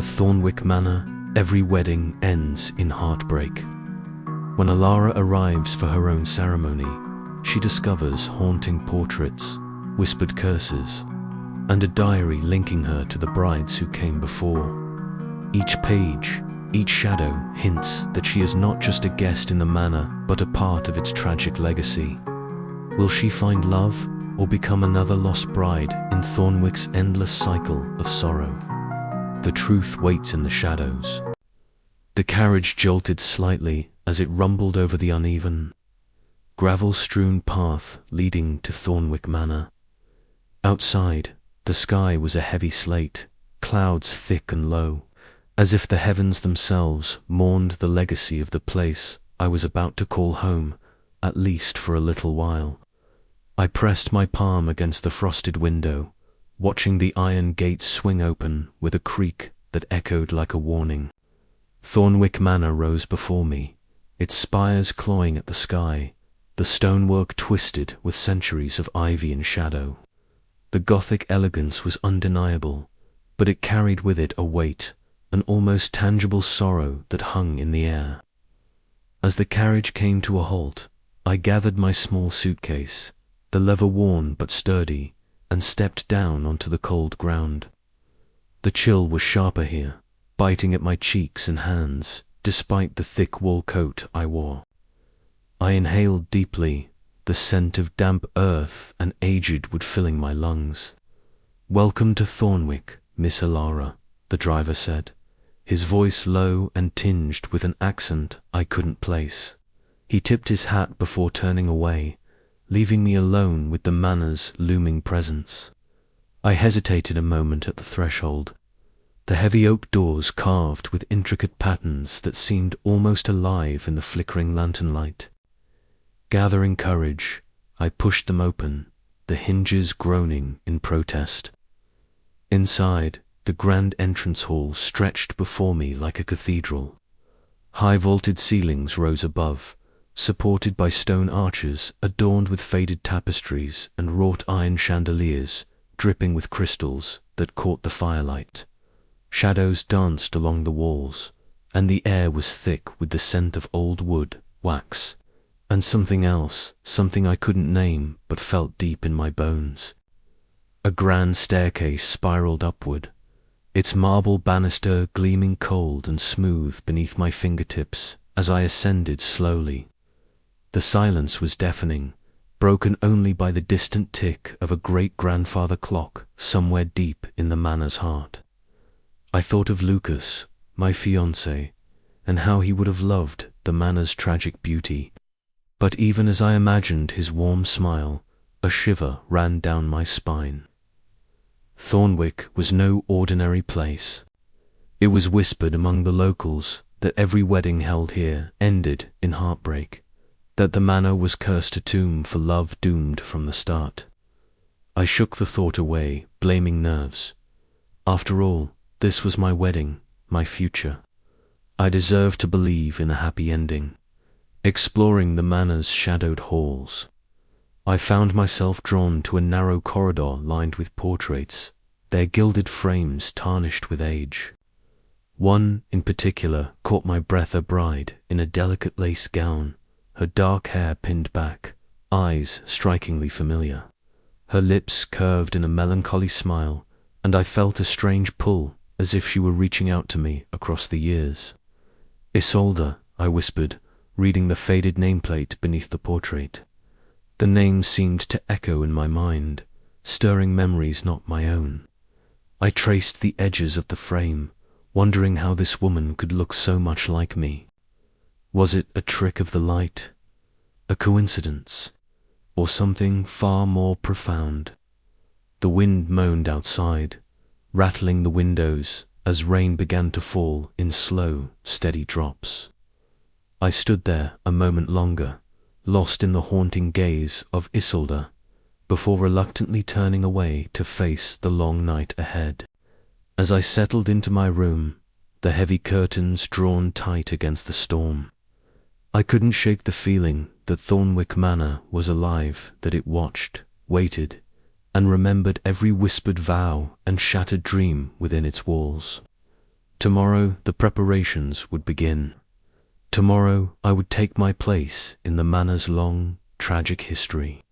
At Thornwick Manor, every wedding ends in heartbreak. When Elara arrives for her own ceremony, she discovers haunting portraits, whispered curses, and a diary linking her to the brides who came before. Each page, each shadow hints that she is not just a guest in the manor, but a part of its tragic legacy. Will she find love, or become another lost bride in Thornwick's endless cycle of sorrow? The truth waits in the shadows. The carriage jolted slightly as it rumbled over the uneven, gravel-strewn path leading to Thornwick Manor. Outside, the sky was a heavy slate, clouds thick and low, as if the heavens themselves mourned the legacy of the place I was about to call home, at least for a little while. I pressed my palm against the frosted window, watching the iron gates swing open with a creak that echoed like a warning. Thornwick Manor rose before me, its spires clawing at the sky, the stonework twisted with centuries of ivy and shadow. The Gothic elegance was undeniable, but it carried with it a weight, an almost tangible sorrow that hung in the air. As the carriage came to a halt, I gathered my small suitcase, the leather worn but sturdy, and stepped down onto the cold ground. The chill was sharper here, biting at my cheeks and hands, despite the thick wool coat I wore. I inhaled deeply, the scent of damp earth and aged wood filling my lungs. "Welcome to Thornwick, Miss Elara," the driver said, his voice low and tinged with an accent I couldn't place. He tipped his hat before turning away, leaving me alone with the manor's looming presence. I hesitated a moment at the threshold, the heavy oak doors carved with intricate patterns that seemed almost alive in the flickering lantern light. Gathering courage, I pushed them open, the hinges groaning in protest. Inside, the grand entrance hall stretched before me like a cathedral. High vaulted ceilings rose above, supported by stone arches adorned with faded tapestries and wrought iron chandeliers dripping with crystals that caught the firelight. Shadows danced along the walls, and the air was thick with the scent of old wood, wax, and something else, something I couldn't name but felt deep in my bones. A grand staircase spiraled upward, its marble banister gleaming cold and smooth beneath my fingertips as I ascended slowly. The silence was deafening, broken only by the distant tick of a great-grandfather clock somewhere deep in the manor's heart. I thought of Lucas, my fiancé, and how he would have loved the manor's tragic beauty. But even as I imagined his warm smile, a shiver ran down my spine. Thornwick was no ordinary place. It was whispered among the locals that every wedding held here ended in heartbreak, that the manor was cursed a tomb for love doomed from the start. I shook the thought away, blaming nerves. After all, this was my wedding, my future. I deserved to believe in a happy ending. Exploring the manor's shadowed halls, I found myself drawn to a narrow corridor lined with portraits, their gilded frames tarnished with age. One, in particular, caught my breath, a bride in a delicate lace gown, her dark hair pinned back, eyes strikingly familiar. Her lips curved in a melancholy smile, and I felt a strange pull, as if she were reaching out to me across the years. "Isolde," I whispered, reading the faded nameplate beneath the portrait. The name seemed to echo in my mind, stirring memories not my own. I traced the edges of the frame, wondering how this woman could look so much like me. Was it a trick of the light, a coincidence, or something far more profound? The wind moaned outside, rattling the windows as rain began to fall in slow, steady drops. I stood there a moment longer, lost in the haunting gaze of Isolde, before reluctantly turning away to face the long night ahead. As I settled into my room, the heavy curtains drawn tight against the storm, I couldn't shake the feeling that Thornwick Manor was alive, that it watched, waited, and remembered every whispered vow and shattered dream within its walls. Tomorrow the preparations would begin. Tomorrow I would take my place in the manor's long, tragic history,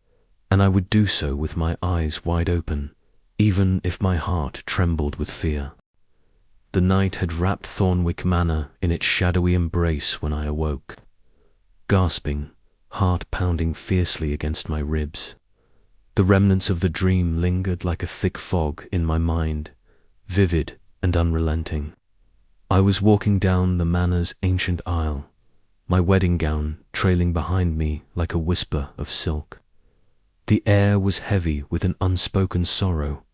and I would do so with my eyes wide open, even if my heart trembled with fear. The night had wrapped Thornwick Manor in its shadowy embrace when I awoke. Gasping, heart pounding fiercely against my ribs, the remnants of the dream lingered like a thick fog in my mind, vivid and unrelenting. I was walking down the manor's ancient aisle, my wedding gown trailing behind me like a whisper of silk. The air was heavy with an unspoken sorrow,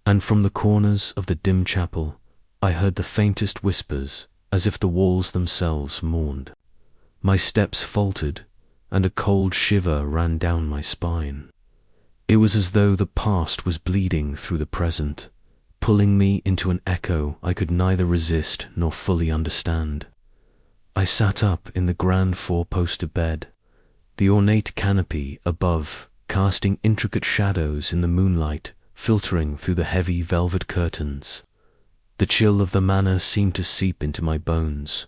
and from the corners of the dim chapel I heard the faintest whispers, as if the walls themselves mourned. My steps faltered, and a cold shiver ran down my spine. It was as though the past was bleeding through the present, pulling me into an echo I could neither resist nor fully understand. I sat up in the grand four-poster bed, the ornate canopy above casting intricate shadows in the moonlight filtering through the heavy velvet curtains. The chill of the manor seemed to seep into my bones.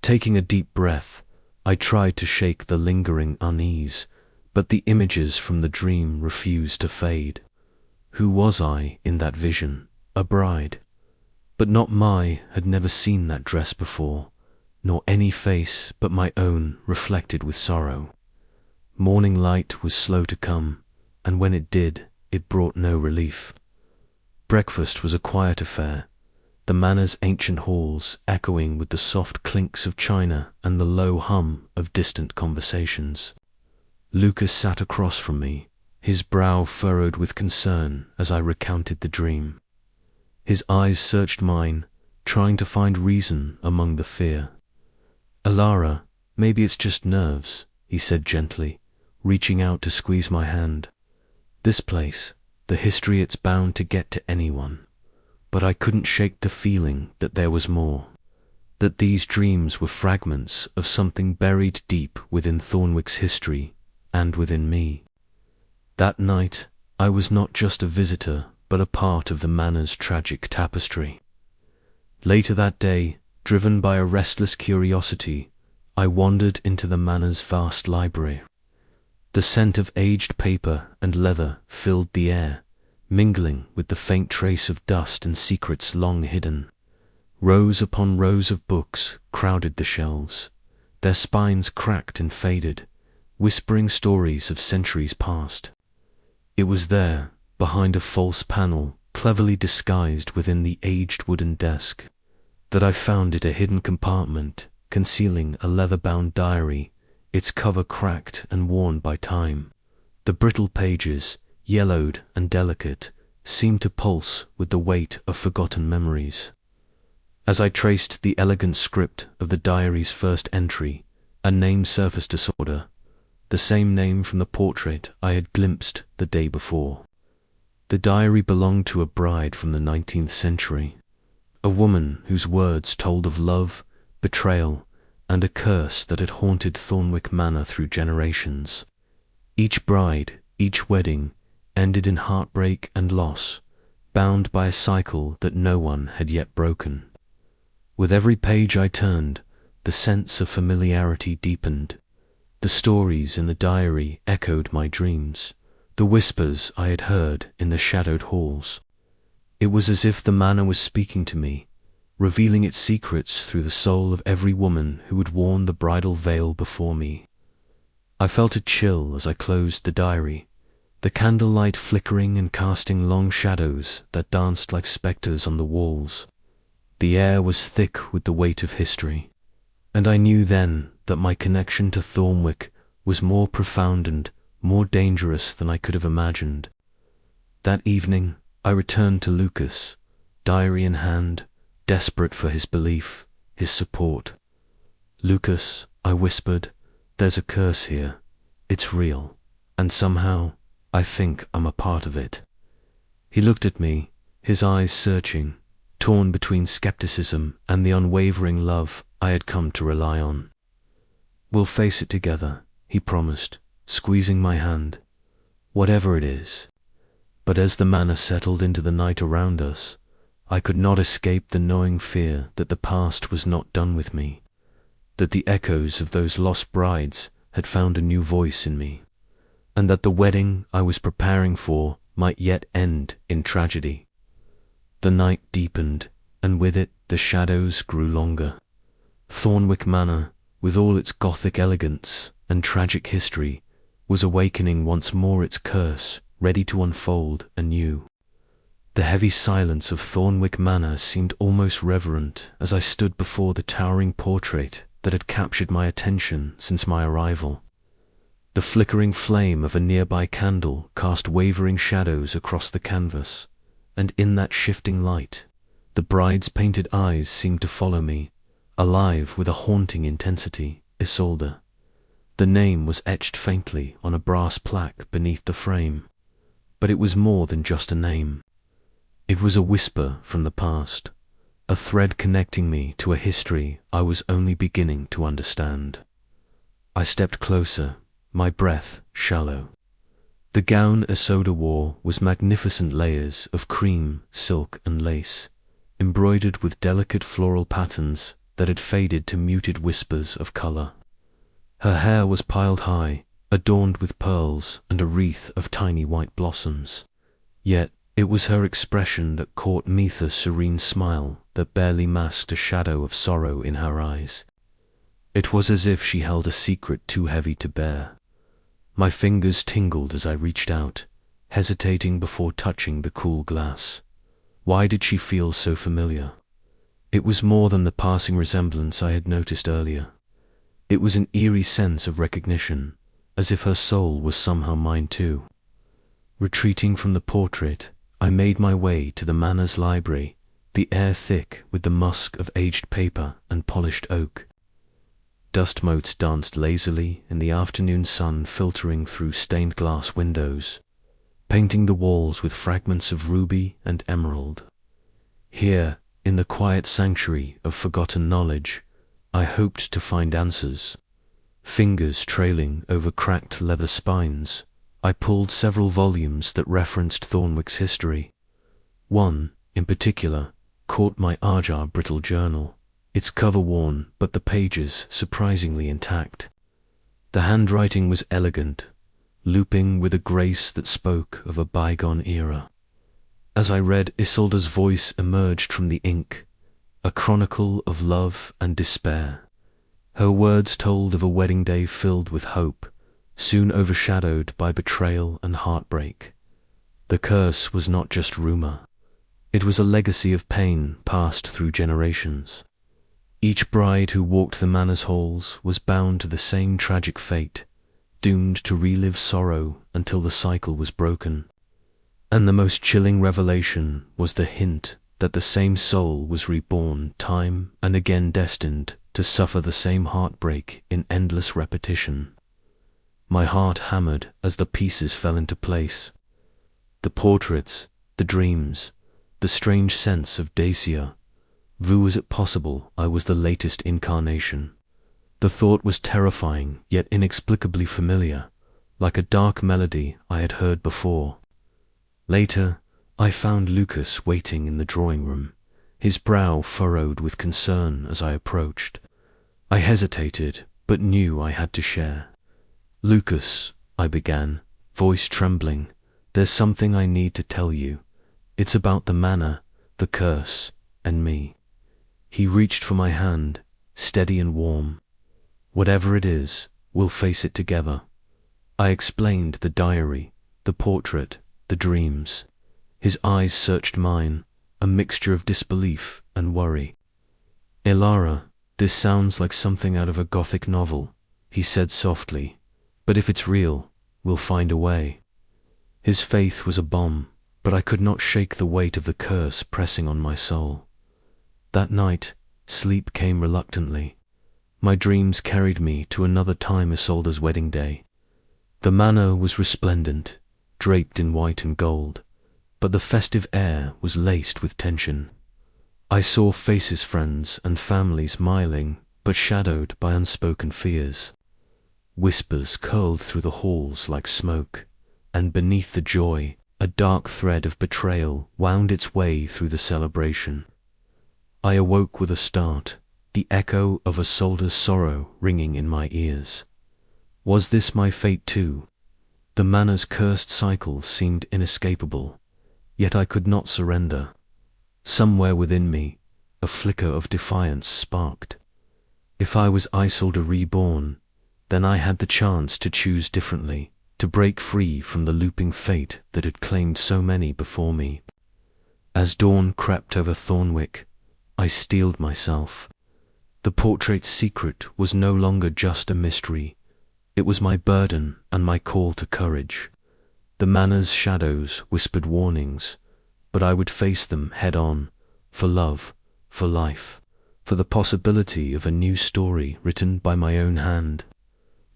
Taking a deep breath, I tried to shake the lingering unease, but the images from the dream refused to fade. Who was I in that vision? A bride. But not my had never seen that dress before, nor any face but my own reflected with sorrow. Morning light was slow to come, and when it did, it brought no relief. Breakfast was a quiet affair, the manor's ancient halls echoing with the soft clinks of china and the low hum of distant conversations. Lucas sat across from me, his brow furrowed with concern as I recounted the dream. His eyes searched mine, trying to find reason among the fear. "Elara, maybe it's just nerves," he said gently, reaching out to squeeze my hand. "This place, the history it's bound to get to anyone." But I couldn't shake the feeling that there was more, that these dreams were fragments of something buried deep within Thornwick's history and within me. That night, I was not just a visitor, but a part of the manor's tragic tapestry. Later that day, driven by a restless curiosity, I wandered into the manor's vast library. The scent of aged paper and leather filled the air, mingling with the faint trace of dust and secrets long hidden. Rows upon rows of books crowded the shelves, their spines cracked and faded, whispering stories of centuries past. It was there, behind a false panel cleverly disguised within the aged wooden desk, that I found it, a hidden compartment concealing a leather-bound diary, its cover cracked and worn by time. The brittle pages, yellowed and delicate, seemed to pulse with the weight of forgotten memories. As I traced the elegant script of the diary's first entry, a name surfaced disorder, the same name from the portrait I had glimpsed the day before. The diary belonged to a bride from the 19th century, a woman whose words told of love, betrayal, and a curse that had haunted Thornwick Manor through generations. Each bride, each wedding, ended in heartbreak and loss, bound by a cycle that no one had yet broken. With every page I turned, the sense of familiarity deepened. The stories in the diary echoed my dreams, the whispers I had heard in the shadowed halls. It was as if the manor was speaking to me, revealing its secrets through the soul of every woman who had worn the bridal veil before me. I felt a chill as I closed the diary, the candlelight flickering and casting long shadows that danced like spectres on the walls. The air was thick with the weight of history, and I knew then that my connection to Thornwick was more profound and more dangerous than I could have imagined. That evening, I returned to Lucas, diary in hand, desperate for his belief, his support. "Lucas," I whispered, "there's a curse here. It's real, and somehow I think I'm a part of it." He looked at me, his eyes searching, torn between skepticism and the unwavering love I had come to rely on. "We'll face it together," he promised, squeezing my hand. "Whatever it is." But as the manor settled into the night around us, I could not escape the gnawing fear that the past was not done with me, that the echoes of those lost brides had found a new voice in me, and that the wedding I was preparing for might yet end in tragedy. The night deepened, and with it the shadows grew longer. Thornwick Manor, with all its Gothic elegance and tragic history, was awakening once more its curse, ready to unfold anew. The heavy silence of Thornwick Manor seemed almost reverent as I stood before the towering portrait that had captured my attention since my arrival. The flickering flame of a nearby candle cast wavering shadows across the canvas, and in that shifting light, the bride's painted eyes seemed to follow me, alive with a haunting intensity. Isolde. The name was etched faintly on a brass plaque beneath the frame, but it was more than just a name. It was a whisper from the past, a thread connecting me to a history I was only beginning to understand. I stepped closer, my breath shallow. The gown Isolde wore was magnificent layers of cream, silk and lace, embroidered with delicate floral patterns that had faded to muted whispers of colour. Her hair was piled high, adorned with pearls and a wreath of tiny white blossoms. Yet it was her expression that caught me, the serene smile that barely masked a shadow of sorrow in her eyes. It was as if she held a secret too heavy to bear. My fingers tingled as I reached out, hesitating before touching the cool glass. Why did she feel so familiar? It was more than the passing resemblance I had noticed earlier. It was an eerie sense of recognition, as if her soul was somehow mine too. Retreating from the portrait, I made my way to the manor's library, the air thick with the musk of aged paper and polished oak. Dust motes danced lazily in the afternoon sun filtering through stained glass windows, painting the walls with fragments of ruby and emerald. Here, in the quiet sanctuary of forgotten knowledge, I hoped to find answers. Fingers trailing over cracked leather spines, I pulled several volumes that referenced Thornwick's history. One, in particular, caught my eye, brittle journal, its cover worn but the pages surprisingly intact. The handwriting was elegant, looping with a grace that spoke of a bygone era. As I read, Isolde's voice emerged from the ink, a chronicle of love and despair. Her words told of a wedding day filled with hope, soon overshadowed by betrayal and heartbreak. The curse was not just rumor. It was a legacy of pain passed through generations. Each bride who walked the manor's halls was bound to the same tragic fate, doomed to relive sorrow until the cycle was broken. And the most chilling revelation was the hint that the same soul was reborn time and again, destined to suffer the same heartbreak in endless repetition. My heart hammered as the pieces fell into place. The portraits, the dreams, the strange sense of Dacia. Was it possible I was the latest incarnation? The thought was terrifying yet inexplicably familiar, like a dark melody I had heard before. Later, I found Lucas waiting in the drawing room, his brow furrowed with concern as I approached. I hesitated, but knew I had to share. "Lucas," I began, voice trembling, "there's something I need to tell you. It's about the manor, the curse, and me." He reached for my hand, steady and warm. "Whatever it is, we'll face it together." I explained the diary, the portrait, the dreams. His eyes searched mine, a mixture of disbelief and worry. "Elara, this sounds like something out of a Gothic novel," he said softly, "but if it's real, we'll find a way." His faith was a bomb, but I could not shake the weight of the curse pressing on my soul. That night, sleep came reluctantly. My dreams carried me to another time, Isolde's wedding day. The manor was resplendent, draped in white and gold, but the festive air was laced with tension. I saw faces, friends and family smiling, but shadowed by unspoken fears. Whispers curled through the halls like smoke, and beneath the joy, A dark thread of betrayal wound its way through the celebration. I awoke with a start, the echo of a soldier's sorrow ringing in my ears. Was this my fate too? The manor's cursed cycle seemed inescapable, yet I could not surrender. Somewhere within me, a flicker of defiance sparked. If I was Isolde reborn, then I had the chance to choose differently, to break free from the looping fate that had claimed so many before me. As dawn crept over Thornwick, I steeled myself. The portrait's secret was no longer just a mystery. It was my burden and my call to courage. The manor's shadows whispered warnings, but I would face them head on, for love, for life, for the possibility of a new story written by my own hand.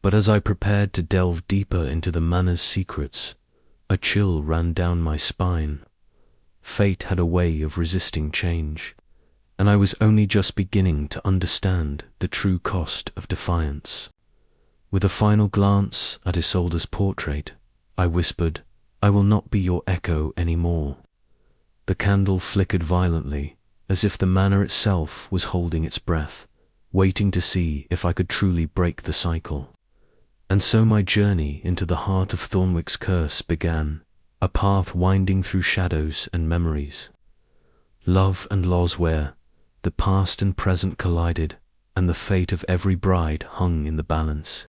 But as I prepared to delve deeper into the manor's secrets, a chill ran down my spine. Fate had a way of resisting change, and I was only just beginning to understand the true cost of defiance. With a final glance at Isolde's portrait, I whispered, "I will not be your echo anymore." The candle flickered violently, as if the manor itself was holding its breath, waiting to see if I could truly break the cycle. And so my journey into the heart of Thornwick's curse began, a path winding through shadows and memories. Love and loss where the past and present collided, and the fate of every bride hung in the balance.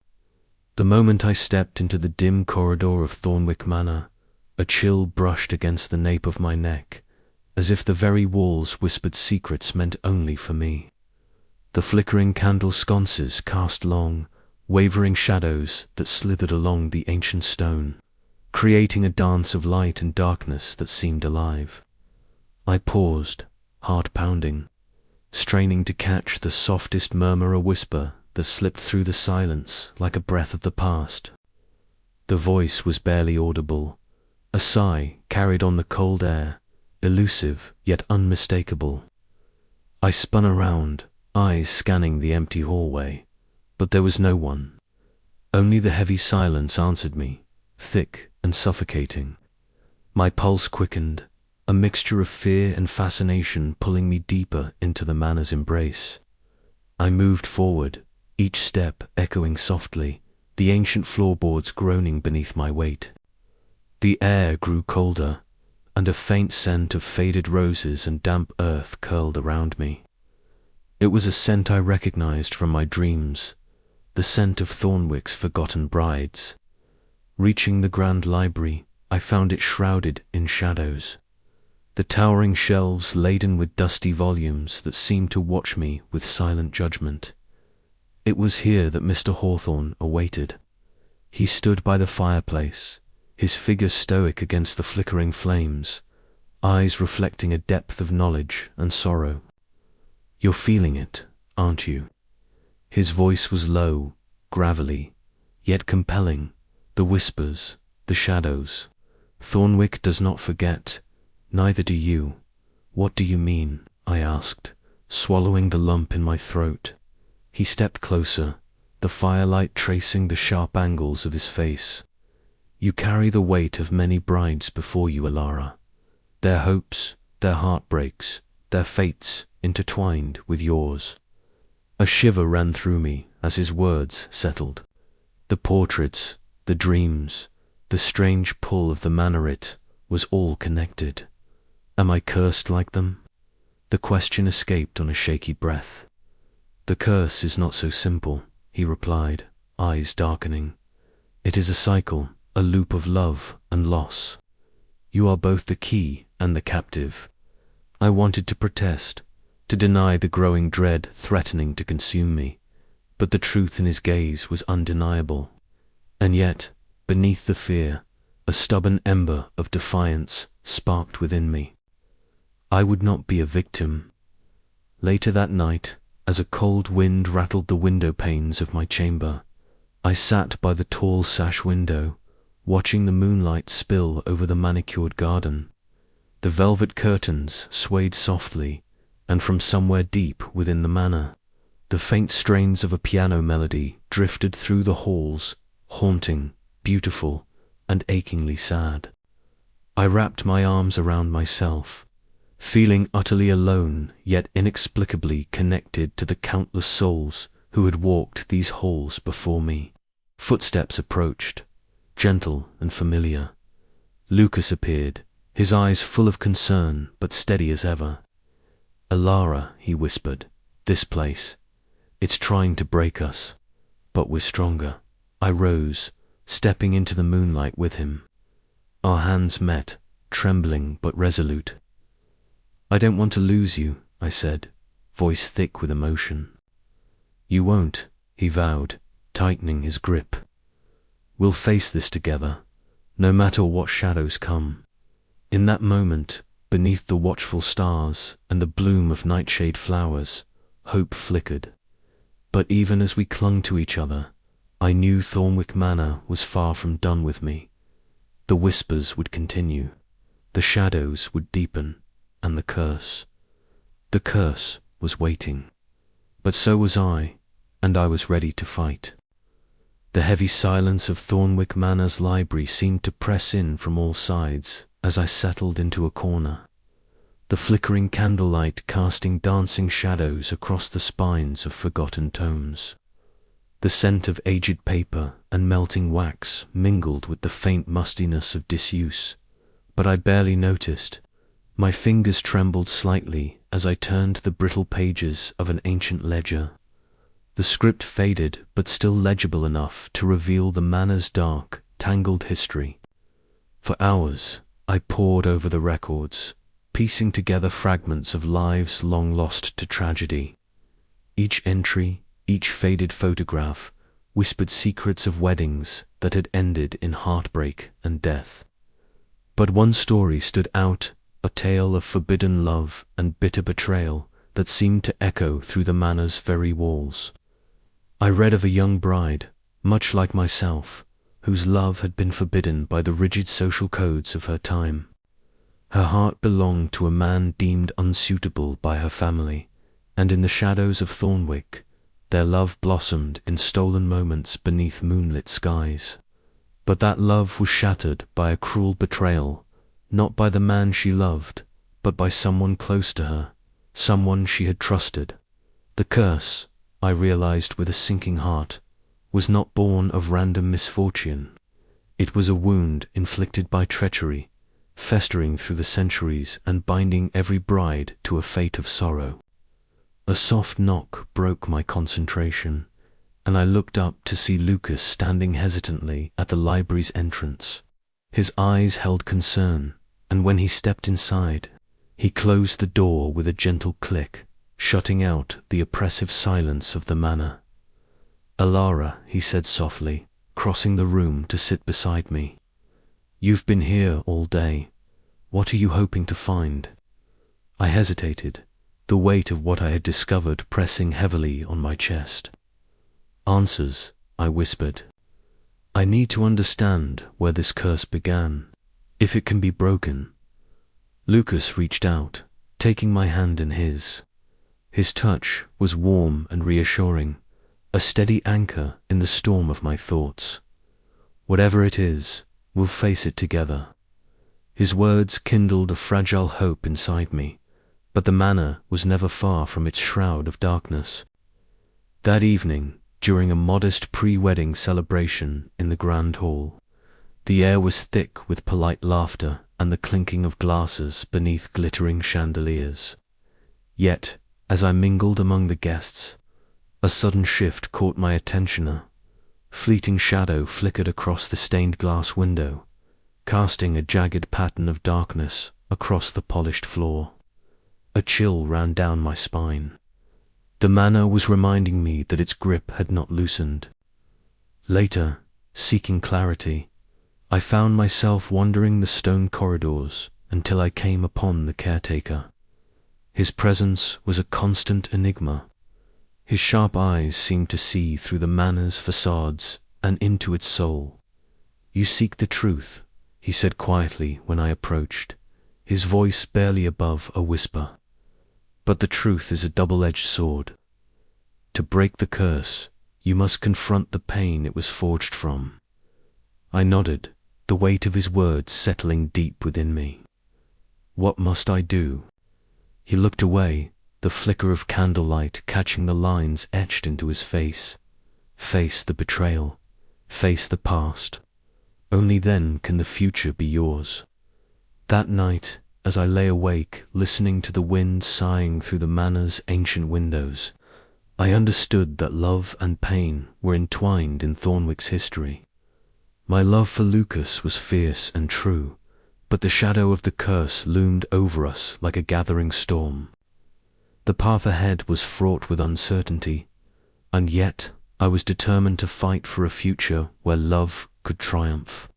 The moment I stepped into the dim corridor of Thornwick Manor, a chill brushed against the nape of my neck, as if the very walls whispered secrets meant only for me. The flickering candle sconces cast long, wavering shadows that slithered along the ancient stone, creating a dance of light and darkness that seemed alive. I paused, heart pounding, straining to catch the softest murmur or whisper that slipped through the silence like a breath of the past. The voice was barely audible, a sigh carried on the cold air, elusive yet unmistakable. I spun around, eyes scanning the empty hallway, but there was no one. Only the heavy silence answered me, thick and suffocating. My pulse quickened, a mixture of fear and fascination pulling me deeper into the manor's embrace. I moved forward, each step echoing softly, the ancient floorboards groaning beneath my weight. The air grew colder, and a faint scent of faded roses and damp earth curled around me. It was a scent I recognized from my dreams, the scent of Thornwick's forgotten brides. Reaching the grand library, I found it shrouded in shadows. The towering shelves laden with dusty volumes that seemed to watch me with silent judgment. It was here that Mr. Hawthorne awaited. He stood by the fireplace, his figure stoic against the flickering flames, eyes reflecting a depth of knowledge and sorrow. "You're feeling it, aren't you?" His voice was low, gravelly, yet compelling. The whispers, the shadows. "Thornwick does not forget, neither do you." "What do you mean?" I asked, swallowing the lump in my throat. He stepped closer, the firelight tracing the sharp angles of his face. "You carry the weight of many brides before you, Elara. Their hopes, their heartbreaks, their fates intertwined with yours." A shiver ran through me as his words settled. The portraits, the dreams, the strange pull of the minaret was all connected. Am I cursed like them? The question escaped on a shaky breath. "The curse is not so simple," he replied, eyes darkening. "It is a cycle, a loop of love and loss. You are both the key and the captive." I wanted to protest, to deny the growing dread threatening to consume me, but the truth in his gaze was undeniable. And yet, beneath the fear, a stubborn ember of defiance sparked within me. I would not be a victim. Later that night, as a cold wind rattled the window panes of my chamber, I sat by the tall sash window, watching the moonlight spill over the manicured garden. The velvet curtains swayed softly, and from somewhere deep within the manor, the faint strains of a piano melody drifted through the halls, haunting, beautiful, and achingly sad. I wrapped my arms around myself, feeling utterly alone yet inexplicably connected to the countless souls who had walked these halls before me. Footsteps approached, gentle and familiar. Lucas appeared, his eyes full of concern but steady as ever. "Elara," he whispered, "this place, it's trying to break us, but we're stronger." I rose, stepping into the moonlight with him. Our hands met, trembling but resolute. "I don't want to lose you," I said, voice thick with emotion. "You won't," he vowed, tightening his grip. "We'll face this together, no matter what shadows come." In that moment, beneath the watchful stars and the bloom of nightshade flowers, hope flickered. But even as we clung to each other, I knew Thornwick Manor was far from done with me. The whispers would continue, the shadows would deepen, and the curse was waiting. But so was I, and I was ready to fight. The heavy silence of Thornwick Manor's library seemed to press in from all sides as I settled into a corner, the flickering candlelight casting dancing shadows across the spines of forgotten tomes. The scent of aged paper and melting wax mingled with the faint mustiness of disuse, but I barely noticed. My fingers trembled slightly as I turned the brittle pages of an ancient ledger. The script faded, but still legible enough to reveal the manor's dark, tangled history. For hours, I pored over the records, piecing together fragments of lives long lost to tragedy. Each entry, each faded photograph, whispered secrets of weddings that had ended in heartbreak and death. But one story stood out, a tale of forbidden love and bitter betrayal that seemed to echo through the manor's very walls. I read of a young bride, much like myself, whose love had been forbidden by the rigid social codes of her time. Her heart belonged to a man deemed unsuitable by her family, and in the shadows of Thornwick, their love blossomed in stolen moments beneath moonlit skies. But that love was shattered by a cruel betrayal, not by the man she loved, but by someone close to her, someone she had trusted. The curse, I realized with a sinking heart, was not born of random misfortune. It was a wound inflicted by treachery, festering through the centuries and binding every bride to a fate of sorrow. A soft knock broke my concentration, and I looked up to see Lucas standing hesitantly at the library's entrance. His eyes held concern, and when he stepped inside, he closed the door with a gentle click, shutting out the oppressive silence of the manor. "Elara," he said softly, crossing the room to sit beside me. "You've been here all day. What are you hoping to find?" I hesitated, the weight of what I had discovered pressing heavily on my chest. "Answers," I whispered. "I need to understand where this curse began, if it can be broken." Lucas reached out, taking my hand in his. His touch was warm and reassuring, a steady anchor in the storm of my thoughts. "Whatever it is, we'll face it together." His words kindled a fragile hope inside me, but the manor was never far from its shroud of darkness. That evening, during a modest pre-wedding celebration in the grand hall, the air was thick with polite laughter and the clinking of glasses beneath glittering chandeliers. Yet, as I mingled among the guests, a sudden shift caught my attention. A fleeting shadow flickered across the stained glass window, casting a jagged pattern of darkness across the polished floor. A chill ran down my spine. The manor was reminding me that its grip had not loosened. Later, seeking clarity, I found myself wandering the stone corridors until I came upon the caretaker. His presence was a constant enigma. His sharp eyes seemed to see through the manor's facades and into its soul. "You seek the truth," he said quietly when I approached, his voice barely above a whisper. "But the truth is a double-edged sword. To break the curse, you must confront the pain it was forged from." I nodded, the weight of his words settling deep within me. What must I do? He looked away, the flicker of candlelight catching the lines etched into his face. Face the betrayal. Face the past. Only then can the future be yours. That night, as I lay awake, listening to the wind sighing through the manor's ancient windows, I understood that love and pain were entwined in Thornwick's history. My love for Lucas was fierce and true, but the shadow of the curse loomed over us like a gathering storm. The path ahead was fraught with uncertainty, and yet I was determined to fight for a future where love could triumph.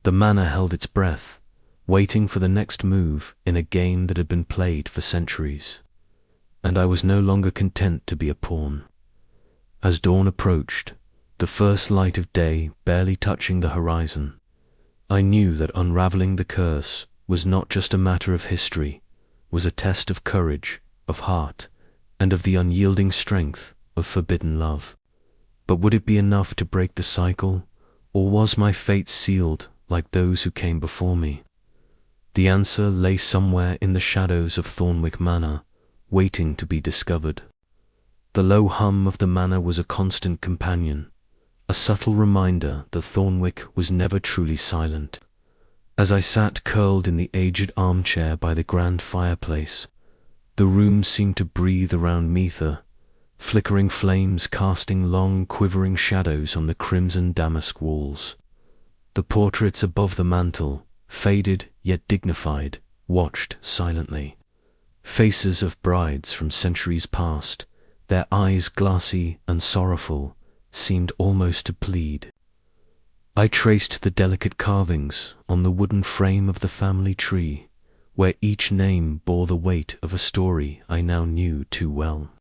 The manor held its breath, waiting for the next move in a game that had been played for centuries, and I was no longer content to be a pawn. As dawn approached, the first light of day barely touching the horizon, I knew that unraveling the curse was not just a matter of history, was a test of courage, of heart, and of the unyielding strength of forbidden love. But would it be enough to break the cycle, or was my fate sealed like those who came before me? The answer lay somewhere in the shadows of Thornwick Manor, waiting to be discovered. The low hum of the manor was a constant companion, a subtle reminder that Thornwick was never truly silent. As I sat curled in the aged armchair by the grand fireplace, the room seemed to breathe around Mether, flickering flames casting long quivering shadows on the crimson damask walls. The portraits above the mantel, faded yet dignified, watched silently. Faces of brides from centuries past, their eyes glassy and sorrowful, seemed almost to plead. I traced the delicate carvings on the wooden frame of the family tree, where each name bore the weight of a story I now knew too well.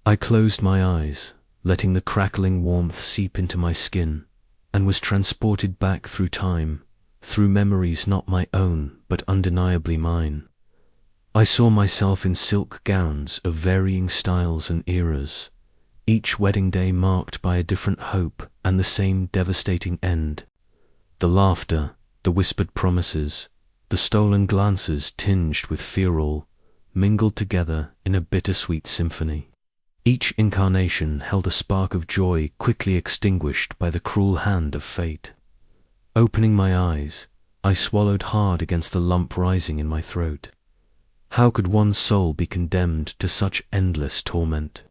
I closed my eyes, letting the crackling warmth seep into my skin, and was transported back through time, through memories not my own but undeniably mine. I saw myself in silk gowns of varying styles and eras, each wedding day marked by a different hope and the same devastating end. The laughter, the whispered promises, the stolen glances tinged with fear-all, mingled together in a bittersweet symphony. Each incarnation held a spark of joy quickly extinguished by the cruel hand of fate. Opening my eyes, I swallowed hard against the lump rising in my throat. How could one's soul be condemned to such endless torment?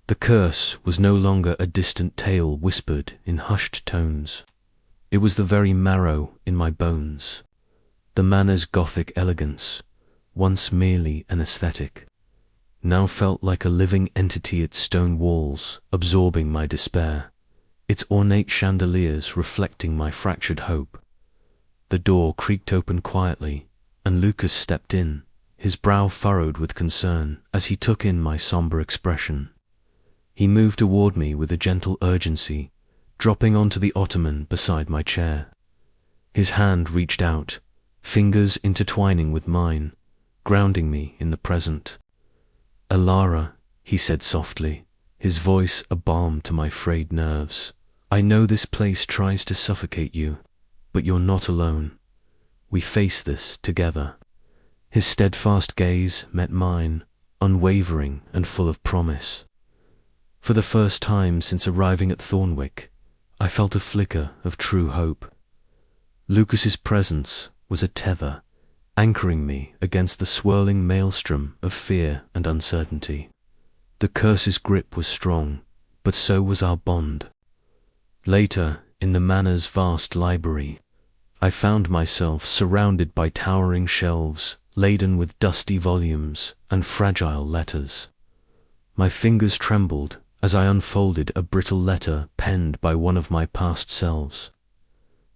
The curse was no longer a distant tale whispered in hushed tones. It was the very marrow in my bones. The manor's Gothic elegance, once merely an aesthetic, now felt like a living entity its stone walls, absorbing my despair, its ornate chandeliers reflecting my fractured hope. The door creaked open quietly, and Lucas stepped in, his brow furrowed with concern as he took in my somber expression. He moved toward me with a gentle urgency, dropping onto the ottoman beside my chair. His hand reached out, fingers intertwining with mine, grounding me in the present. "Elara," he said softly, his voice a balm to my frayed nerves. "I know this place tries to suffocate you, but you're not alone. We face this together." His steadfast gaze met mine, unwavering and full of promise. For the first time since arriving at Thornwick, I felt a flicker of true hope. Lucas's presence was a tether, anchoring me against the swirling maelstrom of fear and uncertainty. The curse's grip was strong, but so was our bond. Later, in the manor's vast library, I found myself surrounded by towering shelves laden with dusty volumes and fragile letters. My fingers trembled as I unfolded a brittle letter penned by one of my past selves.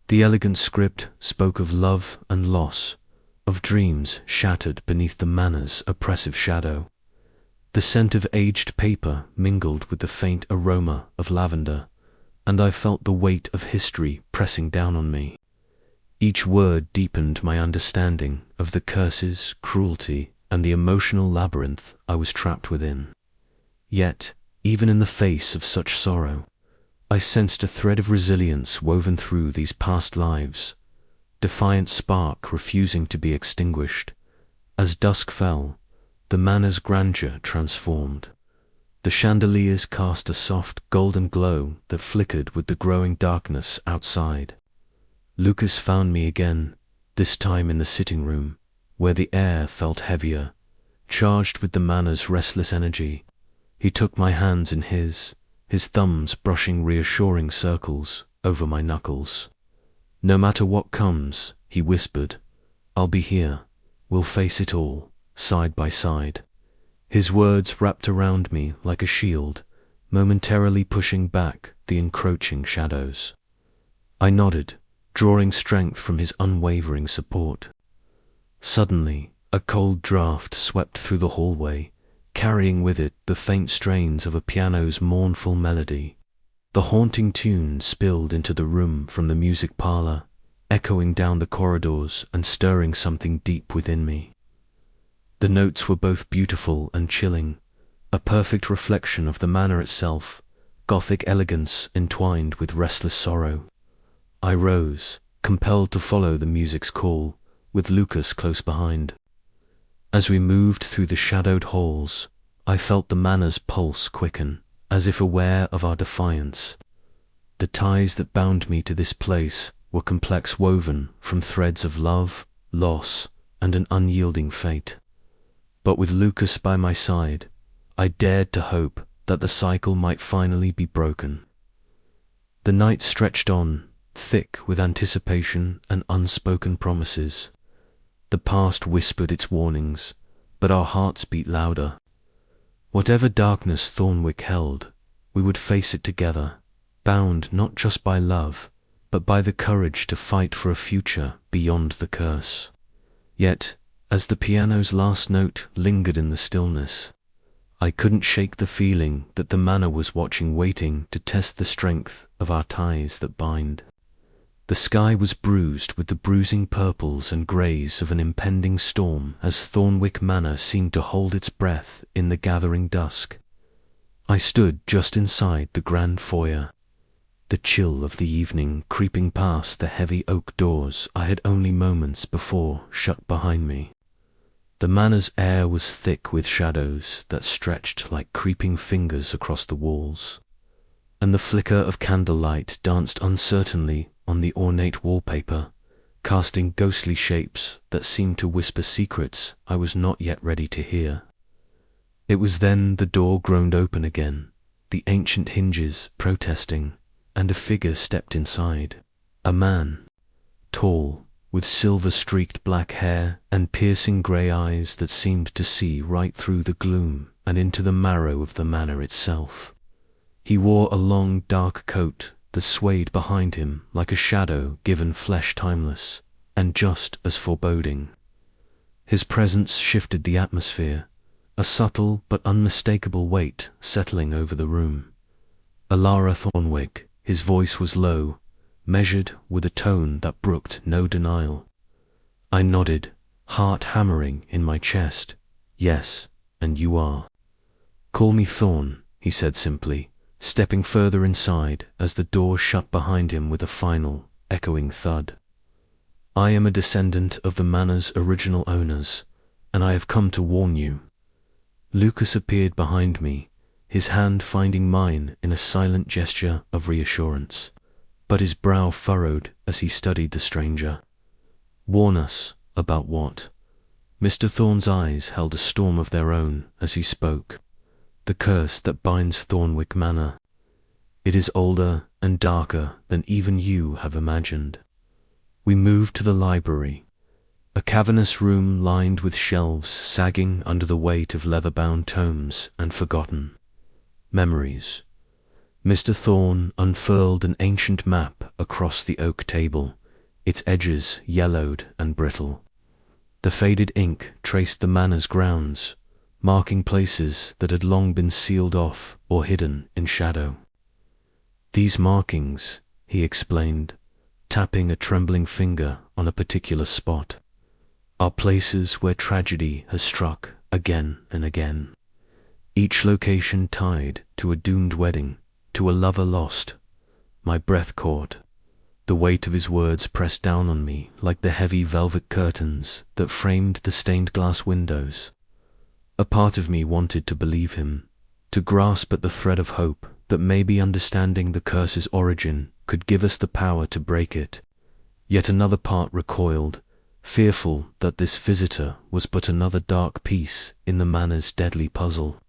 The elegant script spoke of love and loss, of dreams shattered beneath the manor's oppressive shadow. The scent of aged paper mingled with the faint aroma of lavender, and I felt the weight of history pressing down on me. Each word deepened my understanding of the curses, cruelty, and the emotional labyrinth I was trapped within. Yet, even in the face of such sorrow, I sensed a thread of resilience woven through these past lives, defiant spark refusing to be extinguished. As dusk fell, the manor's grandeur transformed. The chandeliers cast a soft, golden glow that flickered with the growing darkness outside. Lucas found me again, this time in the sitting room, where the air felt heavier, charged with the manor's restless energy. He took my hands in his thumbs brushing reassuring circles over my knuckles. "No matter what comes," he whispered, "I'll be here. We'll face it all, side by side." His words wrapped around me like a shield, momentarily pushing back the encroaching shadows. I nodded, drawing strength from his unwavering support. Suddenly, a cold draft swept through the hallway, carrying with it the faint strains of a piano's mournful melody. The haunting tune spilled into the room from the music parlor, echoing down the corridors and stirring something deep within me. The notes were both beautiful and chilling, a perfect reflection of the manor itself, Gothic elegance entwined with restless sorrow. I rose, compelled to follow the music's call, with Lucas close behind. As we moved through the shadowed halls, I felt the manor's pulse quicken, as if aware of our defiance. The ties that bound me to this place were complex, woven from threads of love, loss, and an unyielding fate. But with Lucas by my side, I dared to hope that the cycle might finally be broken. The night stretched on, thick with anticipation and unspoken promises. The past whispered its warnings, but our hearts beat louder. Whatever darkness Thornwick held, we would face it together, bound not just by love, but by the courage to fight for a future beyond the curse. Yet, as the piano's last note lingered in the stillness, I couldn't shake the feeling that the manor was watching, waiting to test the strength of our ties that bind. The sky was bruised with the bruising purples and greys of an impending storm as Thornwick Manor seemed to hold its breath in the gathering dusk. I stood just inside the grand foyer, the chill of the evening creeping past the heavy oak doors I had only moments before shut behind me. The manor's air was thick with shadows that stretched like creeping fingers across the walls, and the flicker of candlelight danced uncertainly on the ornate wallpaper, casting ghostly shapes that seemed to whisper secrets I was not yet ready to hear. It was then the door groaned open again, the ancient hinges protesting, and a figure stepped inside. A man, tall, with silver-streaked black hair and piercing grey eyes that seemed to see right through the gloom and into the marrow of the manor itself. He wore a long, dark coat that swayed behind him like a shadow given flesh timeless, and just as foreboding. His presence shifted the atmosphere, a subtle but unmistakable weight settling over the room. Elara Thornwick, his voice was low, measured with a tone that brooked no denial. I nodded, heart hammering in my chest. "Yes, and you are." "Call me Thorn," he said simply, stepping further inside as the door shut behind him with a final, echoing thud. "I am a descendant of the manor's original owners, and I have come to warn you." Lucas appeared behind me, his hand finding mine in a silent gesture of reassurance, but his brow furrowed as he studied the stranger. "Warn us about what?" Mr. Thorn's eyes held a storm of their own as he spoke. "The curse that binds Thornwick Manor. It is older and darker than even you have imagined." We moved to the library, a cavernous room lined with shelves sagging under the weight of leather-bound tomes and forgotten memories. Mr. Thorn unfurled an ancient map across the oak table, its edges yellowed and brittle. The faded ink traced the manor's grounds, marking places that had long been sealed off or hidden in shadow. "These markings," he explained, tapping a trembling finger on a particular spot, "are places where tragedy has struck again and again. Each location tied to a doomed wedding, to a lover lost, My breath caught. The weight of his words pressed down on me like the heavy velvet curtains that framed the stained glass windows. A part of me wanted to believe him, to grasp at the thread of hope that maybe understanding the curse's origin could give us the power to break it. Yet another part recoiled, fearful that this visitor was but another dark piece in the manor's deadly puzzle.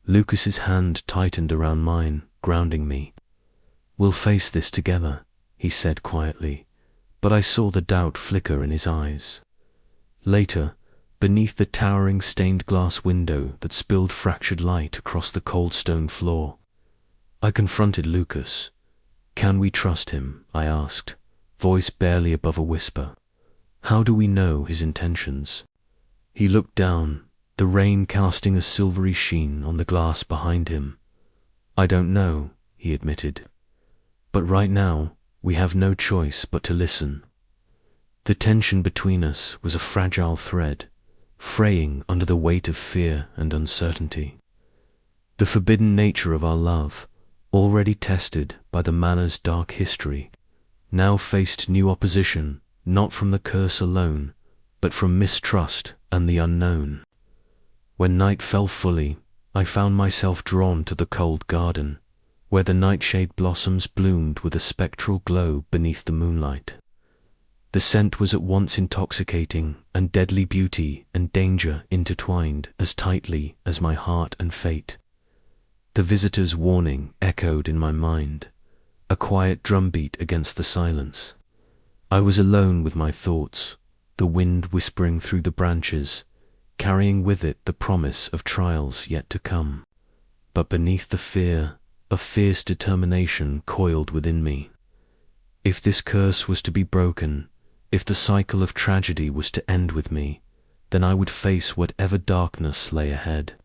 Lucas's hand tightened around mine, grounding me. "We'll face this together," he said quietly, but I saw the doubt flicker in his eyes. Later, beneath the towering stained glass window that spilled fractured light across the cold stone floor, I confronted Lucas. "Can we trust him?" I asked, voice barely above a whisper. "How do we know his intentions?" He looked down, the rain casting a silvery sheen on the glass behind him. "I don't know," he admitted. "But right now, we have no choice but to listen." The tension between us was a fragile thread, fraying under the weight of fear and uncertainty. The forbidden nature of our love, already tested by the manor's dark history, now faced new opposition, not from the curse alone, but from mistrust and the unknown. When night fell fully, I found myself drawn to the cold garden, where the nightshade blossoms bloomed with a spectral glow beneath the moonlight. The scent was at once intoxicating and deadly, beauty and danger intertwined as tightly as my heart and fate. The visitor's warning echoed in my mind, a quiet drumbeat against the silence. I was alone with my thoughts, the wind whispering through the branches, carrying with it the promise of trials yet to come. But beneath the fear, a fierce determination coiled within me. If this curse was to be broken, if the cycle of tragedy was to end with me, then I would face whatever darkness lay ahead,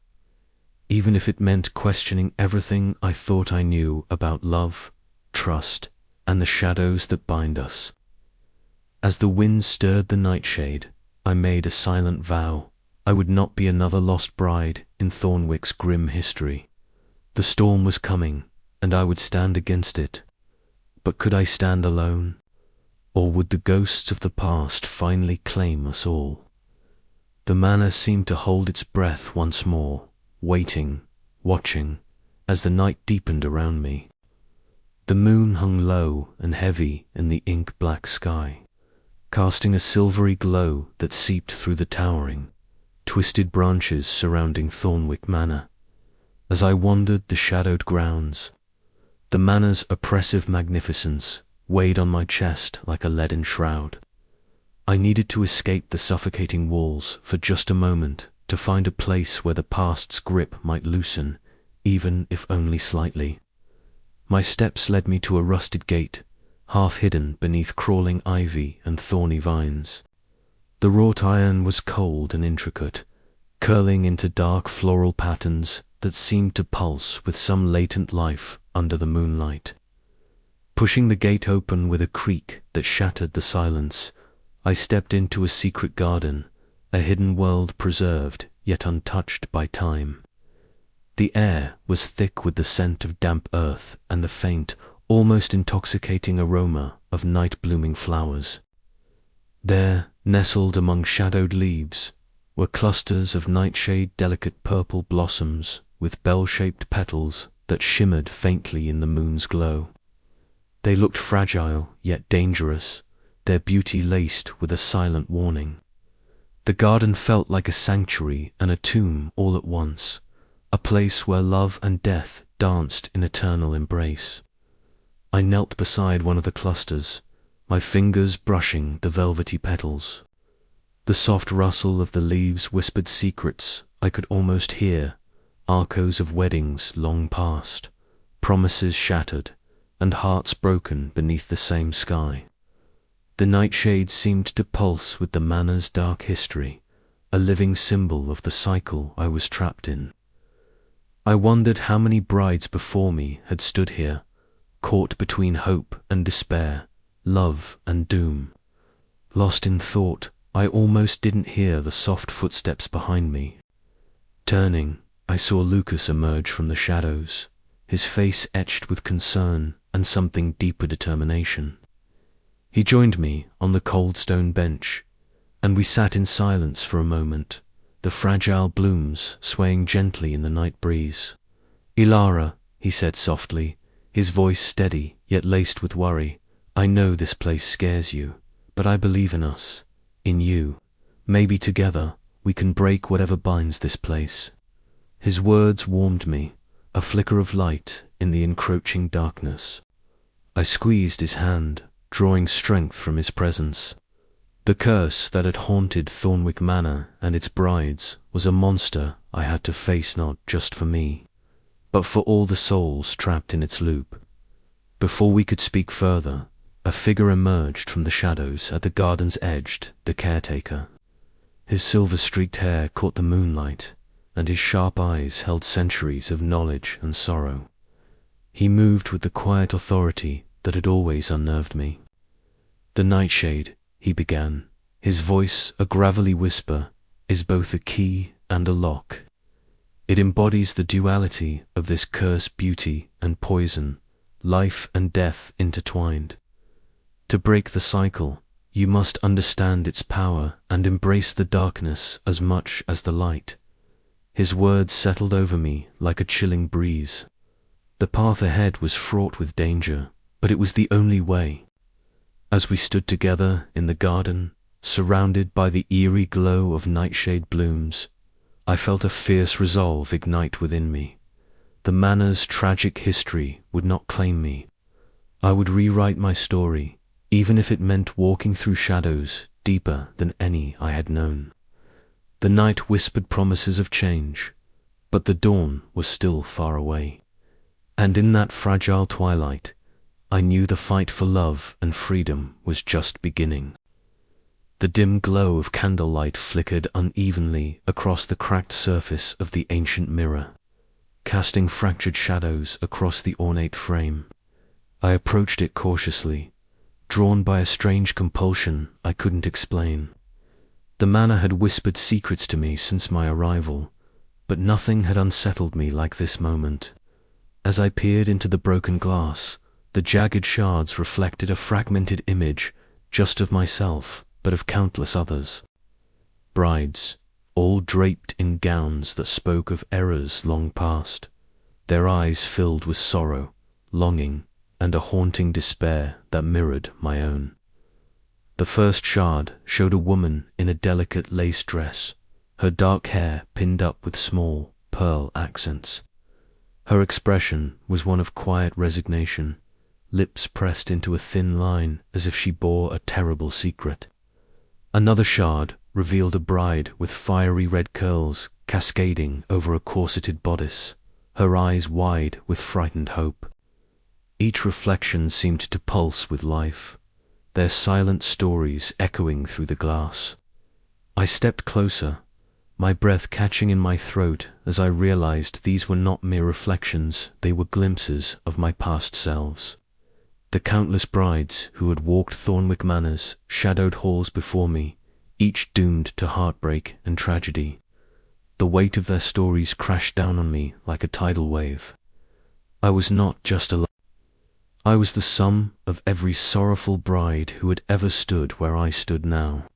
even if it meant questioning everything I thought I knew about love, trust, and the shadows that bind us. As the wind stirred the nightshade, I made a silent vow. I would not be another lost bride in Thornwick's grim history. The storm was coming, and I would stand against it. But could I stand alone? Or would the ghosts of the past finally claim us all? The manor seemed to hold its breath once more, waiting, watching, as the night deepened around me. The moon hung low and heavy in the ink-black sky, casting a silvery glow that seeped through the towering, twisted branches surrounding Thornwick Manor. As I wandered the shadowed grounds, the manor's oppressive magnificence weighed on my chest like a leaden shroud. I needed to escape the suffocating walls for just a moment, to find a place where the past's grip might loosen, even if only slightly. My steps led me to a rusted gate, half hidden beneath crawling ivy and thorny vines. The wrought iron was cold and intricate, curling into dark floral patterns that seemed to pulse with some latent life under the moonlight. Pushing the gate open with a creak that shattered the silence, I stepped into a secret garden, a hidden world preserved yet untouched by time. The air was thick with the scent of damp earth and the faint, almost intoxicating aroma of night-blooming flowers. There, nestled among shadowed leaves, were clusters of nightshade delicate purple blossoms with bell-shaped petals that shimmered faintly in the moon's glow. They looked fragile yet dangerous, their beauty laced with a silent warning. The garden felt like a sanctuary and a tomb all at once, a place where love and death danced in eternal embrace. I knelt beside one of the clusters, my fingers brushing the velvety petals. The soft rustle of the leaves whispered secrets I could almost hear, echoes of weddings long past, promises shattered, and hearts broken beneath the same sky. The nightshade seemed to pulse with the manor's dark history, a living symbol of the cycle I was trapped in. I wondered how many brides before me had stood here, caught between hope and despair, love and doom. Lost in thought, I almost didn't hear the soft footsteps behind me. Turning, I saw Lucas emerge from the shadows, his face etched with concern and something deeper determination. He joined me on the cold stone bench, and we sat in silence for a moment, the fragile blooms swaying gently in the night breeze. "Elara," he said softly, his voice steady yet laced with worry, "I know this place scares you, but I believe in us, in you. Maybe together we can break whatever binds this place." His words warmed me, a flicker of light in the encroaching darkness. I squeezed his hand, drawing strength from his presence. The curse that had haunted Thornwick Manor and its brides was a monster I had to face, not just for me, but for all the souls trapped in its loop. Before we could speak further, a figure emerged from the shadows at the garden's edge, the caretaker. His silver-streaked hair caught the moonlight, and his sharp eyes held centuries of knowledge and sorrow. He moved with the quiet authority that had always unnerved me. "The Nightshade," he began, his voice a gravelly whisper, "is both a key and a lock. It embodies the duality of this curse, beauty and poison, life and death intertwined. To break the cycle, you must understand its power and embrace the darkness as much as the light." His words settled over me like a chilling breeze. The path ahead was fraught with danger, but it was the only way. As we stood together in the garden, surrounded by the eerie glow of nightshade blooms, I felt a fierce resolve ignite within me. The manor's tragic history would not claim me. I would rewrite my story, even if it meant walking through shadows deeper than any I had known. The night whispered promises of change, but the dawn was still far away. And in that fragile twilight, I knew the fight for love and freedom was just beginning. The dim glow of candlelight flickered unevenly across the cracked surface of the ancient mirror, casting fractured shadows across the ornate frame. I approached it cautiously, drawn by a strange compulsion I couldn't explain. The manor had whispered secrets to me since my arrival, but nothing had unsettled me like this moment. As I peered into the broken glass, the jagged shards reflected a fragmented image, just of myself, but of countless others. Brides, all draped in gowns that spoke of eras long past, their eyes filled with sorrow, longing, and a haunting despair that mirrored my own. The first shard showed a woman in a delicate lace dress, her dark hair pinned up with small pearl accents. Her expression was one of quiet resignation, lips pressed into a thin line as if she bore a terrible secret. Another shard revealed a bride with fiery red curls cascading over a corseted bodice, her eyes wide with frightened hope. Each reflection seemed to pulse with life, their silent stories echoing through the glass. I stepped closer, my breath catching in my throat as I realized these were not mere reflections, they were glimpses of my past selves. The countless brides who had walked Thornwick Manor's shadowed halls before me, each doomed to heartbreak and tragedy. The weight of their stories crashed down on me like a tidal wave. I was not just alone. I was the sum of every sorrowful bride who had ever stood where I stood now.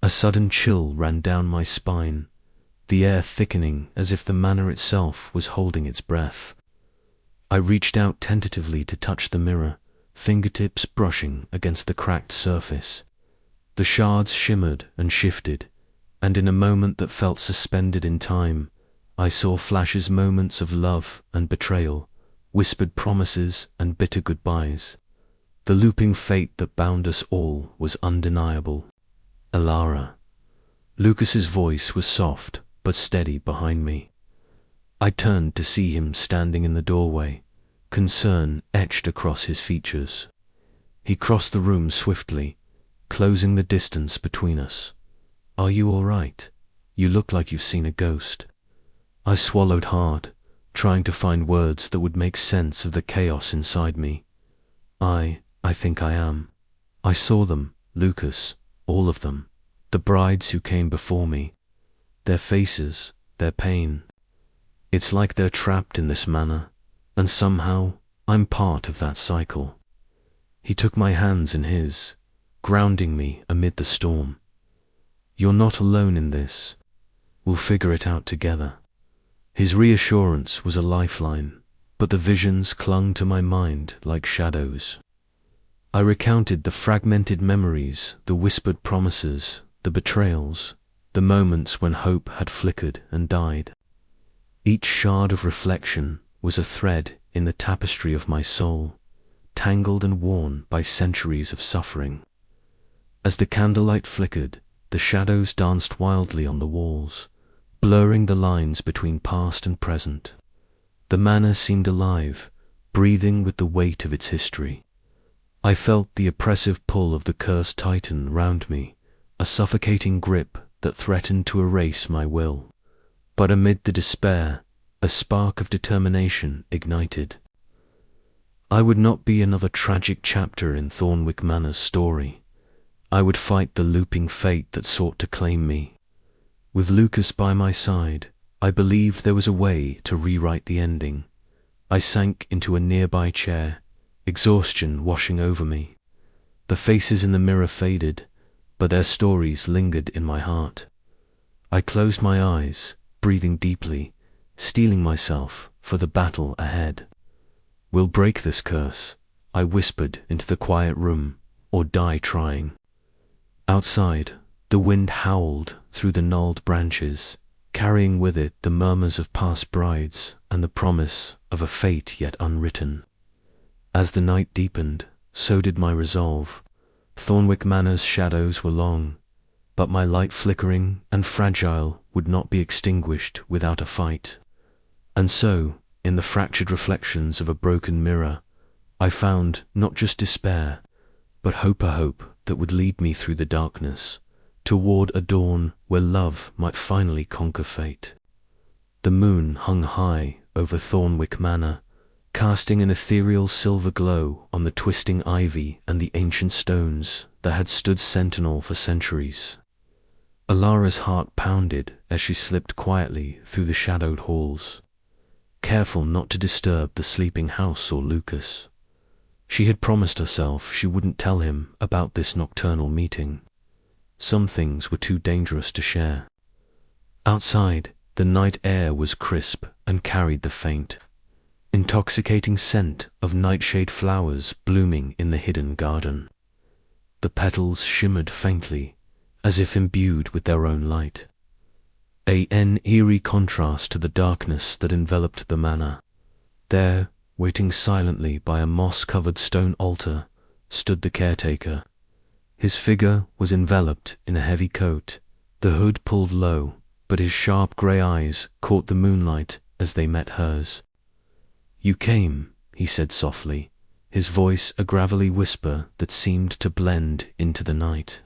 A sudden chill ran down my spine, the air thickening as if the manor itself was holding its breath. I reached out tentatively to touch the mirror, fingertips brushing against the cracked surface. The shards shimmered and shifted, and in a moment that felt suspended in time, I saw flashes, moments of love and betrayal, whispered promises and bitter goodbyes. The looping fate that bound us all was undeniable. Elara. Lucas's voice was soft but steady behind me. I turned to see him standing in the doorway, concern etched across his features. He crossed the room swiftly, closing the distance between us. "Are you all right? You look like you've seen a ghost." I swallowed hard, trying to find words that would make sense of the chaos inside me. I think I am. I saw them, Lucas, all of them, the brides who came before me. Their faces, their pain. It's like they're trapped in this manor, and somehow I'm part of that cycle. He took my hands in his, grounding me amid the storm. You're not alone in this. We'll figure it out together. His reassurance was a lifeline, but the visions clung to my mind like shadows. I recounted the fragmented memories, the whispered promises, the betrayals, the moments when hope had flickered and died. Each shard of reflection was a thread in the tapestry of my soul, tangled and worn by centuries of suffering. As the candlelight flickered, the shadows danced wildly on the walls, blurring the lines between past and present. The manor seemed alive, breathing with the weight of its history. I felt the oppressive pull of the cursed titan round me, a suffocating grip that threatened to erase my will. But amid the despair, a spark of determination ignited. I would not be another tragic chapter in Thornwick Manor's story. I would fight the looping fate that sought to claim me. With Lucas by my side, I believed there was a way to rewrite the ending. I sank into a nearby chair, exhaustion washing over me. The faces in the mirror faded, but their stories lingered in my heart. I closed my eyes, breathing deeply, steeling myself for the battle ahead. We'll break this curse, I whispered into the quiet room, or die trying. Outside, the wind howled through the gnarled branches, carrying with it the murmurs of past brides and the promise of a fate yet unwritten. As the night deepened, so did my resolve. Thornwick Manor's shadows were long, but my light flickering and fragile would not be extinguished without a fight. And so, in the fractured reflections of a broken mirror, I found not just despair, but a hope that would lead me through the darkness, toward a dawn where love might finally conquer fate. The moon hung high over Thornwick Manor, casting an ethereal silver glow on the twisting ivy and the ancient stones that had stood sentinel for centuries. Elara's heart pounded as she slipped quietly through the shadowed halls, careful not to disturb the sleeping house or Lucas. She had promised herself she wouldn't tell him about this nocturnal meeting. Some things were too dangerous to share. Outside, the night air was crisp and carried the faint, intoxicating scent of nightshade flowers blooming in the hidden garden. The petals shimmered faintly, as if imbued with their own light. An eerie contrast to the darkness that enveloped the manor. There, waiting silently by a moss-covered stone altar, stood the caretaker. His figure was enveloped in a heavy coat, the hood pulled low, but his sharp grey eyes caught the moonlight as they met hers. "You came," he said softly, his voice a gravelly whisper that seemed to blend into the night.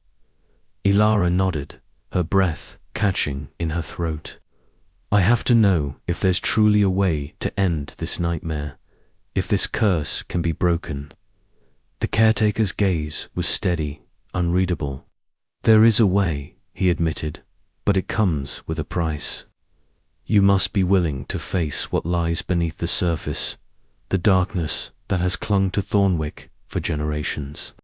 Elara nodded, her breath catching in her throat. "I have to know if there's truly a way to end this nightmare, if this curse can be broken." The caretaker's gaze was steady, unreadable. "There is a way," he admitted, "but it comes with a price. You must be willing to face what lies beneath the surface, the darkness that has clung to Thornwick for generations."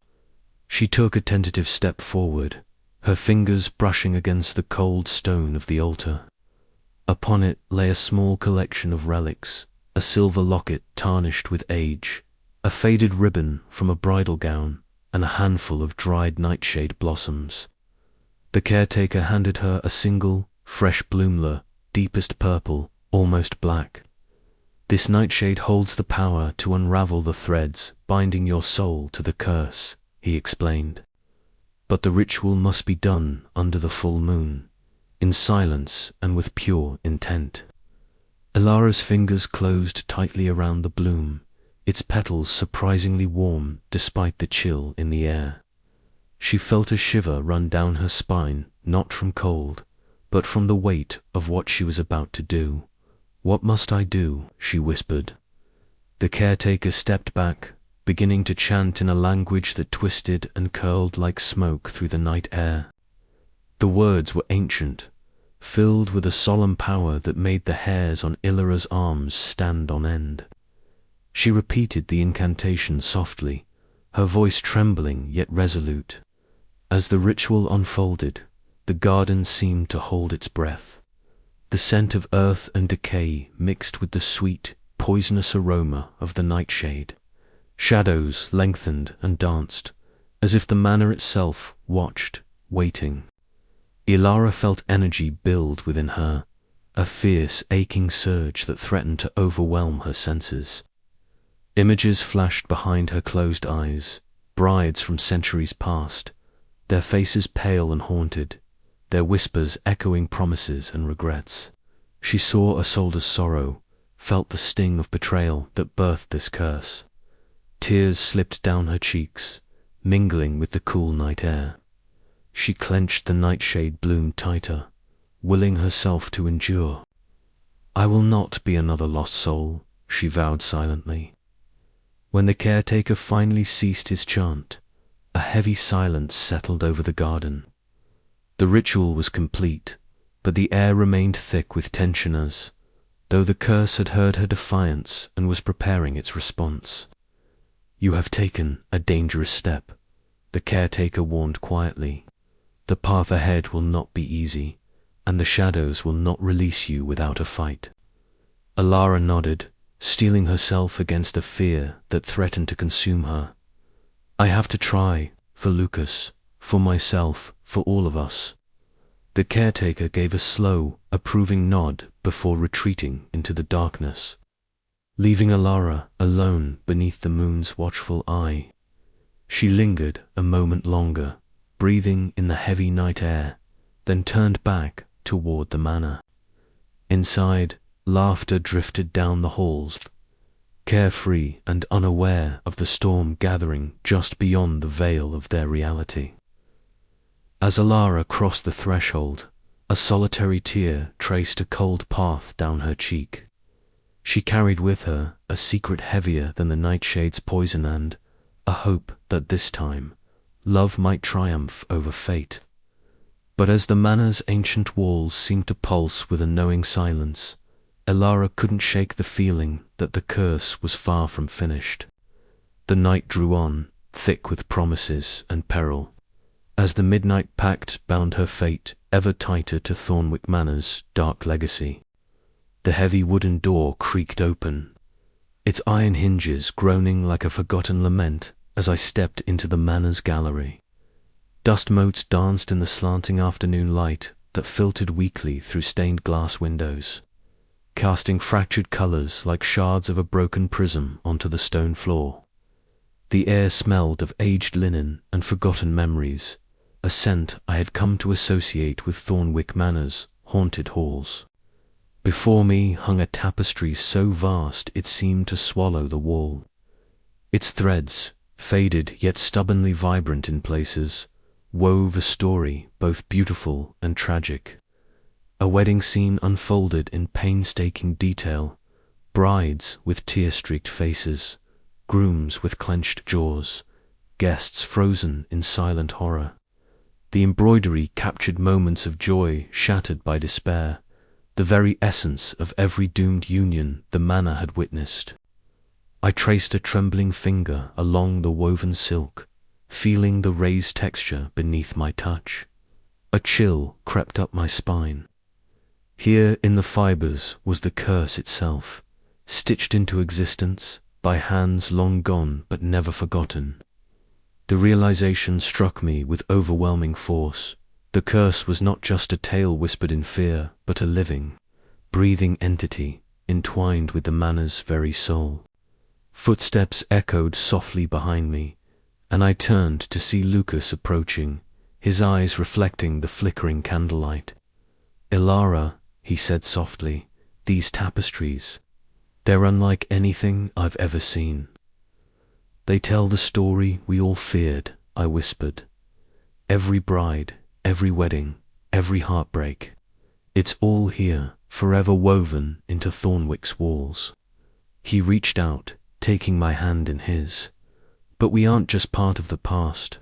She took a tentative step forward, her fingers brushing against the cold stone of the altar. Upon it lay a small collection of relics, a silver locket tarnished with age, a faded ribbon from a bridal gown, and a handful of dried nightshade blossoms. The caretaker handed her a single, fresh bloomler, deepest purple, almost black. "This nightshade holds the power to unravel the threads binding your soul to the curse," he explained. "But the ritual must be done under the full moon, in silence and with pure intent." Elara's fingers closed tightly around the bloom, its petals surprisingly warm despite the chill in the air. She felt a shiver run down her spine, not from cold, but from the weight of what she was about to do. "What must I do?" she whispered. The caretaker stepped back, beginning to chant in a language that twisted and curled like smoke through the night air. The words were ancient, filled with a solemn power that made the hairs on Elara's arms stand on end. She repeated the incantation softly, her voice trembling yet resolute. As the ritual unfolded, the garden seemed to hold its breath. The scent of earth and decay mixed with the sweet, poisonous aroma of the nightshade. Shadows lengthened and danced, as if the manor itself watched, waiting. Elara felt energy build within her, a fierce, aching surge that threatened to overwhelm her senses. Images flashed behind her closed eyes, brides from centuries past, their faces pale and haunted, their whispers echoing promises and regrets. She saw Isolde's sorrow, felt the sting of betrayal that birthed this curse. Tears slipped down her cheeks, mingling with the cool night air. She clenched the nightshade bloom tighter, willing herself to endure. "I will not be another lost soul," she vowed silently. When the caretaker finally ceased his chant, a heavy silence settled over the garden. The ritual was complete, but the air remained thick with tension as though the curse had heard her defiance and was preparing its response. "You have taken a dangerous step," the caretaker warned quietly. "The path ahead will not be easy, and the shadows will not release you without a fight." Elara nodded, steeling herself against the fear that threatened to consume her. "I have to try, for Lucas, for myself, for all of us." The caretaker gave a slow, approving nod before retreating into the darkness, leaving Elara alone beneath the moon's watchful eye. She lingered a moment longer, breathing in the heavy night air, then turned back toward the manor. Inside, laughter drifted down the halls, carefree and unaware of the storm gathering just beyond the veil of their reality. As Elara crossed the threshold, a solitary tear traced a cold path down her cheek. She carried with her a secret heavier than the nightshade's poison and a hope that this time love might triumph over fate. But as the manor's ancient walls seemed to pulse with a knowing silence, Elara couldn't shake the feeling that the curse was far from finished. The night drew on, thick with promises and peril, as the midnight pact bound her fate ever tighter to Thornwick Manor's dark legacy. The heavy wooden door creaked open, its iron hinges groaning like a forgotten lament as I stepped into the manor's gallery. Dust motes danced in the slanting afternoon light that filtered weakly through stained glass windows, casting fractured colors like shards of a broken prism onto the stone floor. The air smelled of aged linen and forgotten memories, a scent I had come to associate with Thornwick Manor's haunted halls. Before me hung a tapestry so vast it seemed to swallow the wall. Its threads, faded yet stubbornly vibrant in places, wove a story both beautiful and tragic. A wedding scene unfolded in painstaking detail, brides with tear-streaked faces, grooms with clenched jaws, guests frozen in silent horror. The embroidery captured moments of joy shattered by despair, the very essence of every doomed union the manor had witnessed. I traced a trembling finger along the woven silk, feeling the raised texture beneath my touch. A chill crept up my spine. Here in the fibers was the curse itself, stitched into existence by hands long gone but never forgotten. The realization struck me with overwhelming force. The curse was not just a tale whispered in fear, but a living, breathing entity entwined with the manor's very soul. Footsteps echoed softly behind me, and I turned to see Lucas approaching, his eyes reflecting the flickering candlelight. "Elara," he said softly, "these tapestries, they're unlike anything I've ever seen." "They tell the story we all feared," I whispered. "Every bride, every wedding, every heartbreak. It's all here, forever woven into Thornwick's walls." He reached out, taking my hand in his. "But we aren't just part of the past.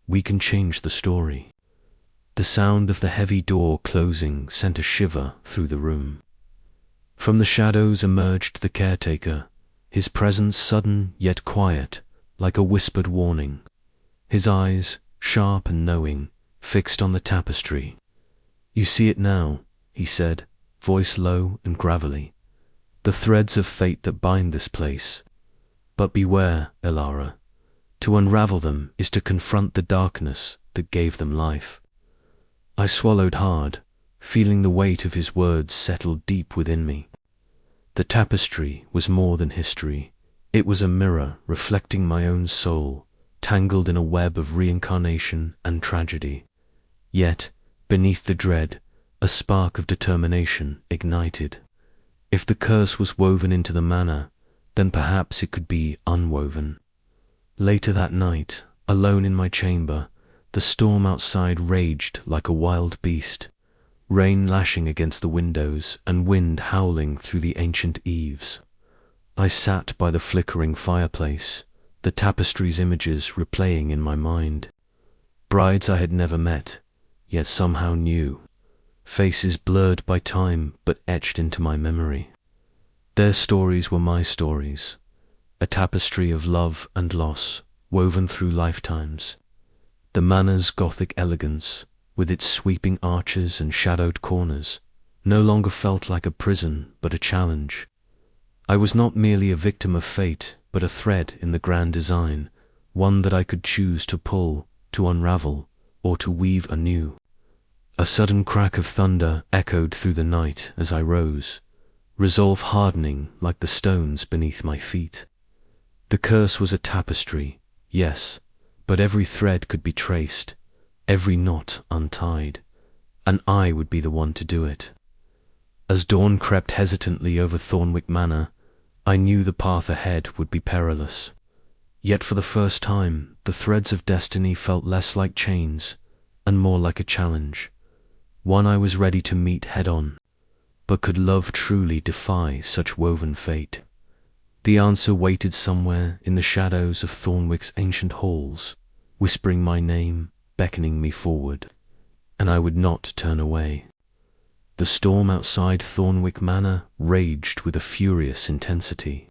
We can change the story." The sound of the heavy door closing sent a shiver through the room. From the shadows emerged the caretaker, his presence sudden yet quiet, like a whispered warning. His eyes, sharp and knowing, fixed on the tapestry. "You see it now," he said, voice low and gravelly. "The threads of fate that bind this place. But beware, Elara. To unravel them is to confront the darkness that gave them life." I swallowed hard, feeling the weight of his words settle deep within me. The tapestry was more than history. It was a mirror reflecting my own soul, tangled in a web of reincarnation and tragedy. Yet, beneath the dread, a spark of determination ignited. If the curse was woven into the manor, then perhaps it could be unwoven. Later that night, alone in my chamber, the storm outside raged like a wild beast, rain lashing against the windows and wind howling through the ancient eaves. I sat by the flickering fireplace, the tapestry's images replaying in my mind. Brides I had never met, yet somehow knew. Faces blurred by time but etched into my memory. Their stories were my stories, a tapestry of love and loss woven through lifetimes. The manor's Gothic elegance, with its sweeping arches and shadowed corners, no longer felt like a prison but a challenge. I was not merely a victim of fate, but a thread in the grand design, one that I could choose to pull, to unravel, or to weave anew. A sudden crack of thunder echoed through the night as I rose, resolve hardening like the stones beneath my feet. The curse was a tapestry, yes, but every thread could be traced, every knot untied, and I would be the one to do it. As dawn crept hesitantly over Thornwick Manor, I knew the path ahead would be perilous. Yet for the first time, the threads of destiny felt less like chains and more like a challenge, one I was ready to meet head-on. But could love truly defy such woven fate? The answer waited somewhere in the shadows of Thornwick's ancient halls, whispering my name, beckoning me forward, and I would not turn away. The storm outside Thornwick Manor raged with a furious intensity,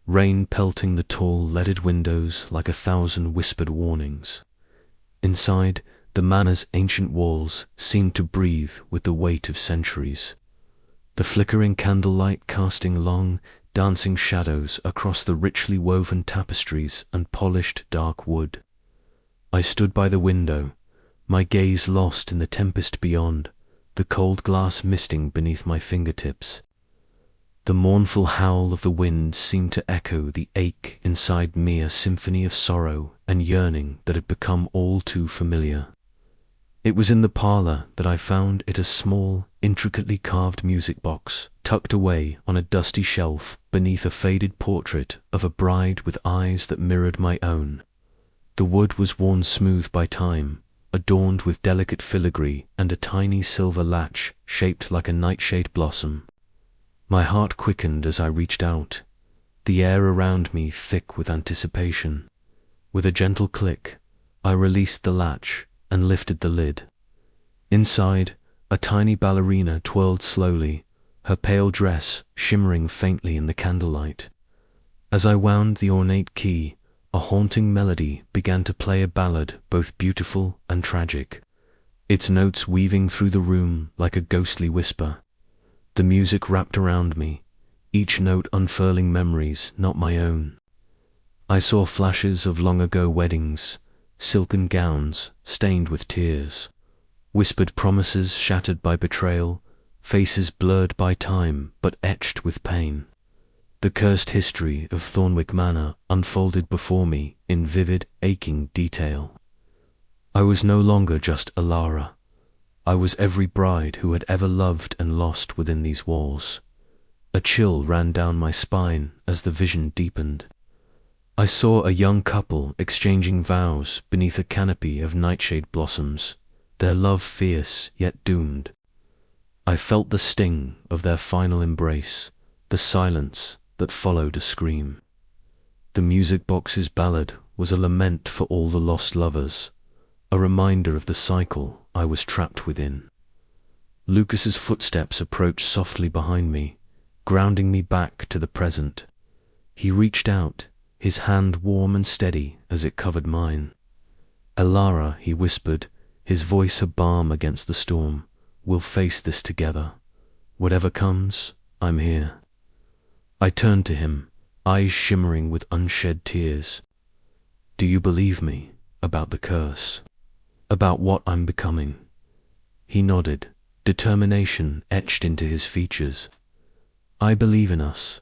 rain pelting the tall leaded windows like 1,000 whispered warnings. Inside, the manor's ancient walls seemed to breathe with the weight of centuries, the flickering candlelight casting long, dancing shadows across the richly woven tapestries and polished dark wood. I stood by the window, my gaze lost in the tempest beyond, the cold glass misting beneath my fingertips. The mournful howl of the wind seemed to echo the ache inside me, a symphony of sorrow and yearning that had become all too familiar. It was in the parlour that I found it, a small, intricately carved music box, tucked away on a dusty shelf beneath a faded portrait of a bride with eyes that mirrored my own. The wood was worn smooth by time, adorned with delicate filigree and a tiny silver latch shaped like a nightshade blossom. My heart quickened as I reached out, the air around me thick with anticipation. With a gentle click, I released the latch and lifted the lid. Inside, a tiny ballerina twirled slowly, her pale dress shimmering faintly in the candlelight. As I wound the ornate key, a haunting melody began to play, a ballad both beautiful and tragic, its notes weaving through the room like a ghostly whisper. The music wrapped around me, each note unfurling memories not my own. I saw flashes of long-ago weddings, silken gowns stained with tears, whispered promises shattered by betrayal, faces blurred by time but etched with pain. The cursed history of Thornwick Manor unfolded before me in vivid, aching detail. I was no longer just Elara. I was every bride who had ever loved and lost within these walls. A chill ran down my spine as the vision deepened. I saw a young couple exchanging vows beneath a canopy of nightshade blossoms, their love fierce yet doomed. I felt the sting of their final embrace, the silence that followed a scream. The music box's ballad was a lament for all the lost lovers, a reminder of the cycle I was trapped within. Lucas's footsteps approached softly behind me, grounding me back to the present. He reached out, his hand warm and steady as it covered mine. "Elara," he whispered, his voice a balm against the storm, "we'll face this together. Whatever comes, I'm here." I turned to him, eyes shimmering with unshed tears. "Do you believe me about the curse? About what I'm becoming?" He nodded, determination etched into his features. "I believe in us,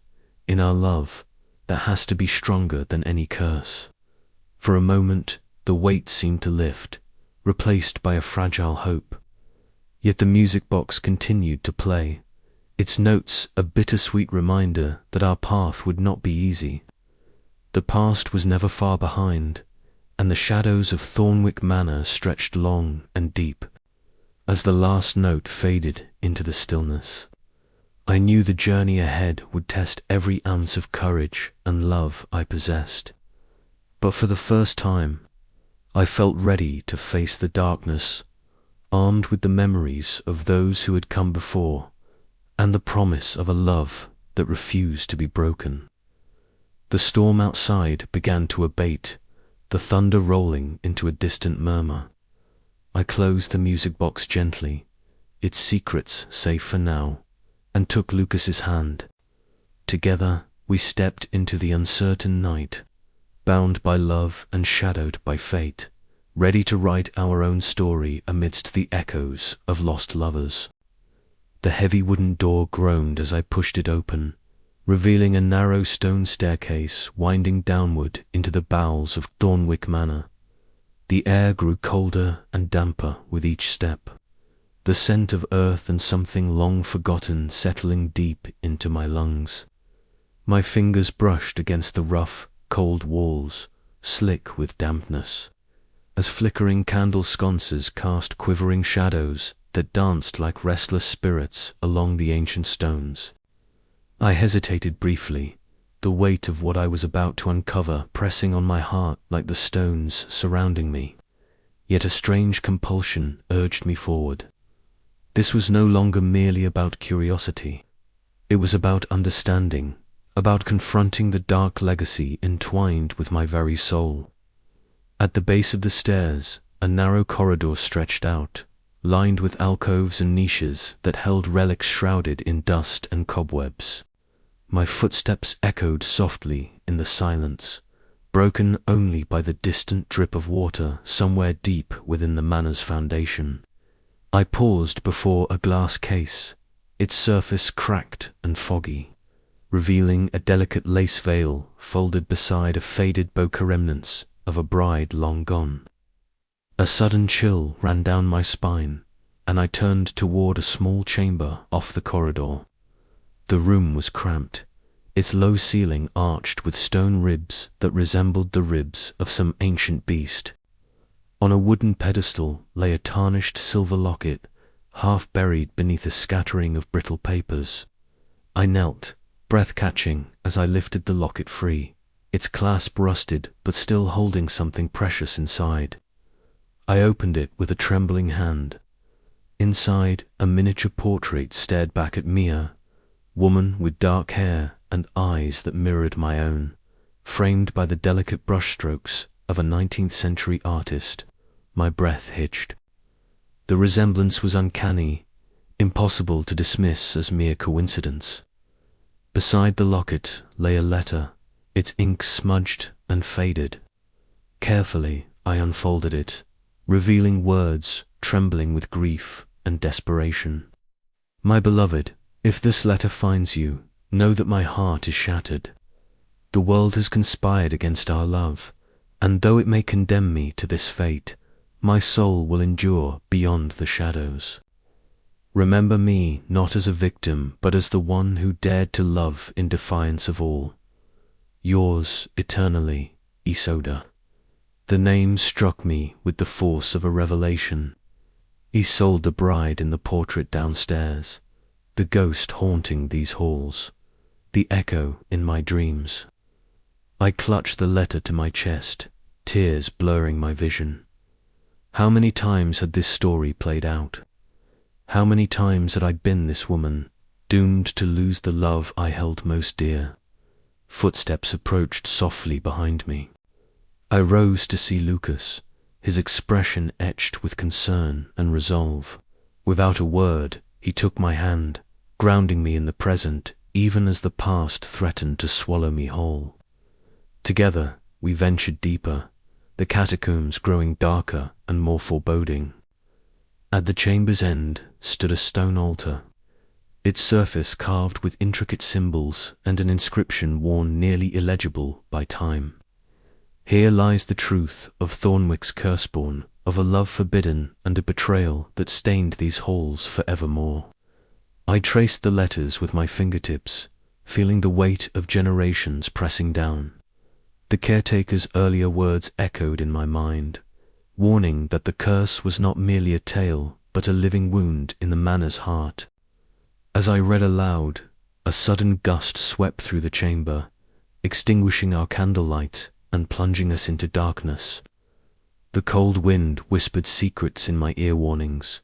in our love, that has to be stronger than any curse." For a moment, the weight seemed to lift, replaced by a fragile hope. Yet the music box continued to play, its notes a bittersweet reminder that our path would not be easy. The past was never far behind, and the shadows of Thornwick Manor stretched long and deep. As the last note faded into the stillness, I knew the journey ahead would test every ounce of courage and love I possessed. But for the first time, I felt ready to face the darkness, armed with the memories of those who had come before, and the promise of a love that refused to be broken. The storm outside began to abate, the thunder rolling into a distant murmur. I closed the music box gently, its secrets safe for now, and took Lucas's hand. Together we stepped into the uncertain night, bound by love and shadowed by fate, ready to write our own story amidst the echoes of lost lovers. The heavy wooden door groaned as I pushed it open, revealing a narrow stone staircase winding downward into the bowels of Thornwick Manor. The air grew colder and damper with each step, the scent of earth and something long forgotten settling deep into my lungs. My fingers brushed against the rough, cold walls, slick with dampness, as flickering candle sconces cast quivering shadows that danced like restless spirits along the ancient stones. I hesitated briefly, the weight of what I was about to uncover pressing on my heart like the stones surrounding me. Yet a strange compulsion urged me forward. This was no longer merely about curiosity. It was about understanding, about confronting the dark legacy entwined with my very soul. At the base of the stairs, a narrow corridor stretched out, lined with alcoves and niches that held relics shrouded in dust and cobwebs. My footsteps echoed softly in the silence, broken only by the distant drip of water somewhere deep within the manor's foundation. I paused before a glass case, its surface cracked and foggy, revealing a delicate lace veil folded beside a faded bouquet remnants of a bride long gone. A sudden chill ran down my spine, and I turned toward a small chamber off the corridor. The room was cramped, its low ceiling arched with stone ribs that resembled the ribs of some ancient beast. On a wooden pedestal lay a tarnished silver locket, half buried beneath a scattering of brittle papers. I knelt, breath catching as I lifted the locket free, its clasp rusted but still holding something precious inside. I opened it with a trembling hand. Inside, a miniature portrait stared back at Mia, woman with dark hair and eyes that mirrored my own, framed by the delicate brushstrokes of a 19th century artist. My breath hitched. The resemblance was uncanny, impossible to dismiss as mere coincidence. Beside the locket lay a letter, its ink smudged and faded. Carefully, I unfolded it, revealing words trembling with grief and desperation. "My beloved, if this letter finds you, know that my heart is shattered. The world has conspired against our love, and though it may condemn me to this fate, my soul will endure beyond the shadows. Remember me not as a victim, but as the one who dared to love in defiance of all. Yours eternally, Isolde." The name struck me with the force of a revelation. Isolde the bride in the portrait downstairs, the ghost haunting these halls, the echo in my dreams. I clutched the letter to my chest, tears blurring my vision. How many times had this story played out? How many times had I been this woman, doomed to lose the love I held most dear? footsteps approached softly behind me. I rose to see Lucas, his expression etched with concern and resolve. Without a word, he took my hand, grounding me in the present, even as the past threatened to swallow me whole. Together, we ventured deeper, the catacombs growing darker and more foreboding. At the chamber's end stood a stone altar, its surface carved with intricate symbols and an inscription worn nearly illegible by time. Here lies the truth of Thornwick's curseborn, of a love forbidden and a betrayal that stained these halls forevermore. I traced the letters with my fingertips, feeling the weight of generations pressing down. The caretaker's earlier words echoed in my mind, warning that the curse was not merely a tale, but a living wound in the manor's heart. As I read aloud, a sudden gust swept through the chamber, extinguishing our candlelight and plunging us into darkness. The cold wind whispered secrets in my ear, warnings,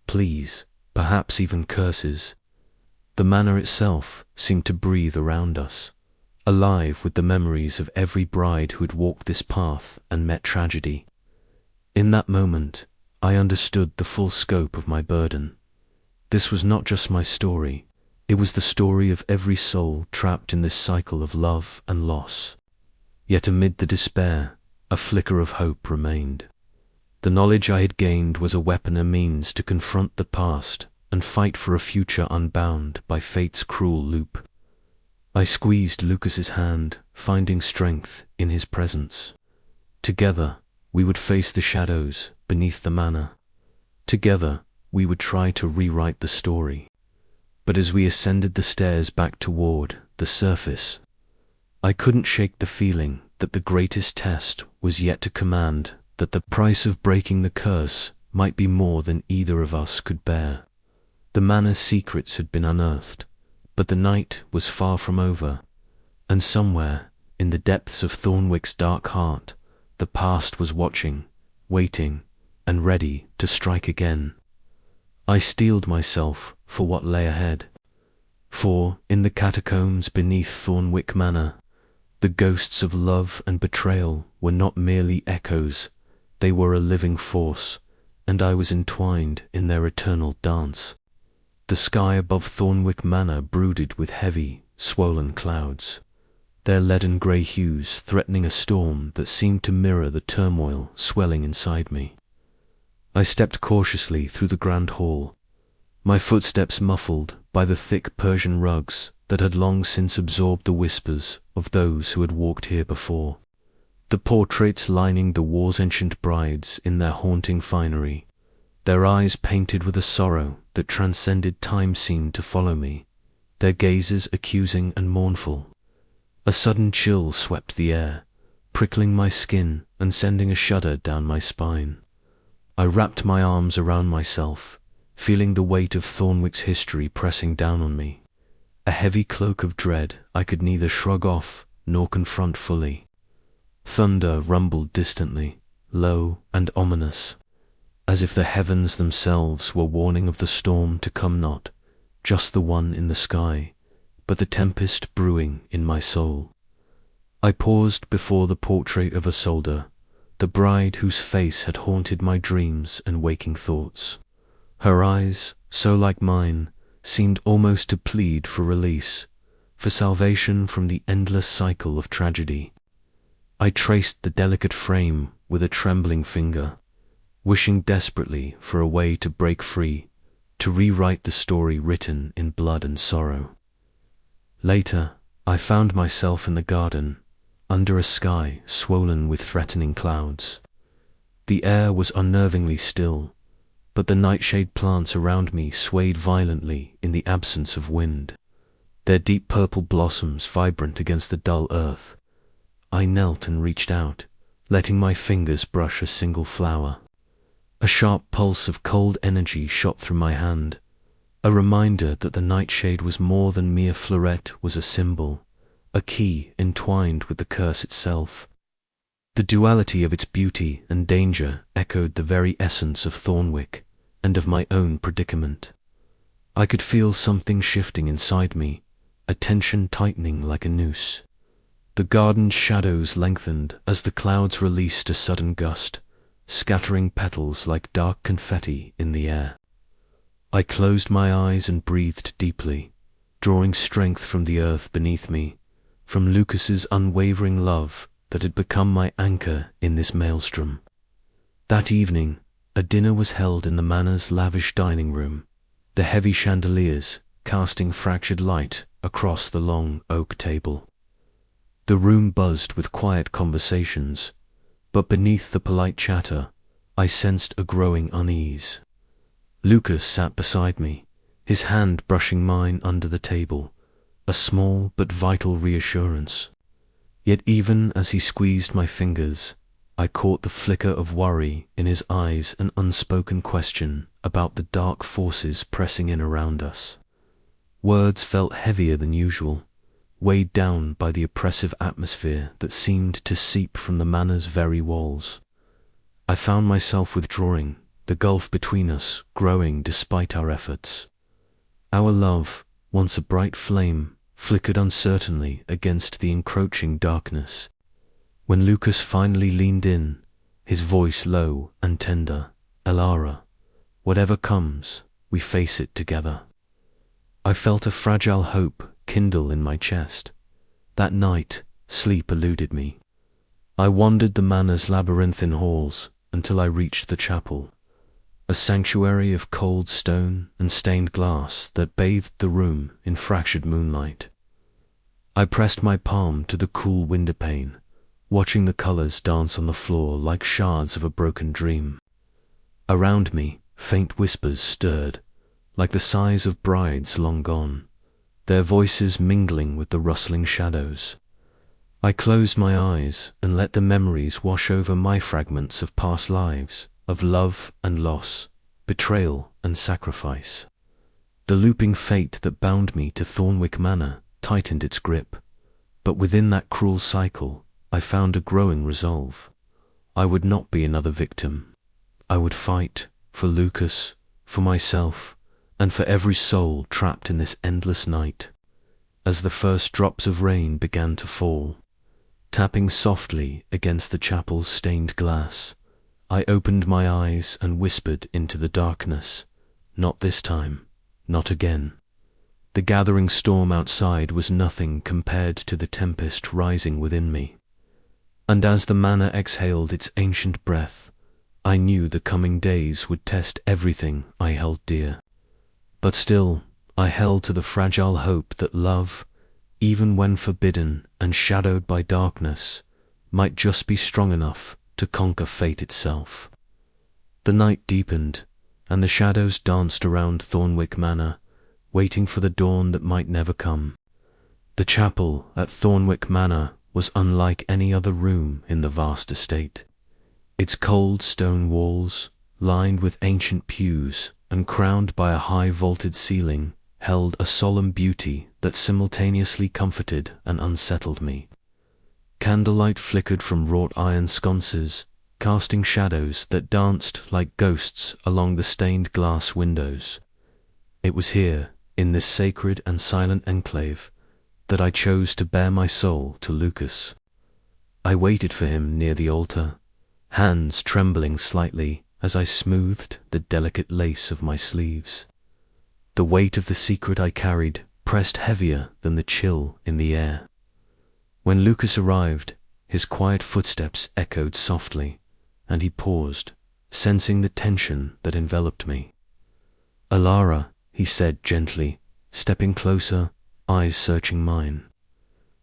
pleas, perhaps even curses. The manor itself seemed to breathe around us, alive with the memories of every bride who had walked this path and met tragedy. In that moment, I understood the full scope of my burden. This was not just my story, it was the story of every soul trapped in this cycle of love and loss. Yet amid the despair, a flicker of hope remained. The knowledge I had gained was a weapon, a means to confront the past and fight for a future unbound by fate's cruel loop. I squeezed Lucas's hand, finding strength in his presence. Together, we would face the shadows beneath the manor. Together, we would try to rewrite the story. But as we ascended the stairs back toward the surface, I couldn't shake the feeling that the greatest test was yet to command, that the price of breaking the curse might be more than either of us could bear. The manor's secrets had been unearthed, but the night was far from over, and somewhere, in the depths of Thornwick's dark heart, the past was watching, waiting, and ready to strike again. I steeled myself for what lay ahead. For, in the catacombs beneath Thornwick Manor, the ghosts of love and betrayal were not merely echoes, they were a living force, and I was entwined in their eternal dance. The sky above Thornwick Manor brooded with heavy, swollen clouds, their leaden grey hues threatening a storm that seemed to mirror the turmoil swelling inside me. I stepped cautiously through the grand hall, my footsteps muffled by the thick Persian rugs that had long since absorbed the whispers of those who had walked here before. The portraits lining the walls, ancient brides in their haunting finery, their eyes painted with a sorrow that transcended time, seemed to follow me, their gazes accusing and mournful. A sudden chill swept the air, prickling my skin and sending a shudder down my spine. I wrapped my arms around myself, feeling the weight of Thornwick's history pressing down on me, a heavy cloak of dread I could neither shrug off nor confront fully. Thunder rumbled distantly, low and ominous, as if the heavens themselves were warning of the storm to come, not just the one in the sky, but the tempest brewing in my soul. I paused before the portrait of Isolde, the bride whose face had haunted my dreams and waking thoughts. Her eyes, so like mine, seemed almost to plead for release, for salvation from the endless cycle of tragedy. I traced the delicate frame with a trembling finger, wishing desperately for a way to break free, to rewrite the story written in blood and sorrow. Later, I found myself in the garden, under a sky swollen with threatening clouds. The air was unnervingly still, but the nightshade plants around me swayed violently in the absence of wind, their deep purple blossoms vibrant against the dull earth. I knelt and reached out, letting my fingers brush a single flower. A sharp pulse of cold energy shot through my hand, a reminder that the nightshade was more than mere floret, was a symbol, a key entwined with the curse itself. The duality of its beauty and danger echoed the very essence of Thornwick and of my own predicament. I could feel something shifting inside me, a tension tightening like a noose. The garden's shadows lengthened as the clouds released a sudden gust, scattering petals like dark confetti in the air. I closed my eyes and breathed deeply, drawing strength from the earth beneath me, from Lucas's unwavering love that had become my anchor in this maelstrom. That evening, a dinner was held in the manor's lavish dining room, the heavy chandeliers casting fractured light across the long oak table. The room buzzed with quiet conversations, but beneath the polite chatter, I sensed a growing unease. Lucas sat beside me, his hand brushing mine under the table, a small but vital reassurance. Yet even as he squeezed my fingers, I caught the flicker of worry in his eyes, an unspoken question about the dark forces pressing in around us. Words felt heavier than usual, weighed down by the oppressive atmosphere that seemed to seep from the manor's very walls. I found myself withdrawing, the gulf between us growing despite our efforts. Our love, once a bright flame, flickered uncertainly against the encroaching darkness. When Lucas finally leaned in, his voice low and tender, "Elara, whatever comes, we face it together." I felt a fragile hope kindle in my chest. That night, sleep eluded me. I wandered the manor's labyrinthine halls until I reached the chapel, a sanctuary of cold stone and stained glass that bathed the room in fractured moonlight. I pressed my palm to the cool windowpane, watching the colors dance on the floor like shards of a broken dream. Around me, faint whispers stirred, like the sighs of brides long gone, their voices mingling with the rustling shadows. I closed my eyes and let the memories wash over my fragments of past lives, of love and loss, betrayal and sacrifice. The looping fate that bound me to Thornwick Manor tightened its grip, but within that cruel cycle, I found a growing resolve. I would not be another victim. I would fight for Lucas, for myself, and for every soul trapped in this endless night. As the first drops of rain began to fall, tapping softly against the chapel's stained glass, I opened my eyes and whispered into the darkness, "Not this time, not again." The gathering storm outside was nothing compared to the tempest rising within me. And as the manor exhaled its ancient breath, I knew the coming days would test everything I held dear. But still, I held to the fragile hope that love, even when forbidden and shadowed by darkness, might just be strong enough to conquer fate itself. The night deepened, and the shadows danced around Thornwick Manor, waiting for the dawn that might never come. The chapel at Thornwick Manor was unlike any other room in the vast estate. Its cold stone walls, lined with ancient pews and crowned by a high vaulted ceiling, held a solemn beauty that simultaneously comforted and unsettled me. Candlelight flickered from wrought iron sconces, casting shadows that danced like ghosts along the stained glass windows. It was here, in this sacred and silent enclave, that I chose to bare my soul to Lucas. I waited for him near the altar, hands trembling slightly as I smoothed the delicate lace of my sleeves. The weight of the secret I carried pressed heavier than the chill in the air. When Lucas arrived, his quiet footsteps echoed softly, and he paused, sensing the tension that enveloped me. "Elara," he said gently, stepping closer, eyes searching mine.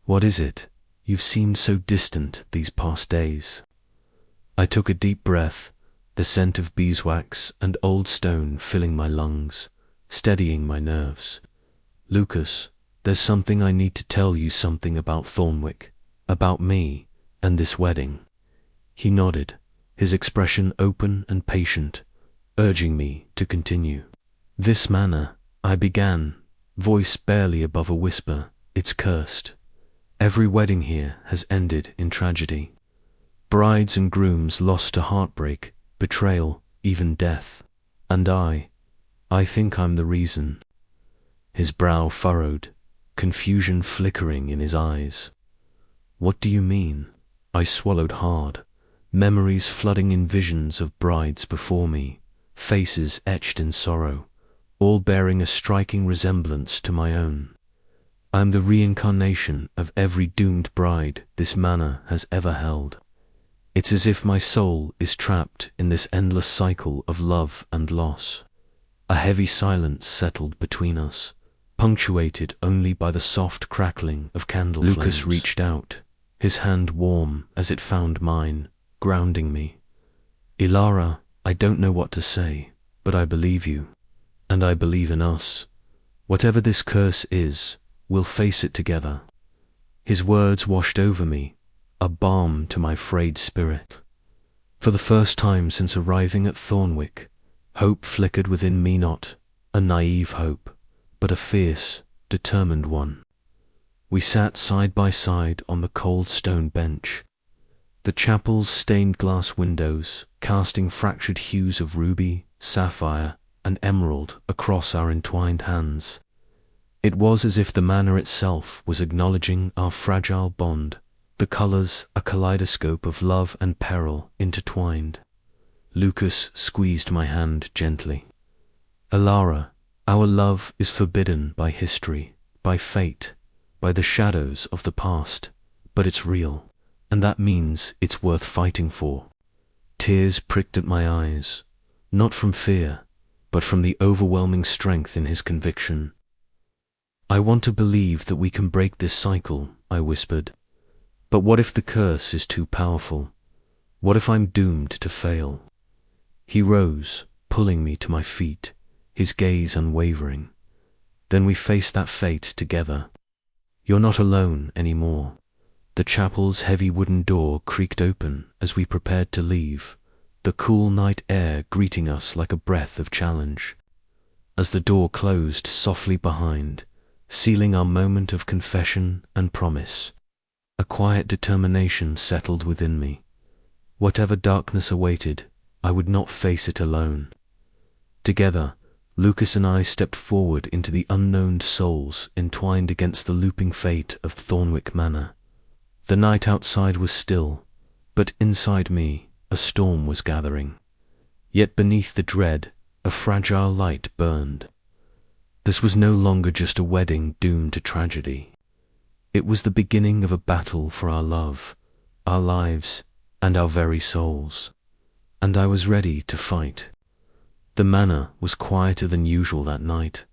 "What is it? You've seemed so distant these past days." I took a deep breath, the scent of beeswax and old stone filling my lungs, steadying my nerves. "Lucas, there's something I need to tell you, something about Thornwick, about me, and this wedding." He nodded, his expression open and patient, urging me to continue. "This manor," I began, voice barely above a whisper, "it's cursed. Every wedding here has ended in tragedy. Brides and grooms lost to heartbreak, betrayal, even death. And I think I'm the reason." His brow furrowed, confusion flickering in his eyes. What do you mean? I swallowed hard, memories flooding in visions of brides before me, faces etched in sorrow, all bearing a striking resemblance to my own. I am the reincarnation of every doomed bride this manor has ever held. It's as if my soul is trapped in this endless cycle of love and loss. A heavy silence settled between us, punctuated only by the soft crackling of candle flames. Lucas reached out, his hand warm as it found mine, grounding me. Elara, I don't know what to say, but I believe you, and I believe in us. Whatever this curse is, we'll face it together. His words washed over me, a balm to my frayed spirit. For the first time since arriving at Thornwick, hope flickered within me, not a naive hope, but a fierce, determined one. We sat side by side on the cold stone bench, the chapel's stained glass windows casting fractured hues of ruby, sapphire, and emerald across our entwined hands. It was as if the manor itself was acknowledging our fragile bond, the colors a kaleidoscope of love and peril intertwined. Lucas squeezed my hand gently. Elara, our love is forbidden by history, by fate, by the shadows of the past, but it's real, and that means it's worth fighting for. Tears pricked at my eyes, not from fear, but from the overwhelming strength in his conviction. I want to believe that we can break this cycle, I whispered. But what if the curse is too powerful? What if I'm doomed to fail? He rose, pulling me to my feet, his gaze unwavering. Then we faced that fate together. You're not alone anymore. The chapel's heavy wooden door creaked open as we prepared to leave, the cool night air greeting us like a breath of challenge. As the door closed softly behind, sealing our moment of confession and promise, a quiet determination settled within me. Whatever darkness awaited, I would not face it alone. Together, Lucas and I stepped forward into the unknown souls entwined against the looping fate of Thornwick Manor. The night outside was still, but inside me a storm was gathering. Yet beneath the dread, a fragile light burned. This was no longer just a wedding doomed to tragedy. It was the beginning of a battle for our love, our lives, and our very souls. And I was ready to fight. The manor was quieter than usual that night,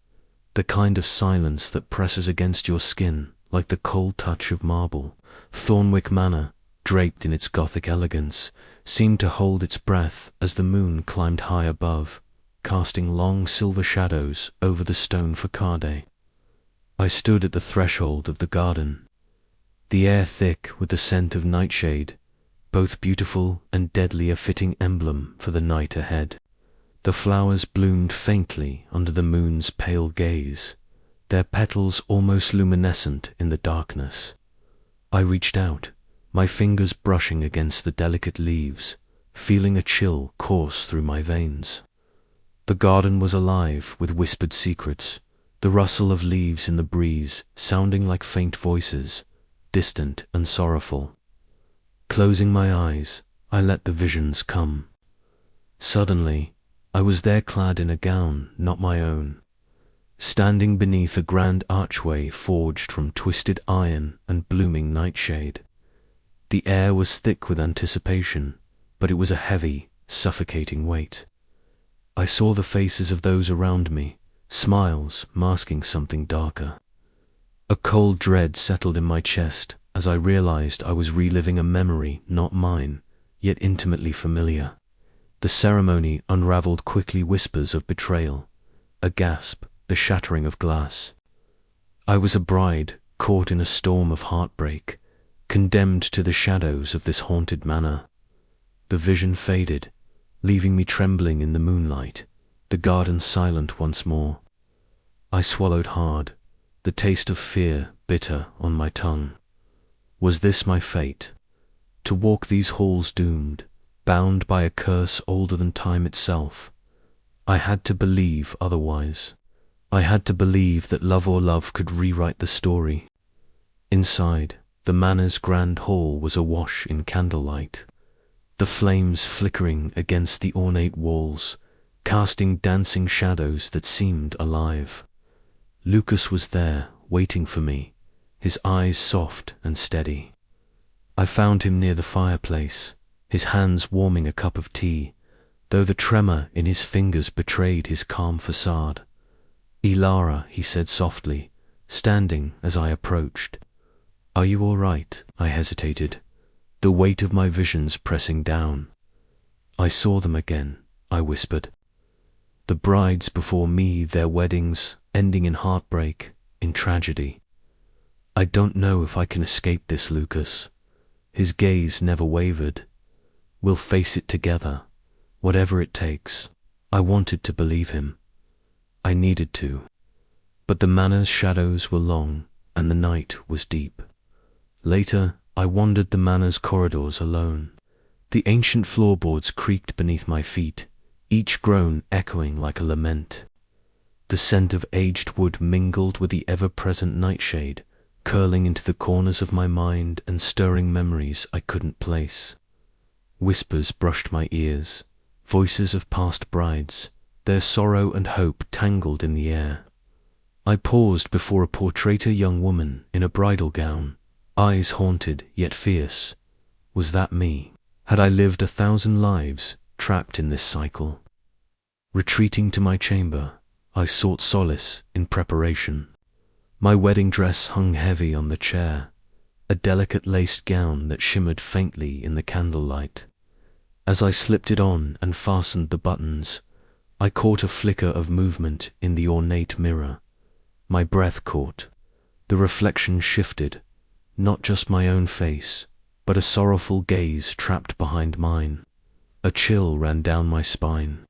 the kind of silence that presses against your skin like the cold touch of marble. Thornwick Manor, draped in its Gothic elegance, seemed to hold its breath as the moon climbed high above, casting long silver shadows over the stone facade. I stood at the threshold of the garden, the air thick with the scent of nightshade, both beautiful and deadly, a fitting emblem for the night ahead. The flowers bloomed faintly under the moon's pale gaze, their petals almost luminescent in the darkness. I reached out, my fingers brushing against the delicate leaves, feeling a chill course through my veins. The garden was alive with whispered secrets, the rustle of leaves in the breeze sounding like faint voices, distant and sorrowful. Closing my eyes, I let the visions come. Suddenly, I was there clad in a gown not my own, standing beneath a grand archway forged from twisted iron and blooming nightshade. The air was thick with anticipation, but it was a heavy, suffocating weight. I saw the faces of those around me, smiles masking something darker. A cold dread settled in my chest as I realized I was reliving a memory not mine, yet intimately familiar. The ceremony unraveled quickly, whispers of betrayal, a gasp, the shattering of glass. I was a bride caught in a storm of heartbreak, condemned to the shadows of this haunted manor. The vision faded, leaving me trembling in the moonlight, the garden silent once more. I swallowed hard, the taste of fear bitter on my tongue. Was this my fate? To walk these halls doomed, bound by a curse older than time itself? I had to believe otherwise. I had to believe that love or love could rewrite the story. Inside, The manor's grand hall was awash in candlelight, the flames flickering against the ornate walls, casting dancing shadows that seemed alive. Lucas was there, waiting for me, his eyes soft and steady. I found him near the fireplace, his hands warming a cup of tea, though the tremor in his fingers betrayed his calm facade. "Elara," he said softly, standing as I approached. "Are you all right?" I hesitated, the weight of my visions pressing down. "I saw them again," I whispered. "The brides before me, their weddings ending in heartbreak, in tragedy. I don't know if I can escape this, Lucas." His gaze never wavered. "We'll face it together, whatever it takes." I wanted to believe him. I needed to. But the manor's shadows were long, and the night was deep. Later, I wandered the manor's corridors alone. The ancient floorboards creaked beneath my feet, each groan echoing like a lament. The scent of aged wood mingled with the ever-present nightshade, curling into the corners of my mind and stirring memories I couldn't place. Whispers brushed my ears, voices of past brides, their sorrow and hope tangled in the air. I paused before a portraiture young woman in a bridal gown, eyes haunted yet fierce. Was that me? Had I lived 1,000 lives, trapped in this cycle? Retreating to my chamber, I sought solace in preparation. My wedding dress hung heavy on the chair, a delicate laced gown that shimmered faintly in the candlelight. As I slipped it on and fastened the buttons, I caught a flicker of movement in the ornate mirror. My breath caught. The reflection shifted, not just my own face, but a sorrowful gaze trapped behind mine. A chill ran down my spine.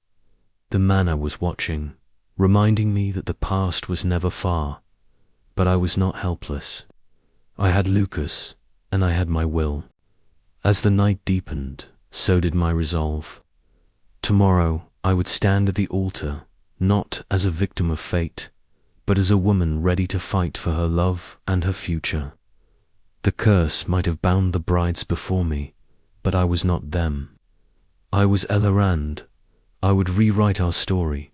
The manor was watching, reminding me that the past was never far, but I was not helpless. I had Lucas, and I had my will. As the night deepened, so did my resolve. Tomorrow I would stand at the altar, not as a victim of fate, but as a woman ready to fight for her love and her future. The curse might have bound the brides before me, but I was not them. I was Elara. I would rewrite our story.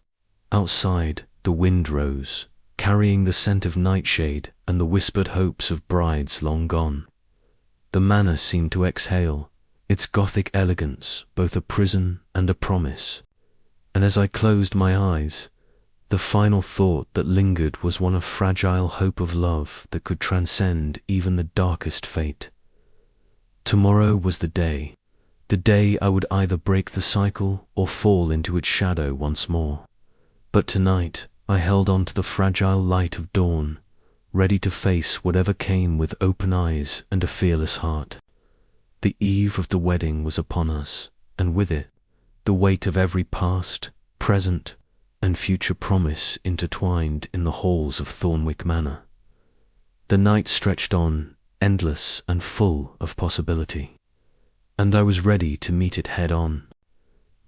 Outside, the wind rose, carrying the scent of nightshade and the whispered hopes of brides long gone. The manor seemed to exhale, its Gothic elegance both a prison and a promise. And as I closed my eyes, the final thought that lingered was one of fragile hope of love that could transcend even the darkest fate. Tomorrow was the day I would either break the cycle or fall into its shadow once more. But tonight I held on to the fragile light of dawn, ready to face whatever came with open eyes and a fearless heart. The eve of the wedding was upon us, and with it, the weight of every past, present, and future promise intertwined in the halls of Thornwick Manor. The night stretched on, endless and full of possibility, and I was ready to meet it head on.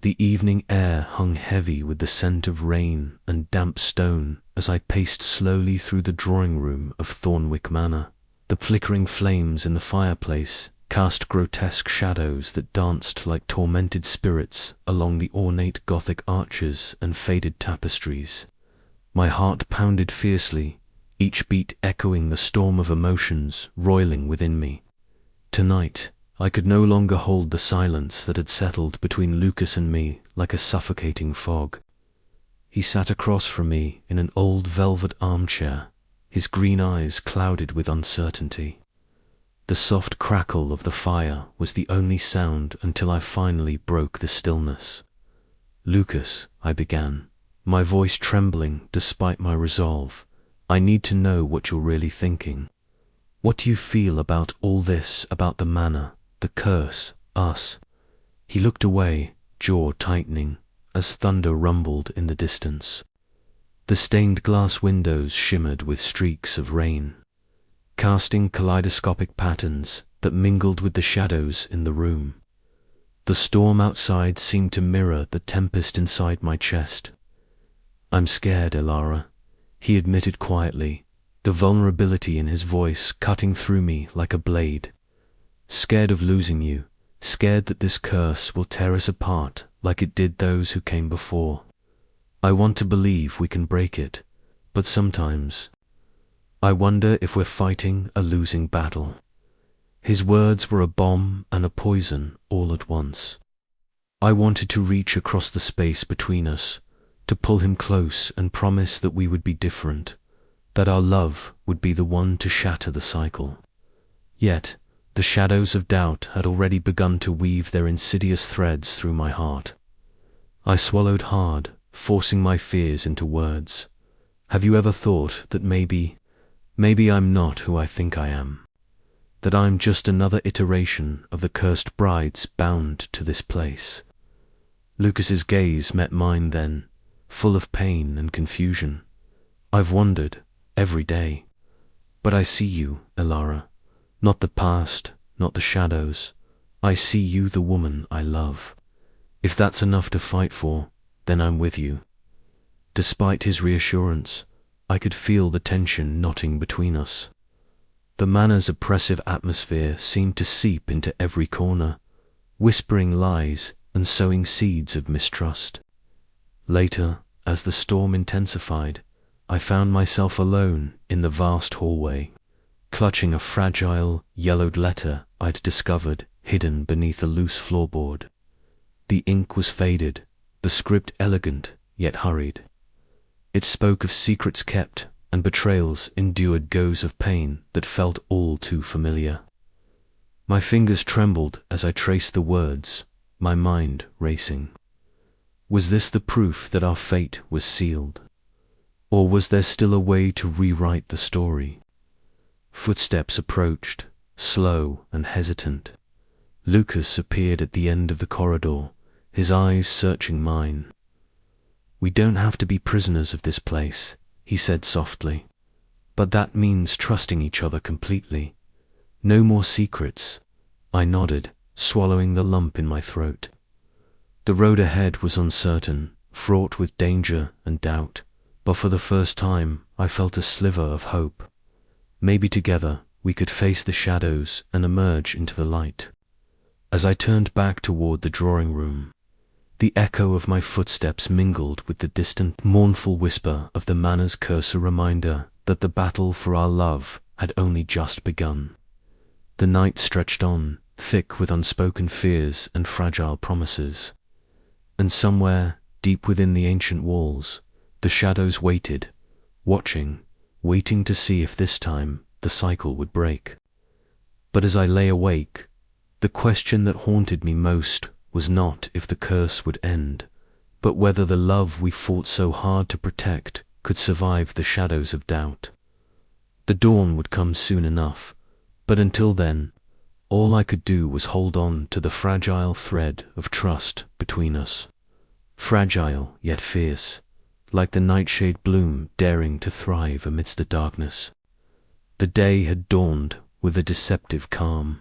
The evening air hung heavy with the scent of rain and damp stone as I paced slowly through the drawing room of Thornwick Manor. The flickering flames in the fireplace cast grotesque shadows that danced like tormented spirits along the ornate Gothic arches and faded tapestries. My heart pounded fiercely, each beat echoing the storm of emotions roiling within me. Tonight, I could no longer hold the silence that had settled between Lucas and me like a suffocating fog. He sat across from me in an old velvet armchair, his green eyes clouded with uncertainty. The soft crackle of the fire was the only sound until I finally broke the stillness. "Lucas," I began, my voice trembling despite my resolve, "I need to know what you're really thinking. What do you feel about all this, about the manor, the curse, us?" He looked away, jaw tightening, as thunder rumbled in the distance. The stained glass windows shimmered with streaks of rain, casting kaleidoscopic patterns that mingled with the shadows in the room. The storm outside seemed to mirror the tempest inside my chest. "I'm scared, Elara," he admitted quietly, the vulnerability in his voice cutting through me like a blade. Scared of losing you, scared that this curse will tear us apart like it did those who came before. I want to believe we can break it, but sometimes I wonder if we're fighting a losing battle. His words were a bomb and a poison all at once. I wanted to reach across the space between us, to pull him close and promise that we would be different, that our love would be the one to shatter the cycle. Yet, the shadows of doubt had already begun to weave their insidious threads through my heart. I swallowed hard, forcing my fears into words. Have you ever thought that maybe I'm not who I think I am? That I'm just another iteration of the cursed brides bound to this place? Lucas's gaze met mine then, full of pain and confusion. I've wondered, every day. But I see you, Elara. Not the past, not the shadows. I see you, the woman I love. If that's enough to fight for, then I'm with you. Despite his reassurance, I could feel the tension knotting between us. The manor's oppressive atmosphere seemed to seep into every corner, whispering lies and sowing seeds of mistrust. Later, as the storm intensified, I found myself alone in the vast hallway, clutching a fragile, yellowed letter I'd discovered hidden beneath a loose floorboard. The ink was faded, the script elegant yet hurried. It spoke of secrets kept and betrayals endured goes of pain that felt all too familiar. My fingers trembled as I traced the words, my mind racing. Was this the proof that our fate was sealed? Or was there still a way to rewrite the story? Footsteps approached, slow and hesitant. Lucas appeared at the end of the corridor, his eyes searching mine. "We don't have to be prisoners of this place," he said softly. "But that means trusting each other completely. No more secrets." I nodded, swallowing the lump in my throat. The road ahead was uncertain, fraught with danger and doubt, but for the first time I felt a sliver of hope. Maybe together we could face the shadows and emerge into the light. As I turned back toward the drawing room, the echo of my footsteps mingled with the distant, mournful whisper of the manor's curse, a reminder that the battle for our love had only just begun. The night stretched on, thick with unspoken fears and fragile promises. And somewhere, deep within the ancient walls, the shadows waited, waiting to see if this time the cycle would break. But as I lay awake, the question that haunted me most was not if the curse would end, but whether the love we fought so hard to protect could survive the shadows of doubt. The dawn would come soon enough, but until then, all I could do was hold on to the fragile thread of trust between us. Fragile yet fierce, like the nightshade bloom daring to thrive amidst the darkness. The day had dawned with a deceptive calm.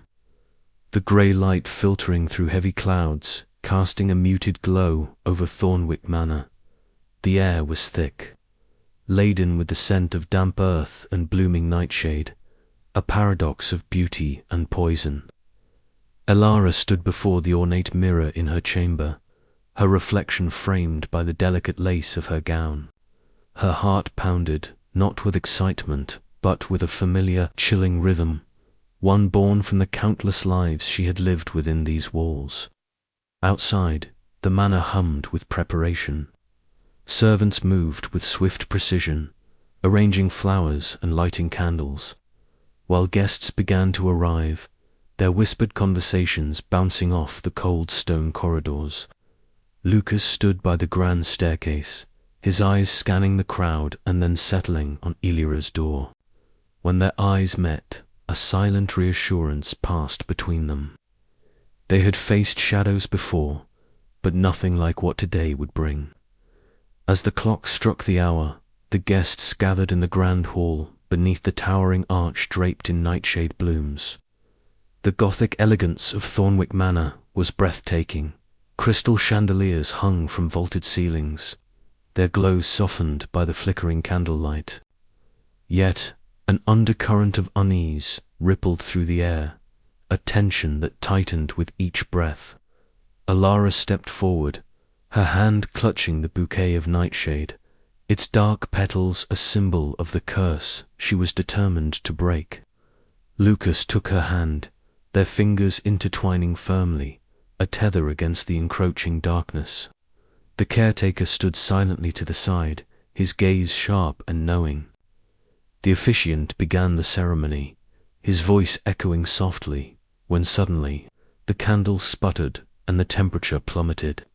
The grey light filtering through heavy clouds, casting a muted glow over Thornwick Manor. The air was thick, laden with the scent of damp earth and blooming nightshade, a paradox of beauty and poison. Elara stood before the ornate mirror in her chamber, her reflection framed by the delicate lace of her gown. Her heart pounded, not with excitement, but with a familiar, chilling rhythm, one born from the countless lives she had lived within these walls. Outside, the manor hummed with preparation. Servants moved with swift precision, arranging flowers and lighting candles, while guests began to arrive, their whispered conversations bouncing off the cold stone corridors. Lucas stood by the grand staircase, his eyes scanning the crowd and then settling on Elara's door. When their eyes met, a silent reassurance passed between them. They had faced shadows before, but nothing like what today would bring. As the clock struck the hour, the guests gathered in the grand hall beneath the towering arch draped in nightshade blooms. The Gothic elegance of Thornwick Manor was breathtaking. Crystal chandeliers hung from vaulted ceilings, their glow softened by the flickering candlelight. Yet, An undercurrent of unease rippled through the air, a tension that tightened with each breath. Elara stepped forward, her hand clutching the bouquet of nightshade, its dark petals a symbol of the curse she was determined to break. Lucas took her hand, their fingers intertwining firmly, a tether against the encroaching darkness. The caretaker stood silently to the side, his gaze sharp and knowing. The officiant began the ceremony, his voice echoing softly, when suddenly the candle sputtered and the temperature plummeted.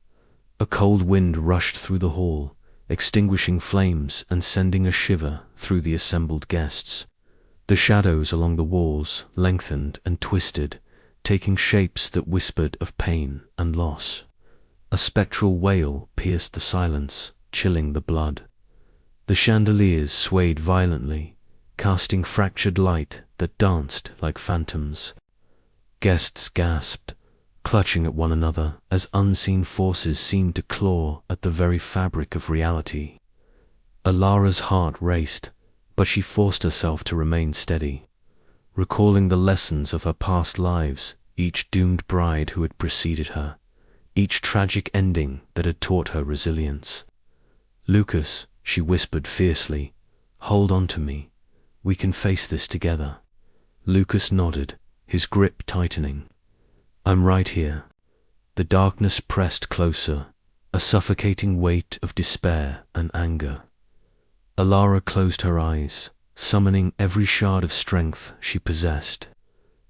A cold wind rushed through the hall, extinguishing flames and sending a shiver through the assembled guests. The shadows along the walls lengthened and twisted, taking shapes that whispered of pain and loss. A spectral wail pierced the silence, chilling the blood. The chandeliers swayed violently, casting fractured light that danced like phantoms. Guests gasped, clutching at one another as unseen forces seemed to claw at the very fabric of reality. Elara's heart raced, but she forced herself to remain steady, recalling the lessons of her past lives, each doomed bride who had preceded her, each tragic ending that had taught her resilience. "Lucas," she whispered fiercely, "hold on to me. We can face this together." Lucas nodded, his grip tightening. "I'm right here." The darkness pressed closer, a suffocating weight of despair and anger. Elara closed her eyes, summoning every shard of strength she possessed.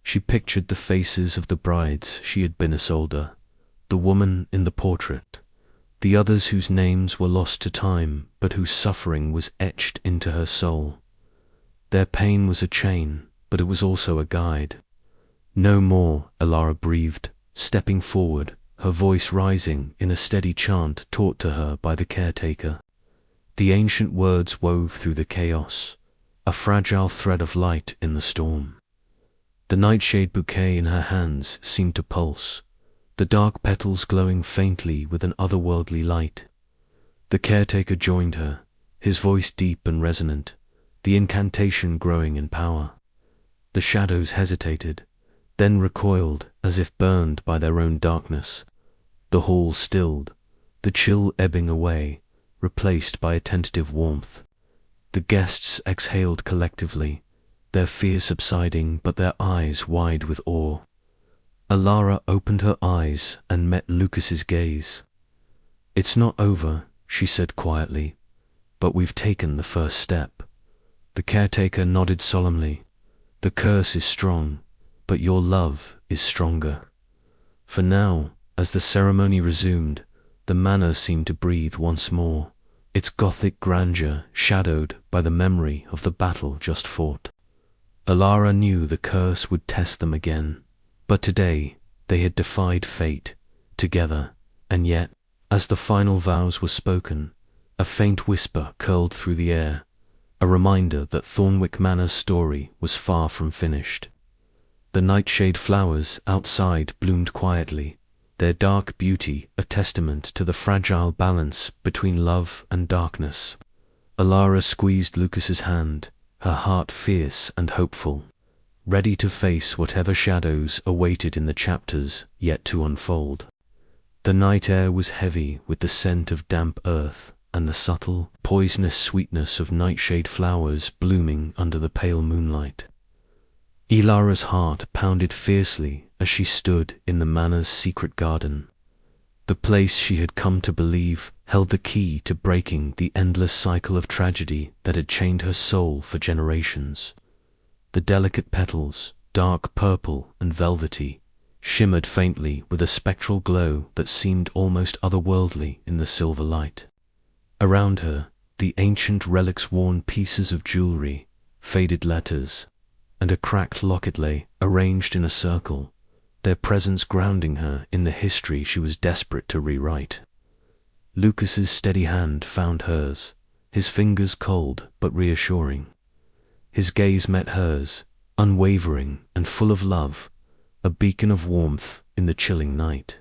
She pictured the faces of the brides she had been Isolde, the woman in the portrait, the others whose names were lost to time but whose suffering was etched into her soul. Their pain was a chain, but it was also a guide. "No more," Elara breathed, stepping forward, her voice rising in a steady chant taught to her by the caretaker. The ancient words wove through the chaos, a fragile thread of light in the storm. The nightshade bouquet in her hands seemed to pulse, the dark petals glowing faintly with an otherworldly light. The caretaker joined her, his voice deep and resonant, the incantation growing in power. The shadows hesitated, then recoiled as if burned by their own darkness. The hall stilled, the chill ebbing away, replaced by a tentative warmth. The guests exhaled collectively, their fear subsiding but their eyes wide with awe. Elara opened her eyes and met Lucas's gaze. "It's not over," she said quietly, "but we've taken the first step." The caretaker nodded solemnly. "The curse is strong, but your love is stronger." For now, as the ceremony resumed, the manor seemed to breathe once more, its gothic grandeur shadowed by the memory of the battle just fought. Elara knew the curse would test them again, but today they had defied fate, together, and yet, as the final vows were spoken, a faint whisper curled through the air, a reminder that Thornwick Manor's story was far from finished. The nightshade flowers outside bloomed quietly, their dark beauty a testament to the fragile balance between love and darkness. Elara squeezed Lucas's hand, her heart fierce and hopeful, ready to face whatever shadows awaited in the chapters yet to unfold. The night air was heavy with the scent of damp earth and the subtle, poisonous sweetness of nightshade flowers blooming under the pale moonlight. Elara's heart pounded fiercely as she stood in the manor's secret garden. The place she had come to believe held the key to breaking the endless cycle of tragedy that had chained her soul for generations. The delicate petals, dark purple and velvety, shimmered faintly with a spectral glow that seemed almost otherworldly in the silver light. Around her, the ancient relics-worn pieces of jewelry, faded letters, and a cracked locket lay arranged in a circle, their presence grounding her in the history she was desperate to rewrite. Lucas's steady hand found hers, his fingers cold but reassuring. His gaze met hers, unwavering and full of love, a beacon of warmth in the chilling night.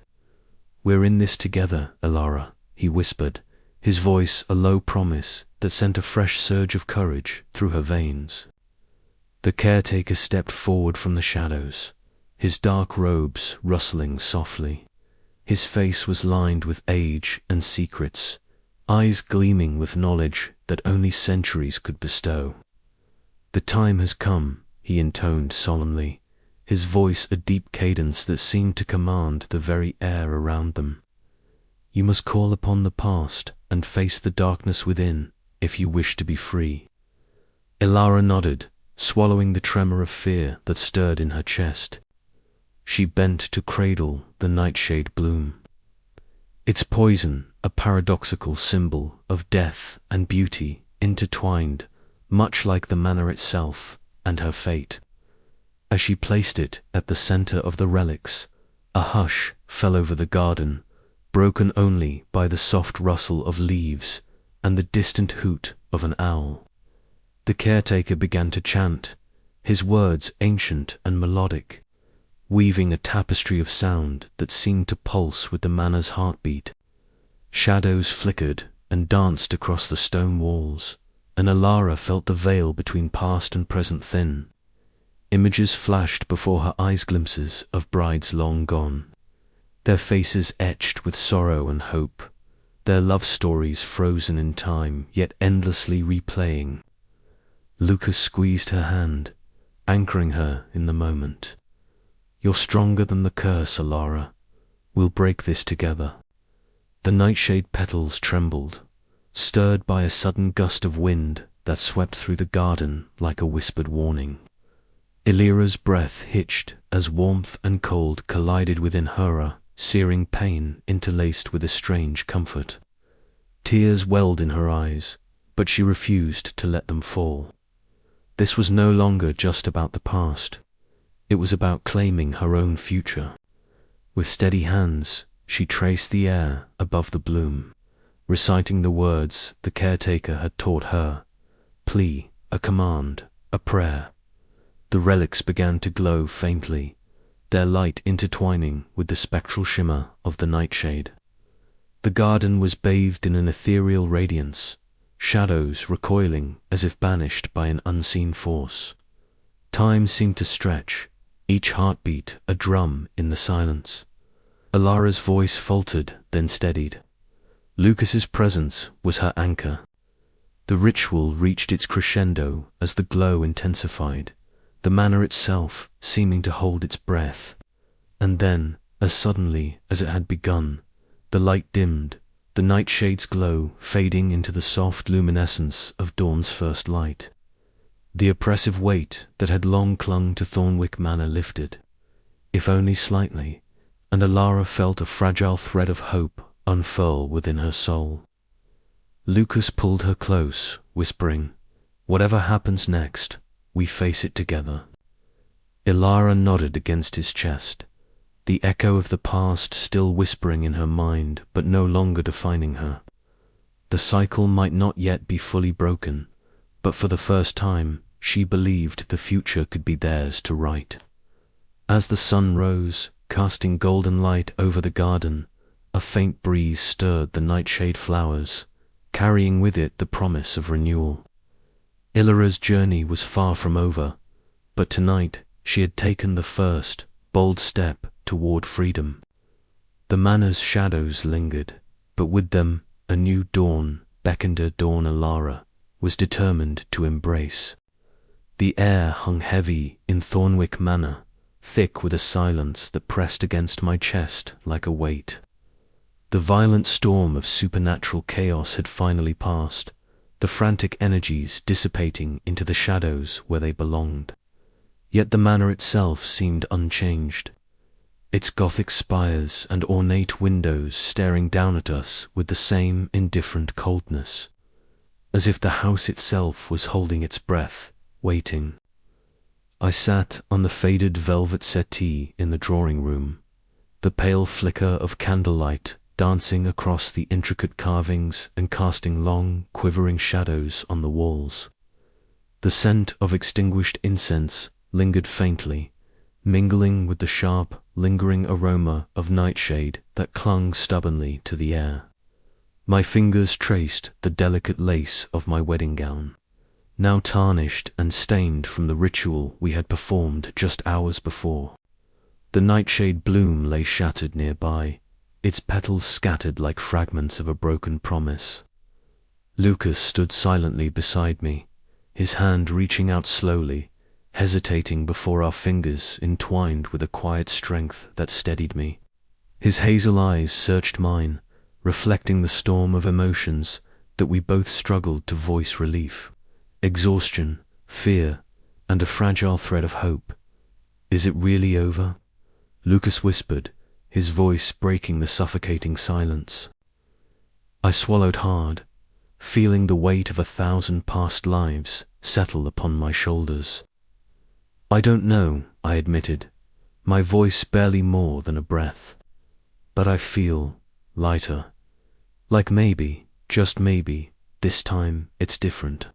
"We're in this together, Elara," he whispered, his voice a low promise that sent a fresh surge of courage through her veins. The caretaker stepped forward from the shadows, his dark robes rustling softly. His face was lined with age and secrets, eyes gleaming with knowledge that only centuries could bestow. "The time has come," he intoned solemnly, his voice a deep cadence that seemed to command the very air around them. "You must call upon the past and face the darkness within if you wish to be free." Elara nodded, swallowing the tremor of fear that stirred in her chest. She bent to cradle the nightshade bloom. Its poison, a paradoxical symbol of death and beauty intertwined, much like the manor itself and her fate. As she placed it at the center of the relics, a hush fell over the garden, broken only by the soft rustle of leaves and the distant hoot of an owl. The caretaker began to chant, his words ancient and melodic, weaving a tapestry of sound that seemed to pulse with the manor's heartbeat. Shadows flickered and danced across the stone walls, and Elara felt the veil between past and present thin. Images flashed before her eyes, glimpses of brides long gone, their faces etched with sorrow and hope, their love stories frozen in time yet endlessly replaying. Lucas squeezed her hand, anchoring her in the moment. "You're stronger than the curse, Elara. We'll break this together." The nightshade petals trembled, stirred by a sudden gust of wind that swept through the garden like a whispered warning. Elira's breath hitched as warmth and cold collided within her, searing pain interlaced with a strange comfort. Tears welled in her eyes, but she refused to let them fall. This was no longer just about the past. It was about claiming her own future. With steady hands, she traced the air above the bloom, reciting the words the caretaker had taught her, plea, a command, a prayer. The relics began to glow faintly, their light intertwining with the spectral shimmer of the nightshade. The garden was bathed in an ethereal radiance, shadows recoiling as if banished by an unseen force. Time seemed to stretch, each heartbeat a drum in the silence. Elara's voice faltered, then steadied. Lucas's presence was her anchor. The ritual reached its crescendo as the glow intensified, the manor itself seeming to hold its breath. And then, as suddenly as it had begun, the light dimmed, the nightshade's glow fading into the soft luminescence of dawn's first light. The oppressive weight that had long clung to Thornwick Manor lifted, if only slightly, and Elara felt a fragile thread of hope unfurl within her soul. Lucas pulled her close, whispering, "Whatever happens next, we face it together." Elara nodded against his chest, the echo of the past still whispering in her mind but no longer defining her. The cycle might not yet be fully broken, but for the first time she believed the future could be theirs to write. As the sun rose, casting golden light over the garden, a faint breeze stirred the nightshade flowers, carrying with it the promise of renewal. Ilara's journey was far from over, but tonight she had taken the first, bold step toward freedom. The manor's shadows lingered, but with them a new dawn beckoned her. Dawn Elara was determined to embrace. The air hung heavy in Thornwick Manor, thick with a silence that pressed against my chest like a weight. The violent storm of supernatural chaos had finally passed, the frantic energies dissipating into the shadows where they belonged. Yet the manor itself seemed unchanged, its Gothic spires and ornate windows staring down at us with the same indifferent coldness, as if the house itself was holding its breath, waiting. I sat on the faded velvet settee in the drawing room, the pale flicker of candlelight dancing across the intricate carvings and casting long, quivering shadows on the walls. The scent of extinguished incense lingered faintly, mingling with the sharp, lingering aroma of nightshade that clung stubbornly to the air. My fingers traced the delicate lace of my wedding gown, now tarnished and stained from the ritual we had performed just hours before. The nightshade bloom lay shattered nearby, its petals scattered like fragments of a broken promise. Lucas stood silently beside me, his hand reaching out slowly, hesitating before our fingers entwined with a quiet strength that steadied me. His hazel eyes searched mine, reflecting the storm of emotions that we both struggled to voice: relief, exhaustion, fear, and a fragile thread of hope. "Is it really over?" Lucas whispered, his voice breaking the suffocating silence. I swallowed hard, feeling the weight of 1,000 past lives settle upon my shoulders. "I don't know," I admitted, my voice barely more than a breath. "But I feel lighter. Like maybe, just maybe, this time it's different."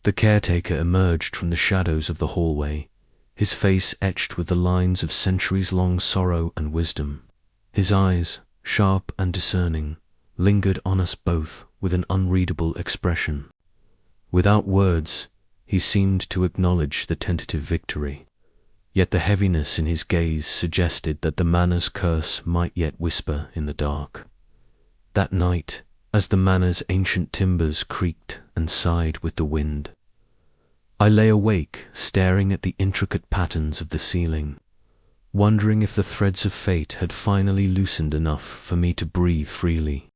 The caretaker emerged from the shadows of the hallway, his face etched with the lines of centuries-long sorrow and wisdom. His eyes, sharp and discerning, lingered on us both with an unreadable expression. Without words, he seemed to acknowledge the tentative victory, yet the heaviness in his gaze suggested that the manor's curse might yet whisper in the dark. That night, as the manor's ancient timbers creaked and sighed with the wind, I lay awake, staring at the intricate patterns of the ceiling, wondering if the threads of fate had finally loosened enough for me to breathe freely.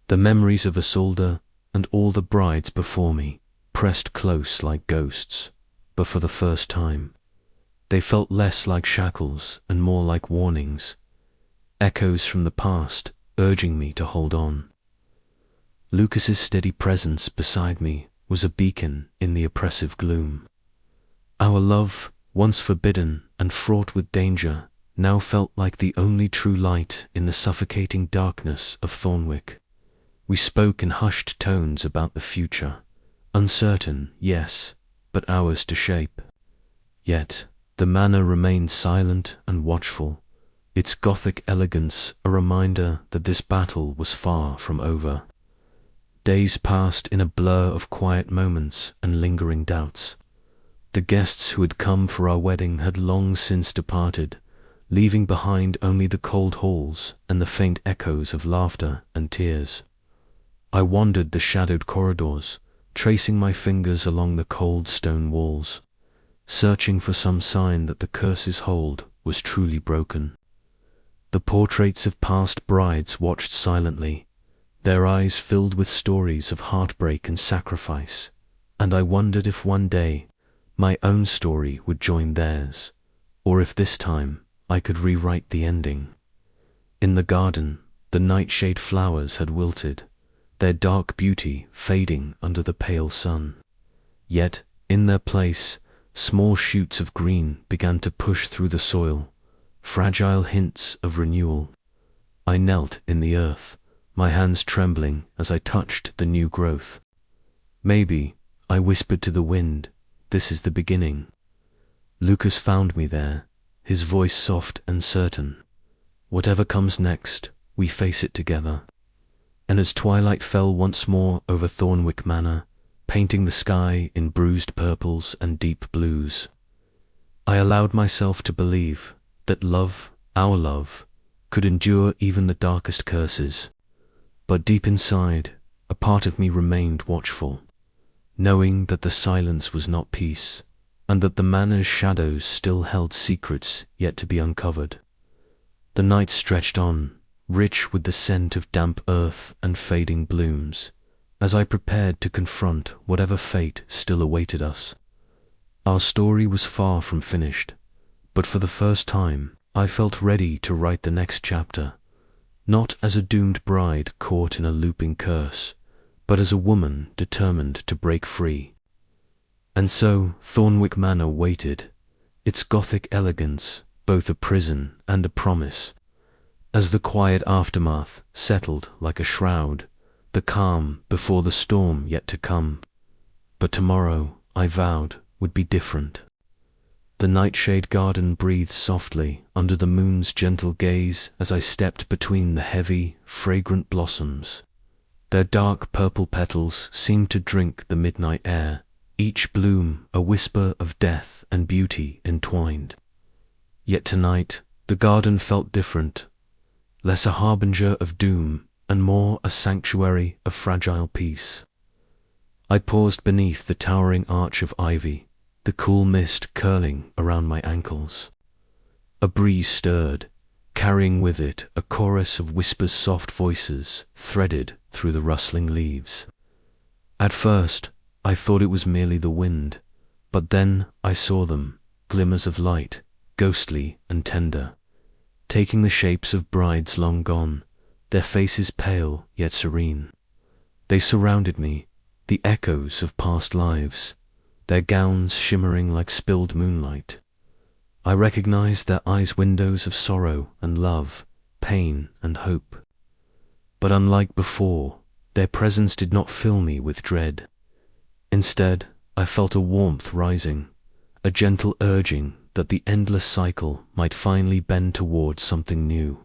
The memories of Isolde and all the brides before me pressed close like ghosts, but for the first time, they felt less like shackles and more like warnings, echoes from the past urging me to hold on. Lucas's steady presence beside me was a beacon in the oppressive gloom. Our love, once forbidden and fraught with danger, now felt like the only true light in the suffocating darkness of Thornwick. We spoke in hushed tones about the future, uncertain, yes, but ours to shape. Yet the manor remained silent and watchful, its Gothic elegance a reminder that this battle was far from over. Days passed in a blur of quiet moments and lingering doubts. The guests who had come for our wedding had long since departed, leaving behind only the cold halls and the faint echoes of laughter and tears. I wandered the shadowed corridors, tracing my fingers along the cold stone walls, searching for some sign that the curse's hold was truly broken. The portraits of past brides watched silently, their eyes filled with stories of heartbreak and sacrifice, and I wondered if one day my own story would join theirs, or if this time I could rewrite the ending. In the garden, the nightshade flowers had wilted, their dark beauty fading under the pale sun. Yet, in their place, small shoots of green began to push through the soil, fragile hints of renewal. I knelt in the earth, my hands trembling as I touched the new growth. "Maybe," I whispered to the wind, "this is the beginning." Lucas found me there, his voice soft and certain. "Whatever comes next, we face it together." And as twilight fell once more over Thornwick Manor, painting the sky in bruised purples and deep blues, I allowed myself to believe that love, our love, could endure even the darkest curses. But deep inside, a part of me remained watchful, knowing that the silence was not peace, and that the manor's shadows still held secrets yet to be uncovered. The night stretched on, rich with the scent of damp earth and fading blooms, as I prepared to confront whatever fate still awaited us. Our story was far from finished, but for the first time I felt ready to write the next chapter, not as a doomed bride caught in a looping curse, but as a woman determined to break free. And so Thornwick Manor waited, its Gothic elegance both a prison and a promise. As the quiet aftermath settled like a shroud, the calm before the storm yet to come. But tomorrow, I vowed, would be different. The nightshade garden breathed softly under the moon's gentle gaze as I stepped between the heavy, fragrant blossoms. Their dark purple petals seemed to drink the midnight air, each bloom a whisper of death and beauty entwined. Yet tonight the garden felt different, less a harbinger of doom and more a sanctuary of fragile peace. I paused beneath the towering arch of ivy, the cool mist curling around my ankles. A breeze stirred, carrying with it a chorus of whispers, soft voices threaded through the rustling leaves. At first, I thought it was merely the wind, but then I saw them, glimmers of light, ghostly and tender, taking the shapes of brides long gone, their faces pale yet serene. They surrounded me, the echoes of past lives, their gowns shimmering like spilled moonlight. I recognized their eyes, windows of sorrow and love, pain and hope. But unlike before, their presence did not fill me with dread. Instead, I felt a warmth rising, a gentle urging that the endless cycle might finally bend towards something new.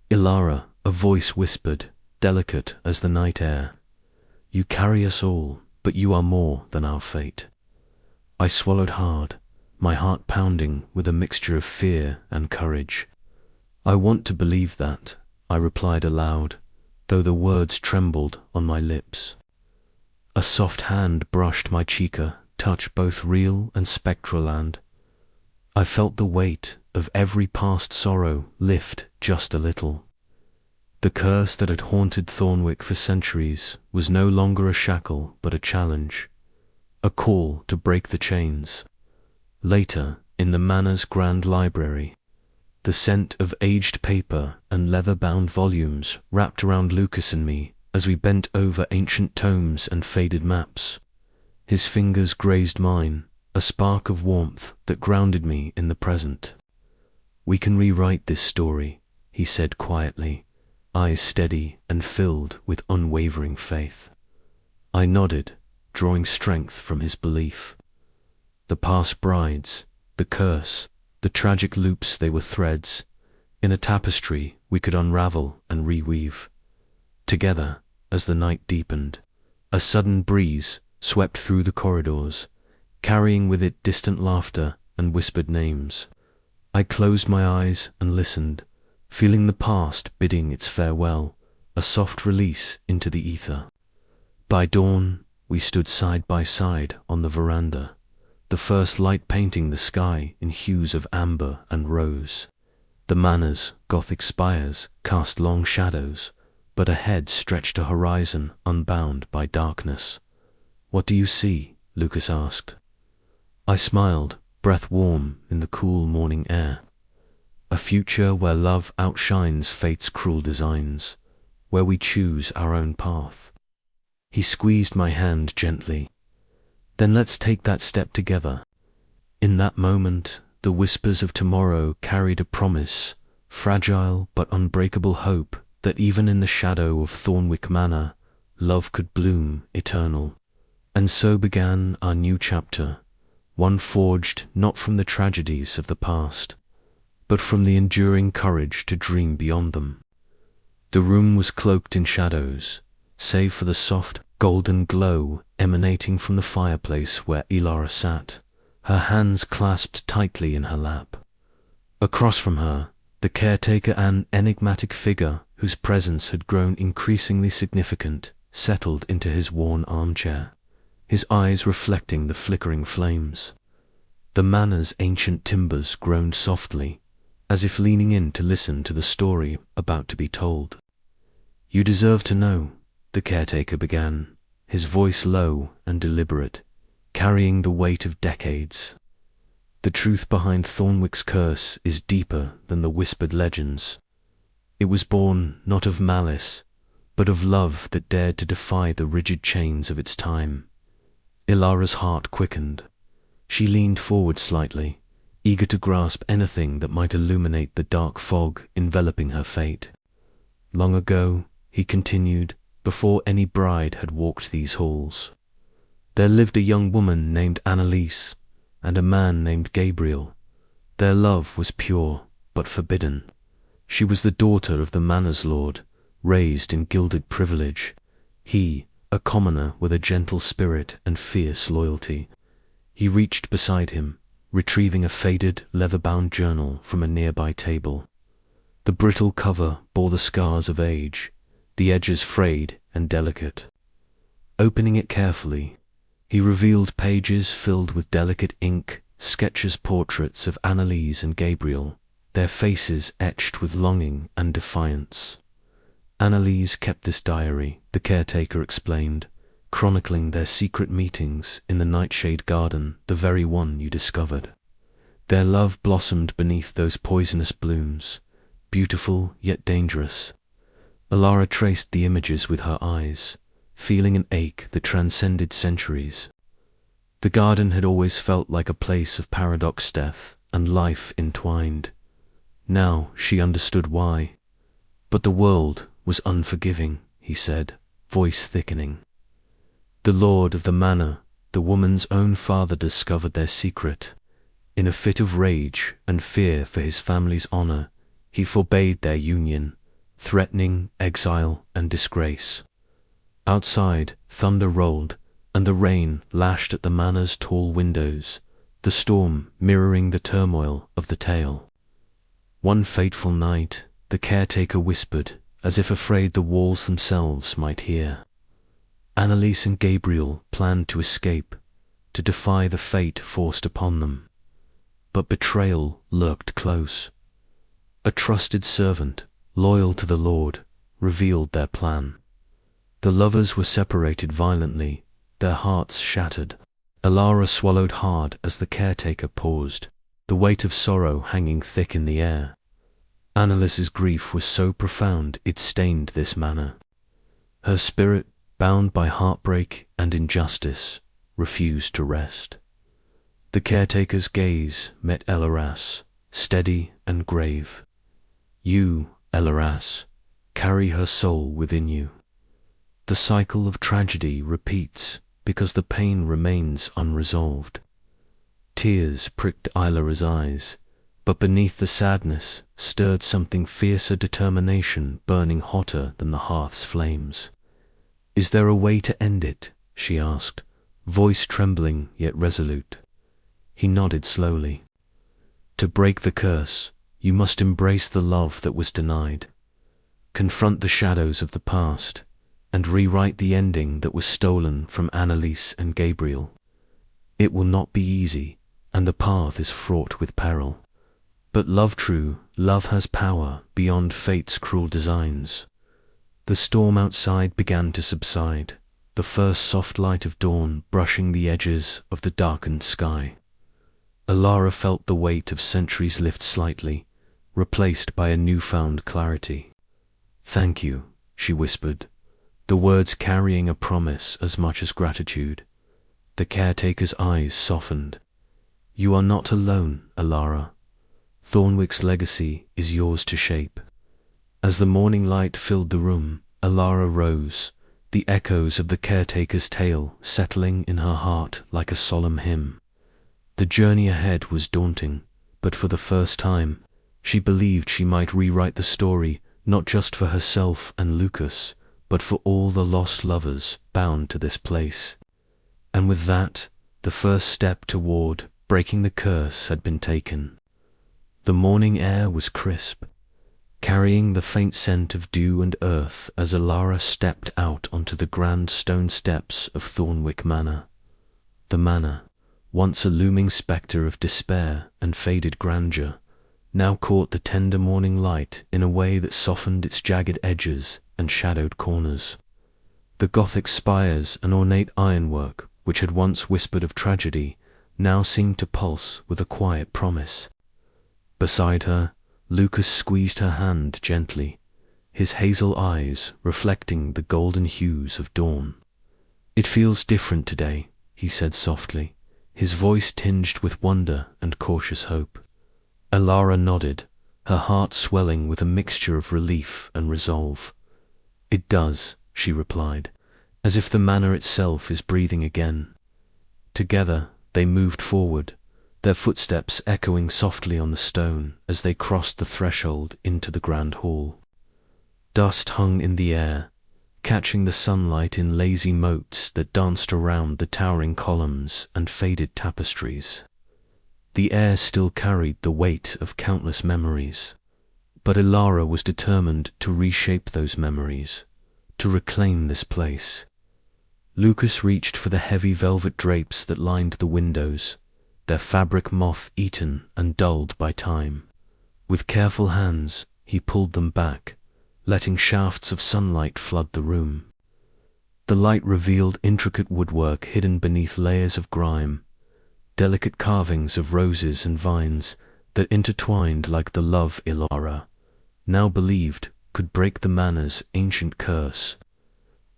"Elara," a voice whispered, delicate as the night air, "you carry us all, but you are more than our fate." I swallowed hard, my heart pounding with a mixture of fear and courage. "I want to believe that," I replied aloud, though the words trembled on my lips. A soft hand brushed my cheek, a touch both real and spectral, and I felt the weight of every past sorrow lift just a little. The curse that had haunted Thornwick for centuries was no longer a shackle but a challenge, a call to break the chains. Later, in the manor's grand library, the scent of aged paper and leather-bound volumes wrapped around Lucas and me as we bent over ancient tomes and faded maps. His fingers grazed mine, a spark of warmth that grounded me in the present. "We can rewrite this story," he said quietly, eyes steady and filled with unwavering faith. I nodded, drawing strength from his belief. The past brides, the curse, the tragic loops, they were threads in a tapestry we could unravel and reweave. Together, as the night deepened, a sudden breeze swept through the corridors, carrying with it distant laughter and whispered names. I closed my eyes and listened, feeling the past bidding its farewell, a soft release into the ether. By dawn, we stood side by side on the veranda, the first light painting the sky in hues of amber and rose. The manor's Gothic spires cast long shadows, but ahead stretched a horizon unbound by darkness. "What do you see?" Lucas asked. I smiled, breath warm in the cool morning air. "A future where love outshines fate's cruel designs, where we choose our own path." He squeezed my hand gently. "Then let's take that step together." In that moment, the whispers of tomorrow carried a promise, fragile but unbreakable hope that even in the shadow of Thornwick Manor, love could bloom eternal. And so began our new chapter, one forged not from the tragedies of the past, but from the enduring courage to dream beyond them. The room was cloaked in shadows, save for the soft, golden glow emanating from the fireplace where Elara sat, her hands clasped tightly in her lap. Across from her, the caretaker, an enigmatic figure whose presence had grown increasingly significant, settled into his worn armchair, his eyes reflecting the flickering flames. The manor's ancient timbers groaned softly, as if leaning in to listen to the story about to be told. "You deserve to know," the caretaker began, his voice low and deliberate, carrying the weight of decades. "The truth behind Thornwick's curse is deeper than the whispered legends. It was born not of malice, but of love that dared to defy the rigid chains of its time." Ilara's heart quickened. She leaned forward slightly, eager to grasp anything that might illuminate the dark fog enveloping her fate. "Long ago," he continued, "before any bride had walked these halls, there lived a young woman named Annalise and a man named Gabriel. Their love was pure but forbidden. She was the daughter of the manor's lord, raised in gilded privilege. He, a commoner with a gentle spirit and fierce loyalty. He reached beside him, retrieving a faded, leather-bound journal from a nearby table. The brittle cover bore the scars of age, the edges frayed and delicate. Opening it carefully, he revealed pages filled with delicate ink, sketches, portraits of Annalise and Gabriel, their faces etched with longing and defiance. Annalise kept this diary, the caretaker explained, chronicling their secret meetings in the Nightshade garden, the very one you discovered. Their love blossomed beneath those poisonous blooms, beautiful yet dangerous. Elara traced the images with her eyes, feeling an ache that transcended centuries. The garden had always felt like a place of paradox, death, and life entwined. Now she understood why. But the world was unforgiving, he said, voice thickening. The lord of the manor, the woman's own father, discovered their secret. In a fit of rage and fear for his family's honor, he forbade their union, threatening exile and disgrace. Outside, thunder rolled, and the rain lashed at the manor's tall windows, the storm mirroring the turmoil of the tale. One fateful night, the caretaker whispered, as if afraid the walls themselves might hear. Annalise and Gabriel planned to escape, to defy the fate forced upon them. But betrayal lurked close. A trusted servant, loyal to the Lord, revealed their plan. The lovers were separated violently, their hearts shattered. Elara swallowed hard as the caretaker paused, the weight of sorrow hanging thick in the air. Annalise's grief was so profound it stained this manor. Her spirit, bound by heartbreak and injustice, refused to rest. The caretaker's gaze met Elara's, steady and grave. You, Elara's, carry her soul within you. The cycle of tragedy repeats because the pain remains unresolved. Tears pricked Elara's eyes, but beneath the sadness stirred something fiercer, determination burning hotter than the hearth's flames. Is there a way to end it? She asked, voice trembling yet resolute. He nodded slowly. To break the curse, you must embrace the love that was denied. Confront the shadows of the past, and rewrite the ending that was stolen from Annalise and Gabriel. It will not be easy, and the path is fraught with peril. But love true, love has power beyond fate's cruel designs. The storm outside began to subside, the first soft light of dawn brushing the edges of the darkened sky. Elara felt the weight of centuries lift slightly, replaced by a newfound clarity. Thank you, she whispered, the words carrying a promise as much as gratitude. The caretaker's eyes softened. You are not alone, Elara. Thornwick's legacy is yours to shape. As the morning light filled the room, Elara rose, the echoes of the caretaker's tale settling in her heart like a solemn hymn. The journey ahead was daunting, but for the first time, she believed she might rewrite the story not just for herself and Lucas, but for all the lost lovers bound to this place. And with that, the first step toward breaking the curse had been taken. The morning air was crisp, carrying the faint scent of dew and earth as Elara stepped out onto the grand stone steps of Thornwick Manor. The manor, once a looming spectre of despair and faded grandeur, now caught the tender morning light in a way that softened its jagged edges and shadowed corners. The Gothic spires and ornate ironwork, which had once whispered of tragedy, now seemed to pulse with a quiet promise. Beside her, Lucas squeezed her hand gently, his hazel eyes reflecting the golden hues of dawn. It feels different today, he said softly, his voice tinged with wonder and cautious hope. Elara nodded, her heart swelling with a mixture of relief and resolve. It does, she replied, as if the manor itself is breathing again. Together they moved forward, their footsteps echoing softly on the stone as they crossed the threshold into the grand hall. Dust hung in the air, catching the sunlight in lazy motes that danced around the towering columns and faded tapestries. The air still carried the weight of countless memories, but Elara was determined to reshape those memories, to reclaim this place. Lucas reached for the heavy velvet drapes that lined the windows, their fabric moth-eaten and dulled by time. With careful hands, he pulled them back, letting shafts of sunlight flood the room. The light revealed intricate woodwork hidden beneath layers of grime, delicate carvings of roses and vines that intertwined like the love Elara now believed could break the manor's ancient curse.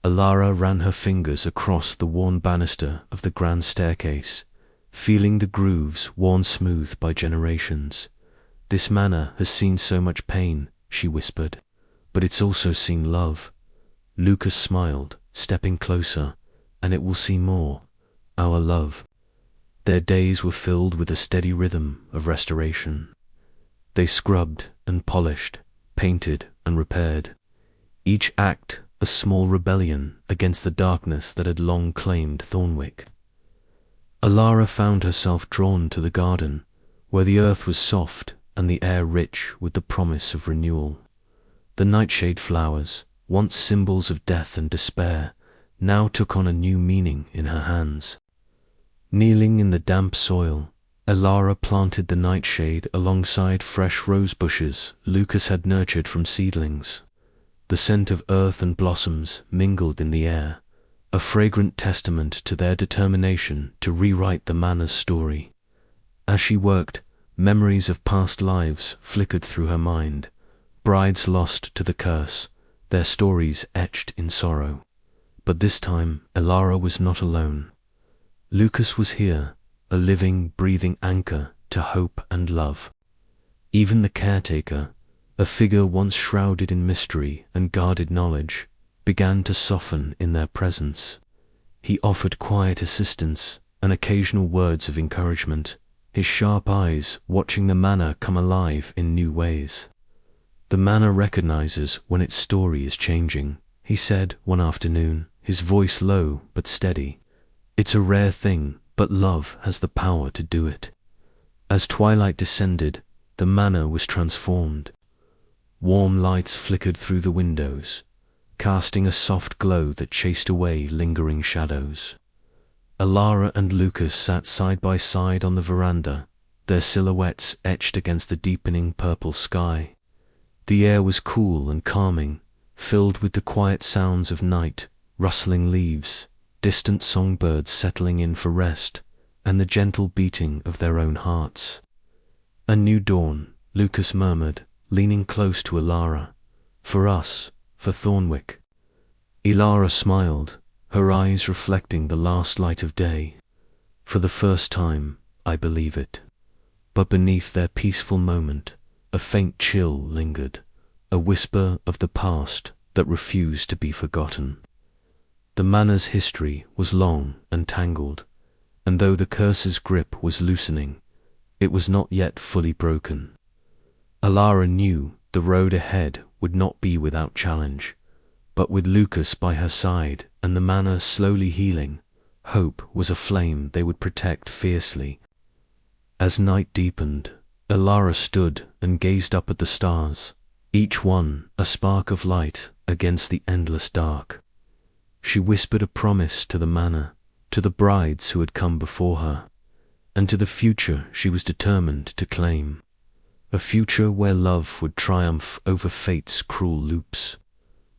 Elara ran her fingers across the worn banister of the grand staircase, feeling the grooves worn smooth by generations. "This manor has seen so much pain," she whispered, "but it's also seen love." Lucas smiled, stepping closer, "And it will see more, our love." Their days were filled with a steady rhythm of restoration. They scrubbed and polished, painted and repaired, each act a small rebellion against the darkness that had long claimed Thornwick. Elara found herself drawn to the garden, where the earth was soft and the air rich with the promise of renewal. The nightshade flowers, once symbols of death and despair, now took on a new meaning in her hands. Kneeling in the damp soil, Elara planted the nightshade alongside fresh rose bushes Lucas had nurtured from seedlings. The scent of earth and blossoms mingled in the air, a fragrant testament to their determination to rewrite the manor's story. As she worked, memories of past lives flickered through her mind, brides lost to the curse, their stories etched in sorrow. But this time, Elara was not alone. Lucas was here, a living, breathing anchor to hope and love. Even the caretaker, a figure once shrouded in mystery and guarded knowledge, began to soften in their presence. He offered quiet assistance and occasional words of encouragement, his sharp eyes watching the manor come alive in new ways. "The manor recognizes when its story is changing," he said one afternoon, his voice low but steady. "It's a rare thing, but love has the power to do it." As twilight descended, the manor was transformed. Warm lights flickered through the windows, casting a soft glow that chased away lingering shadows. Elara and Lucas sat side by side on the veranda, their silhouettes etched against the deepening purple sky. The air was cool and calming, filled with the quiet sounds of night, rustling leaves, distant songbirds settling in for rest, and the gentle beating of their own hearts. "A new dawn," Lucas murmured, leaning close to Elara. "For us, for Thornwick." Elara smiled, her eyes reflecting the last light of day. "For the first time, I believe it." But beneath their peaceful moment, a faint chill lingered, a whisper of the past that refused to be forgotten. The manor's history was long and tangled, and though the curse's grip was loosening, it was not yet fully broken. Elara knew the road ahead would not be without challenge, but with Lucas by her side and the manor slowly healing, hope was a flame they would protect fiercely. As night deepened, Elara stood and gazed up at the stars, each one a spark of light against the endless dark. She whispered a promise to the manor, to the brides who had come before her, and to the future she was determined to claim. A future where love would triumph over fate's cruel loops,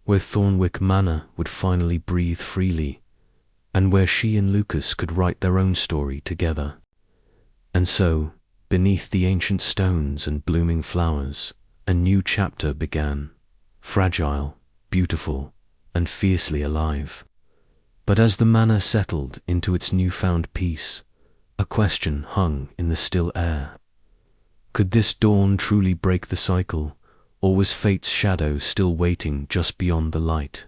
where Thornwick Manor would finally breathe freely, and where she and Lucas could write their own story together. And so, beneath the ancient stones and blooming flowers, a new chapter began, fragile, beautiful, and fiercely alive. But as the manor settled into its newfound peace, a question hung in the still air. Could this dawn truly break the cycle, or was fate's shadow still waiting just beyond the light?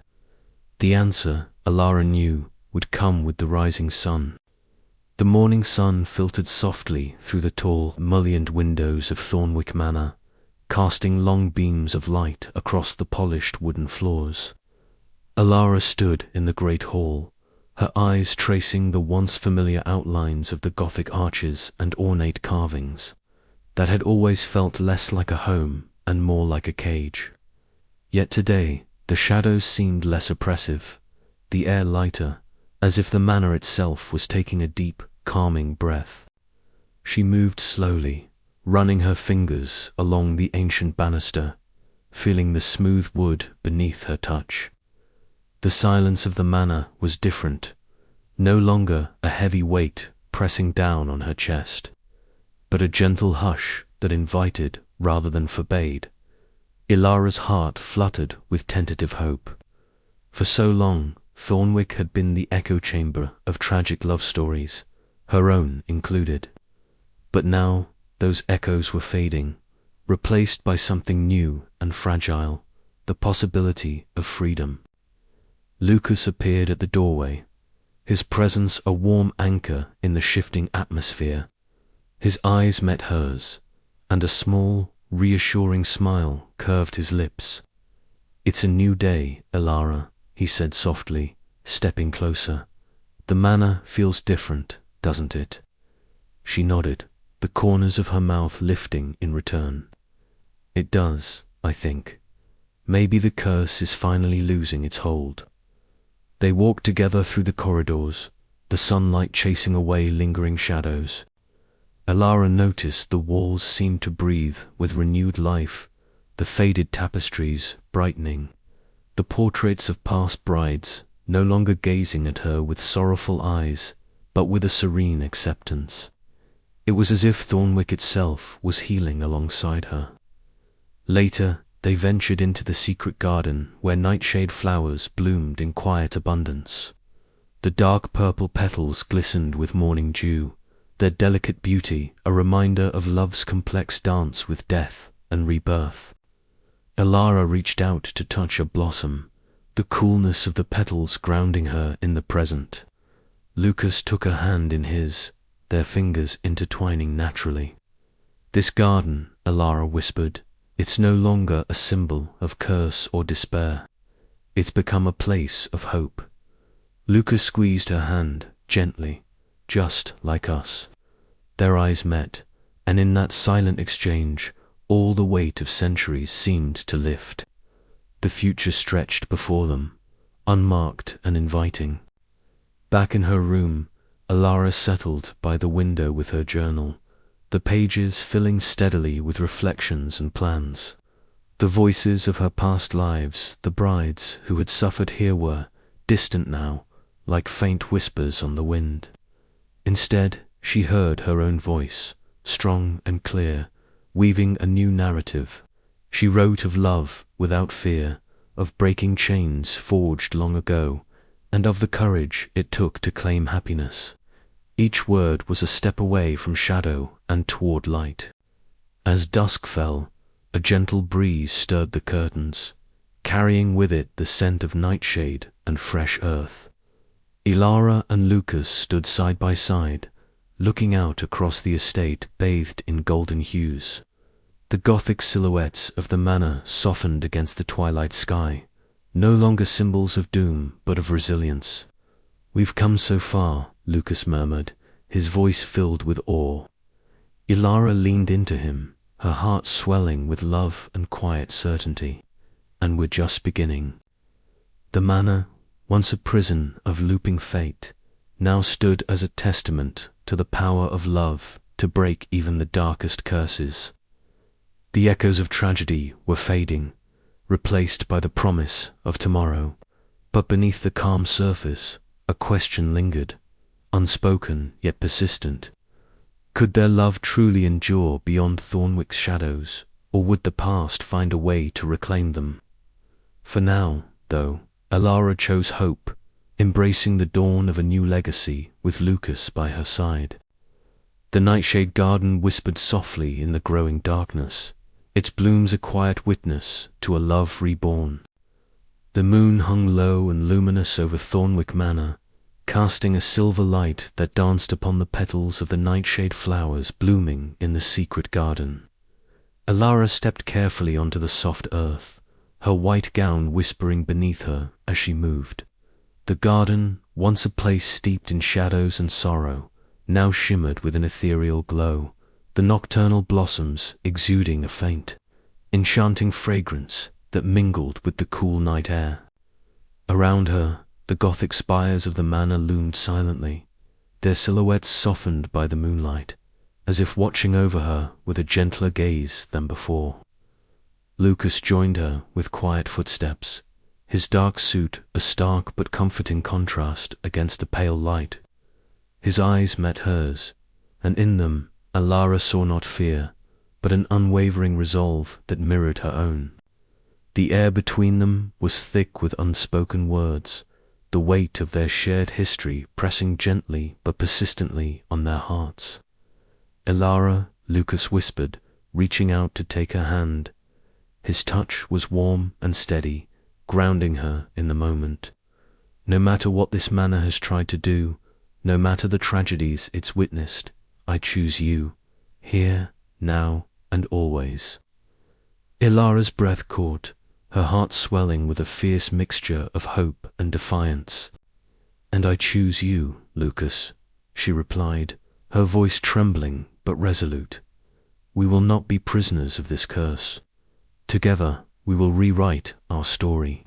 The answer, Elara knew, would come with the rising sun. The morning sun filtered softly through the tall, mullioned windows of Thornwick Manor, casting long beams of light across the polished wooden floors. Elara stood in the great hall, her eyes tracing the once familiar outlines of the Gothic arches and ornate carvings that had always felt less like a home and more like a cage. Yet today, the shadows seemed less oppressive, the air lighter, as if the manor itself was taking a deep, calming breath. She moved slowly, running her fingers along the ancient banister, feeling the smooth wood beneath her touch. The silence of the manor was different, no longer a heavy weight pressing down on her chest, but a gentle hush that invited rather than forbade. Elara's heart fluttered with tentative hope. For so long, Thornwick had been the echo chamber of tragic love stories, her own included. But now, those echoes were fading, replaced by something new and fragile, the possibility of freedom. Lucas appeared at the doorway, his presence a warm anchor in the shifting atmosphere. His eyes met hers, and a small, reassuring smile curved his lips. "It's a new day, Elara," he said softly, stepping closer. "The manor feels different, doesn't it?" She nodded, the corners of her mouth lifting in return. "It does, I think. Maybe the curse is finally losing its hold." They walked together through the corridors, the sunlight chasing away lingering shadows. Elara noticed the walls seemed to breathe with renewed life, the faded tapestries brightening, the portraits of past brides no longer gazing at her with sorrowful eyes, but with a serene acceptance. It was as if Thornwick itself was healing alongside her. Later, they ventured into the secret garden where nightshade flowers bloomed in quiet abundance. The dark purple petals glistened with morning dew, their delicate beauty a reminder of love's complex dance with death and rebirth. Elara reached out to touch a blossom, the coolness of the petals grounding her in the present. Lucas took her hand in his, their fingers intertwining naturally. "This garden," Elara whispered, "it's no longer a symbol of curse or despair. It's become a place of hope." Lucas squeezed her hand gently, just like us. Their eyes met, and in that silent exchange, all the weight of centuries seemed to lift. The future stretched before them, unmarked and inviting. Back in her room, Elara settled by the window with her journal, the pages filling steadily with reflections and plans. The voices of her past lives, the brides who had suffered here were distant now, like faint whispers on the wind. Instead, she heard her own voice, strong and clear, weaving a new narrative. She wrote of love without fear, of breaking chains forged long ago, and of the courage it took to claim happiness. Each word was a step away from shadow and toward light. As dusk fell, a gentle breeze stirred the curtains, carrying with it the scent of nightshade and fresh earth. Elara and Lucas stood side by side, looking out across the estate bathed in golden hues. The Gothic silhouettes of the manor softened against the twilight sky, no longer symbols of doom but of resilience. "We've come so far," Lucas murmured, his voice filled with awe. Elara leaned into him, her heart swelling with love and quiet certainty. "And we're just beginning." The manor, once a prison of looping fate, now stood as a testament to the power of love to break even the darkest curses. The echoes of tragedy were fading, replaced by the promise of tomorrow. But beneath the calm surface, a question lingered, unspoken yet persistent. Could their love truly endure beyond Thornwick's shadows, or would the past find a way to reclaim them? For now, though, Elara chose hope, embracing the dawn of a new legacy with Lucas by her side. The nightshade garden whispered softly in the growing darkness, its blooms a quiet witness to a love reborn. The moon hung low and luminous over Thornwick Manor, casting a silver light that danced upon the petals of the nightshade flowers blooming in the secret garden. Elara stepped carefully onto the soft earth, her white gown whispering beneath her as she moved. The garden, once a place steeped in shadows and sorrow, now shimmered with an ethereal glow, the nocturnal blossoms exuding a faint, enchanting fragrance that mingled with the cool night air. Around her, the Gothic spires of the manor loomed silently, their silhouettes softened by the moonlight, as if watching over her with a gentler gaze than before. Lucas joined her with quiet footsteps, his dark suit a stark but comforting contrast against the pale light. His eyes met hers, and in them Elara saw not fear, but an unwavering resolve that mirrored her own. The air between them was thick with unspoken words, the weight of their shared history pressing gently but persistently on their hearts. "Elara," Lucas whispered, reaching out to take her hand. His touch was warm and steady, grounding her in the moment. "No matter what this manor has tried to do, no matter the tragedies it's witnessed, I choose you, here, now, and always." Elara's breath caught, her heart swelling with a fierce mixture of hope and defiance. "And I choose you, Lucas," she replied, her voice trembling but resolute. "We will not be prisoners of this curse. Together we will rewrite our story."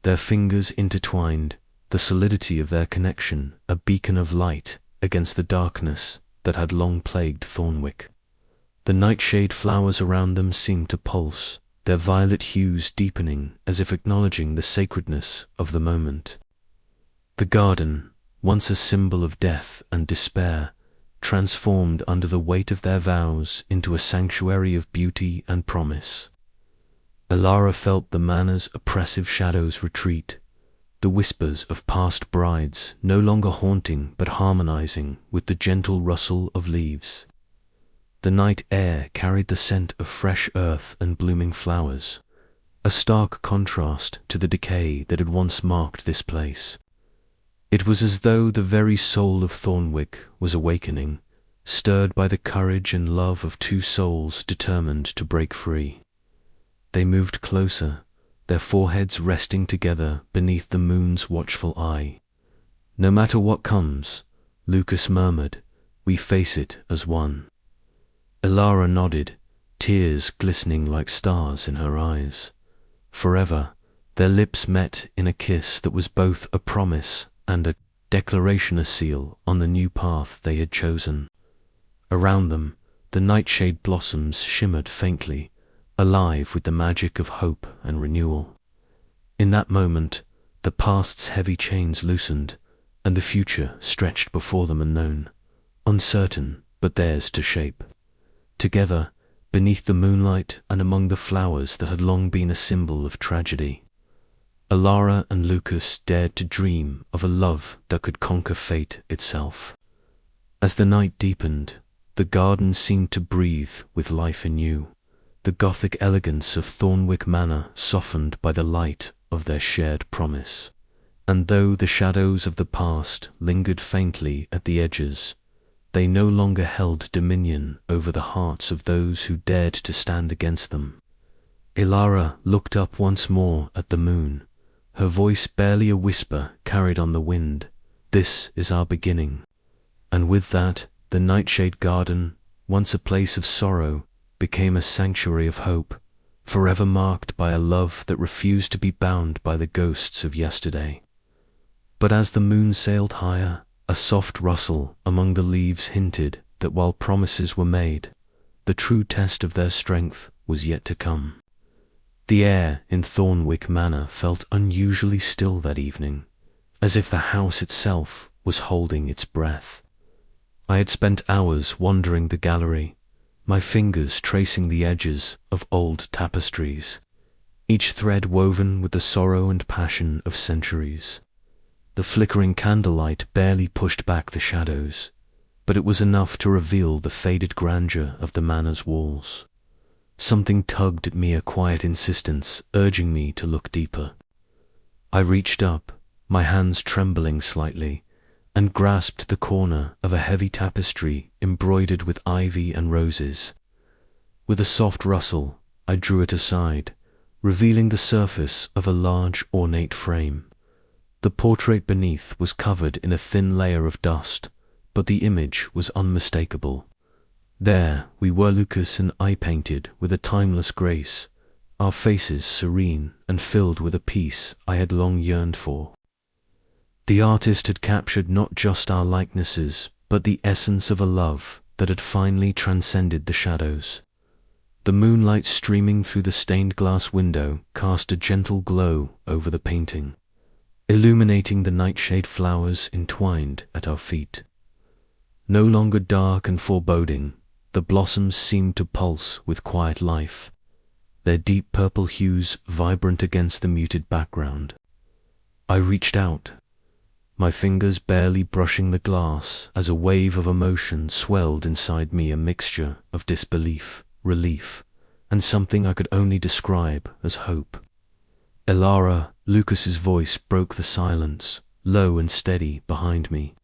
Their fingers intertwined, the solidity of their connection a beacon of light against the darkness that had long plagued Thornwick. The nightshade flowers around them seemed to pulse, their violet hues deepening as if acknowledging the sacredness of the moment. The garden, once a symbol of death and despair, transformed under the weight of their vows into a sanctuary of beauty and promise. Elara felt the manor's oppressive shadows retreat, the whispers of past brides no longer haunting but harmonizing with the gentle rustle of leaves. The night air carried the scent of fresh earth and blooming flowers, a stark contrast to the decay that had once marked this place. It was as though the very soul of Thornwick was awakening, stirred by the courage and love of two souls determined to break free. They moved closer, their foreheads resting together beneath the moon's watchful eye. "No matter what comes," Lucas murmured, "we face it as one." Elara nodded, tears glistening like stars in her eyes. Forever, their lips met in a kiss that was both a promise and a declaration, a seal on the new path they had chosen. Around them, the nightshade blossoms shimmered faintly, alive with the magic of hope and renewal. In that moment, the past's heavy chains loosened, and the future stretched before them unknown, uncertain but theirs to shape. Together, beneath the moonlight and among the flowers that had long been a symbol of tragedy, Elara and Lucas dared to dream of a love that could conquer fate itself. As the night deepened, the garden seemed to breathe with life anew, the Gothic elegance of Thornwick Manor softened by the light of their shared promise. And though the shadows of the past lingered faintly at the edges, they no longer held dominion over the hearts of those who dared to stand against them. Elara looked up once more at the moon, her voice barely a whisper carried on the wind. "This is our beginning." And with that, the Nightshade garden, once a place of sorrow, became a sanctuary of hope, forever marked by a love that refused to be bound by the ghosts of yesterday. But as the moon sailed higher, a soft rustle among the leaves hinted that while promises were made, the true test of their strength was yet to come. The air in Thornwick Manor felt unusually still that evening, as if the house itself was holding its breath. I had spent hours wandering the gallery, my fingers tracing the edges of old tapestries, each thread woven with the sorrow and passion of centuries. The flickering candlelight barely pushed back the shadows, but it was enough to reveal the faded grandeur of the manor's walls. Something tugged at me, a quiet insistence, urging me to look deeper. I reached up, my hands trembling slightly, and grasped the corner of a heavy tapestry embroidered with ivy and roses. With a soft rustle, I drew it aside, revealing the surface of a large, ornate frame. The portrait beneath was covered in a thin layer of dust, but the image was unmistakable. There we were, Lucas and I, painted with a timeless grace, our faces serene and filled with a peace I had long yearned for. The artist had captured not just our likenesses, but the essence of a love that had finally transcended the shadows. The moonlight streaming through the stained glass window cast a gentle glow over the painting, illuminating the nightshade flowers entwined at our feet. No longer dark and foreboding, the blossoms seemed to pulse with quiet life, their deep purple hues vibrant against the muted background. I reached out, my fingers barely brushing the glass as a wave of emotion swelled inside me, a mixture of disbelief, relief, and something I could only describe as hope. Elara, Lucas's voice broke the silence, low and steady behind me.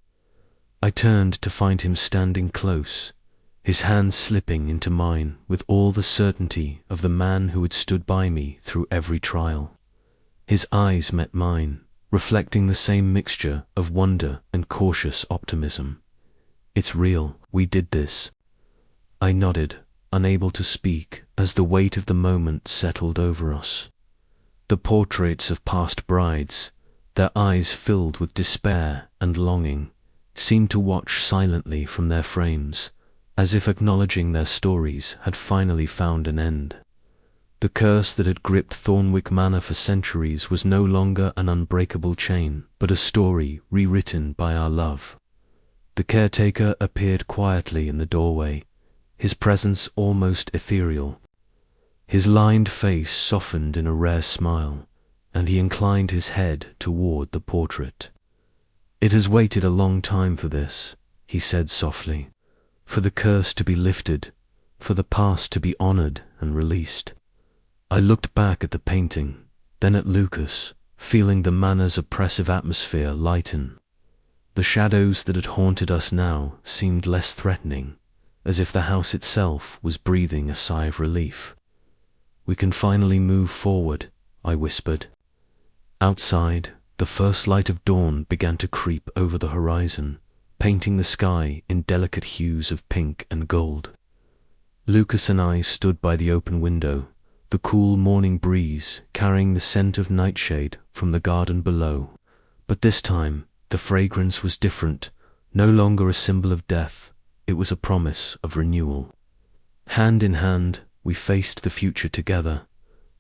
I turned to find him standing close, his hands slipping into mine with all the certainty of the man who had stood by me through every trial. His eyes met mine, reflecting the same mixture of wonder and cautious optimism. "It's real, we did this." I nodded, unable to speak, as the weight of the moment settled over us. The portraits of past brides, their eyes filled with despair and longing, seemed to watch silently from their frames, as if acknowledging their stories had finally found an end. The curse that had gripped Thornwick Manor for centuries was no longer an unbreakable chain, but a story rewritten by our love. The caretaker appeared quietly in the doorway, his presence almost ethereal. His lined face softened in a rare smile, and he inclined his head toward the portrait. "It has waited a long time for this," he said softly, "for the curse to be lifted, for the past to be honored and released." I looked back at the painting, then at Lucas, feeling the manor's oppressive atmosphere lighten. The shadows that had haunted us now seemed less threatening, as if the house itself was breathing a sigh of relief. "We can finally move forward," I whispered. Outside, the first light of dawn began to creep over the horizon, painting the sky in delicate hues of pink and gold. Lucas and I stood by the open window, the cool morning breeze carrying the scent of nightshade from the garden below. But this time, the fragrance was different, no longer a symbol of death, it was a promise of renewal. Hand in hand, we faced the future together,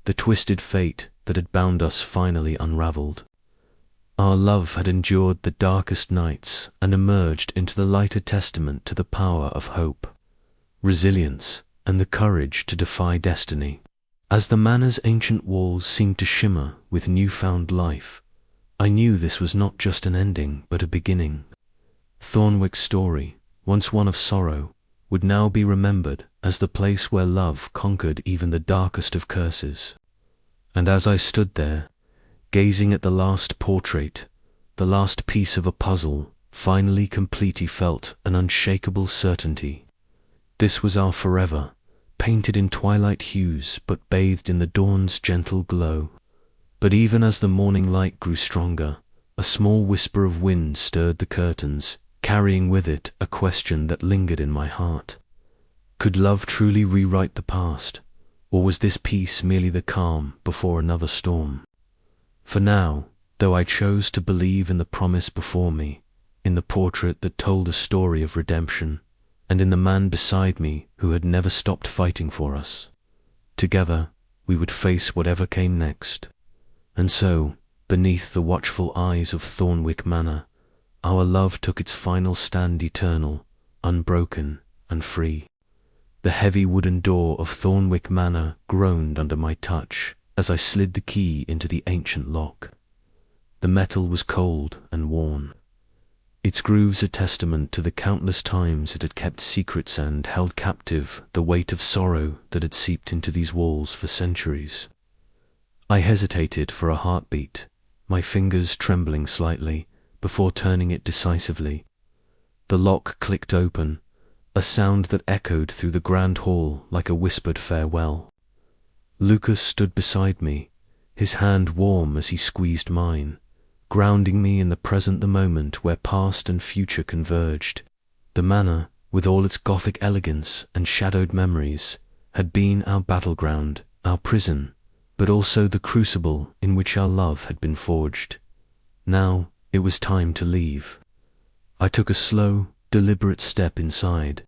the twisted fate that had bound us finally unraveled. Our love had endured the darkest nights and emerged into the lighter testament to the power of hope, resilience, and the courage to defy destiny. As the manor's ancient walls seemed to shimmer with newfound life, I knew this was not just an ending, but a beginning. Thornwick's story, once one of sorrow, would now be remembered as the place where love conquered even the darkest of curses. And as I stood there, gazing at the last portrait, the last piece of a puzzle, finally complete, he felt an unshakable certainty. This was our forever, painted in twilight hues but bathed in the dawn's gentle glow. But even as the morning light grew stronger, a small whisper of wind stirred the curtains, carrying with it a question that lingered in my heart. Could love truly rewrite the past, or was this peace merely the calm before another storm? For now, though I chose to believe in the promise before me, in the portrait that told a story of redemption, and in the man beside me who had never stopped fighting for us, together we would face whatever came next. And so, beneath the watchful eyes of Thornwick Manor, our love took its final stand, eternal, unbroken, and free. The heavy wooden door of Thornwick Manor groaned under my touch as I slid the key into the ancient lock. The metal was cold and worn, its grooves a testament to the countless times it had kept secrets and held captive the weight of sorrow that had seeped into these walls for centuries. I hesitated for a heartbeat, my fingers trembling slightly, before turning it decisively. The lock clicked open, a sound that echoed through the grand hall like a whispered farewell. Lucas stood beside me, his hand warm as he squeezed mine, grounding me in the present, the moment where past and future converged. The manor, with all its Gothic elegance and shadowed memories, had been our battleground, our prison, but also the crucible in which our love had been forged. Now it was time to leave. I took a slow, deliberate step inside,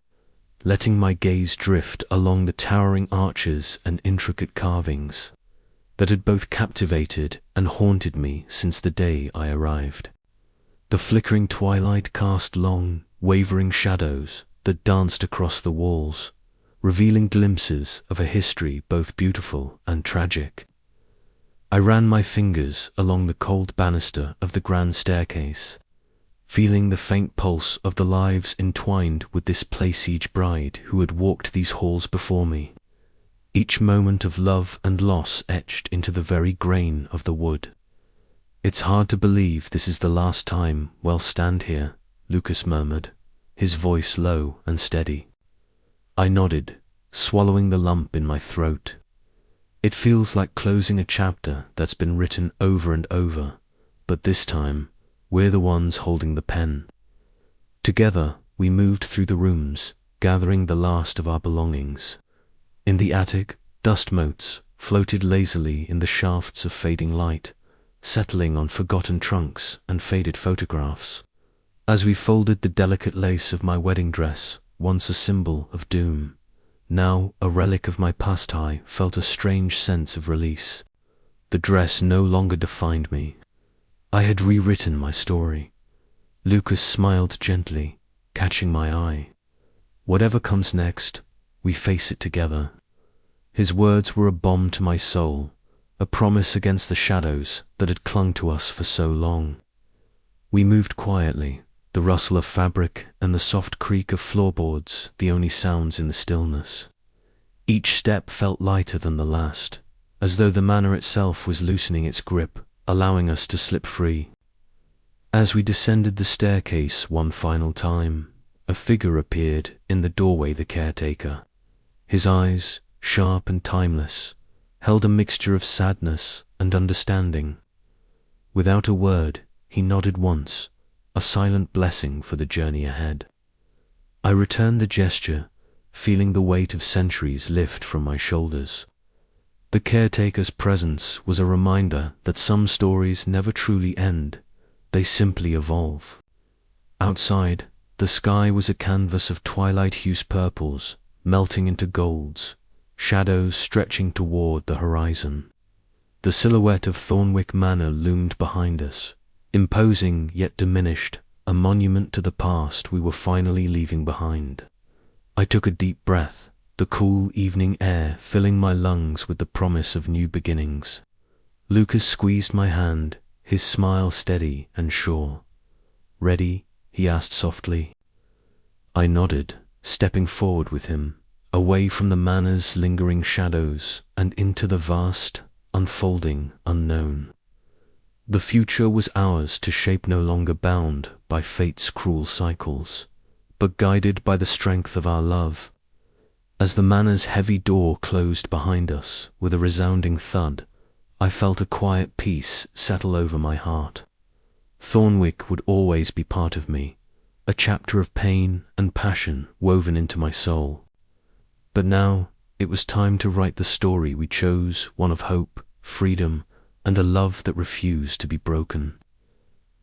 letting my gaze drift along the towering arches and intricate carvings that had both captivated and haunted me since the day I arrived. The flickering twilight cast long, wavering shadows that danced across the walls, revealing glimpses of a history both beautiful and tragic. I ran my fingers along the cold banister of the grand staircase, feeling the faint pulse of the lives entwined with this place-siege bride who had walked these halls before me. Each moment of love and loss etched into the very grain of the wood. "It's hard to believe this is the last time we'll stand here," Lucas murmured, his voice low and steady. I nodded, swallowing the lump in my throat. It feels like closing a chapter that's been written over and over, but this time, we're the ones holding the pen. Together, we moved through the rooms, gathering the last of our belongings. In the attic, dust motes floated lazily in the shafts of fading light, settling on forgotten trunks and faded photographs. As we folded the delicate lace of my wedding dress, once a symbol of doom, now a relic of my past, I felt a strange sense of release. The dress no longer defined me. I had rewritten my story. Lucas smiled gently, catching my eye. "Whatever comes next, we face it together." His words were a balm to my soul, a promise against the shadows that had clung to us for so long. We moved quietly, the rustle of fabric and the soft creak of floorboards the only sounds in the stillness. Each step felt lighter than the last, as though the manor itself was loosening its grip, allowing us to slip free. As we descended the staircase one final time, a figure appeared in the doorway. The caretaker. His eyes, sharp and timeless, held a mixture of sadness and understanding. Without a word, he nodded once, a silent blessing for the journey ahead. I returned the gesture, feeling the weight of centuries lift from my shoulders. The caretaker's presence was a reminder that some stories never truly end, they simply evolve. Outside, the sky was a canvas of twilight-hued purples, melting into golds, shadows stretching toward the horizon. The silhouette of Thornwick Manor loomed behind us, imposing yet diminished, a monument to the past we were finally leaving behind. I took a deep breath, the cool evening air filling my lungs with the promise of new beginnings. Lucas squeezed my hand, his smile steady and sure. "Ready?" he asked softly. I nodded, stepping forward with him, away from the manor's lingering shadows and into the vast, unfolding unknown. The future was ours to shape, no longer bound by fate's cruel cycles, but guided by the strength of our love. As the manor's heavy door closed behind us with a resounding thud, I felt a quiet peace settle over my heart. Thornwick would always be part of me, a chapter of pain and passion woven into my soul. But now it was time to write the story we chose, one of hope, freedom, and a love that refused to be broken.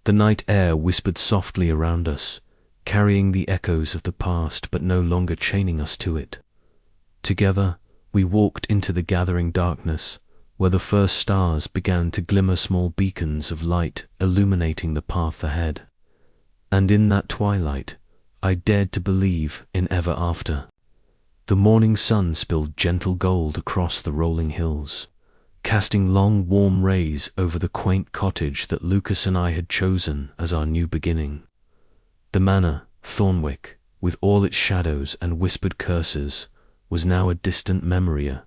The night air whispered softly around us, carrying the echoes of the past but no longer chaining us to it. Together, we walked into the gathering darkness, where the first stars began to glimmer, small beacons of light illuminating the path ahead. And in that twilight, I dared to believe in ever after. The morning sun spilled gentle gold across the rolling hills, casting long, warm rays over the quaint cottage that Lucas and I had chosen as our new beginning. The manor, Thornwick, with all its shadows and whispered curses, was now a distant memory, a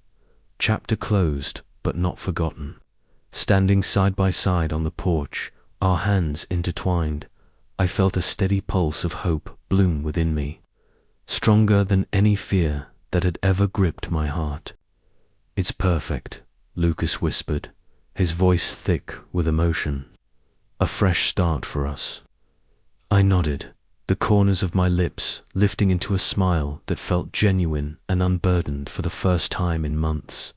chapter closed but not forgotten. Standing side by side on the porch, our hands intertwined, I felt a steady pulse of hope bloom within me, stronger than any fear that had ever gripped my heart. It's perfect, Lucas whispered, his voice thick with emotion. A fresh start for us. I nodded, the corners of my lips lifting into a smile that felt genuine and unburdened for the first time in months.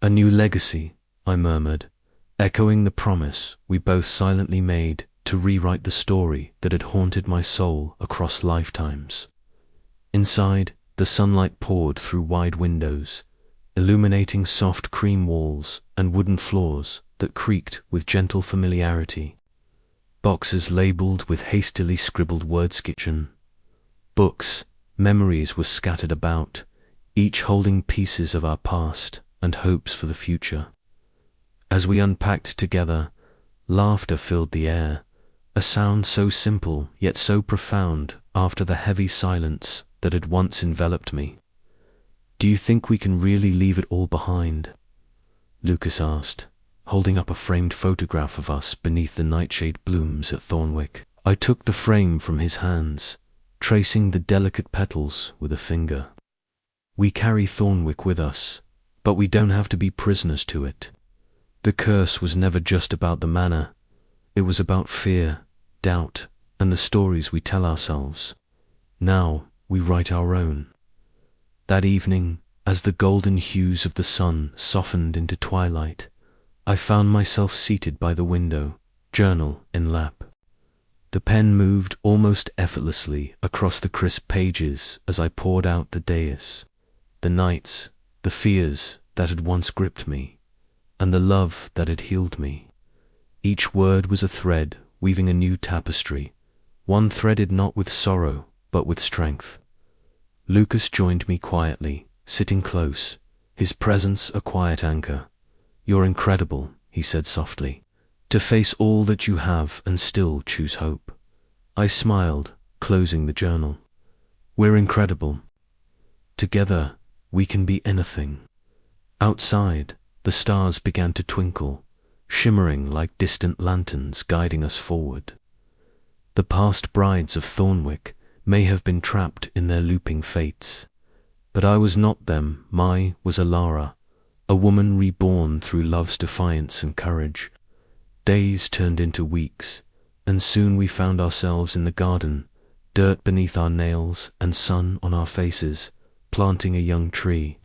A new legacy, I murmured, echoing the promise we both silently made to rewrite the story that had haunted my soul across lifetimes. Inside, the sunlight poured through wide windows, illuminating soft cream walls and wooden floors that creaked with gentle familiarity. Boxes labeled with hastily scribbled words kitchen. Books, memories were scattered about, each holding pieces of our past and hopes for the future. As we unpacked together, laughter filled the air, a sound so simple yet so profound after the heavy silence that had once enveloped me. Do you think we can really leave it all behind? Lucas asked, holding up a framed photograph of us beneath the nightshade blooms at Thornwick. I took the frame from his hands, tracing the delicate petals with a finger. We carry Thornwick with us, but we don't have to be prisoners to it. The curse was never just about the manor. It was about fear, doubt, and the stories we tell ourselves. Now we write our own. That evening, as the golden hues of the sun softened into twilight, I found myself seated by the window, journal in lap. The pen moved almost effortlessly across the crisp pages as I poured out the days, the nights, the fears that had once gripped me, and the love that had healed me. Each word was a thread weaving a new tapestry, one threaded not with sorrow but with strength. Lucas joined me quietly, sitting close, his presence a quiet anchor. You're incredible, he said softly, to face all that you have and still choose hope. I smiled, closing the journal. We're incredible. Together, we can be anything. Outside, the stars began to twinkle, shimmering like distant lanterns guiding us forward. The past brides of Thornwick may have been trapped in their looping fates, but I was not them. I was Elara, a woman reborn through love's defiance and courage. Days turned into weeks, and soon we found ourselves in the garden, dirt beneath our nails and sun on our faces, planting a young tree.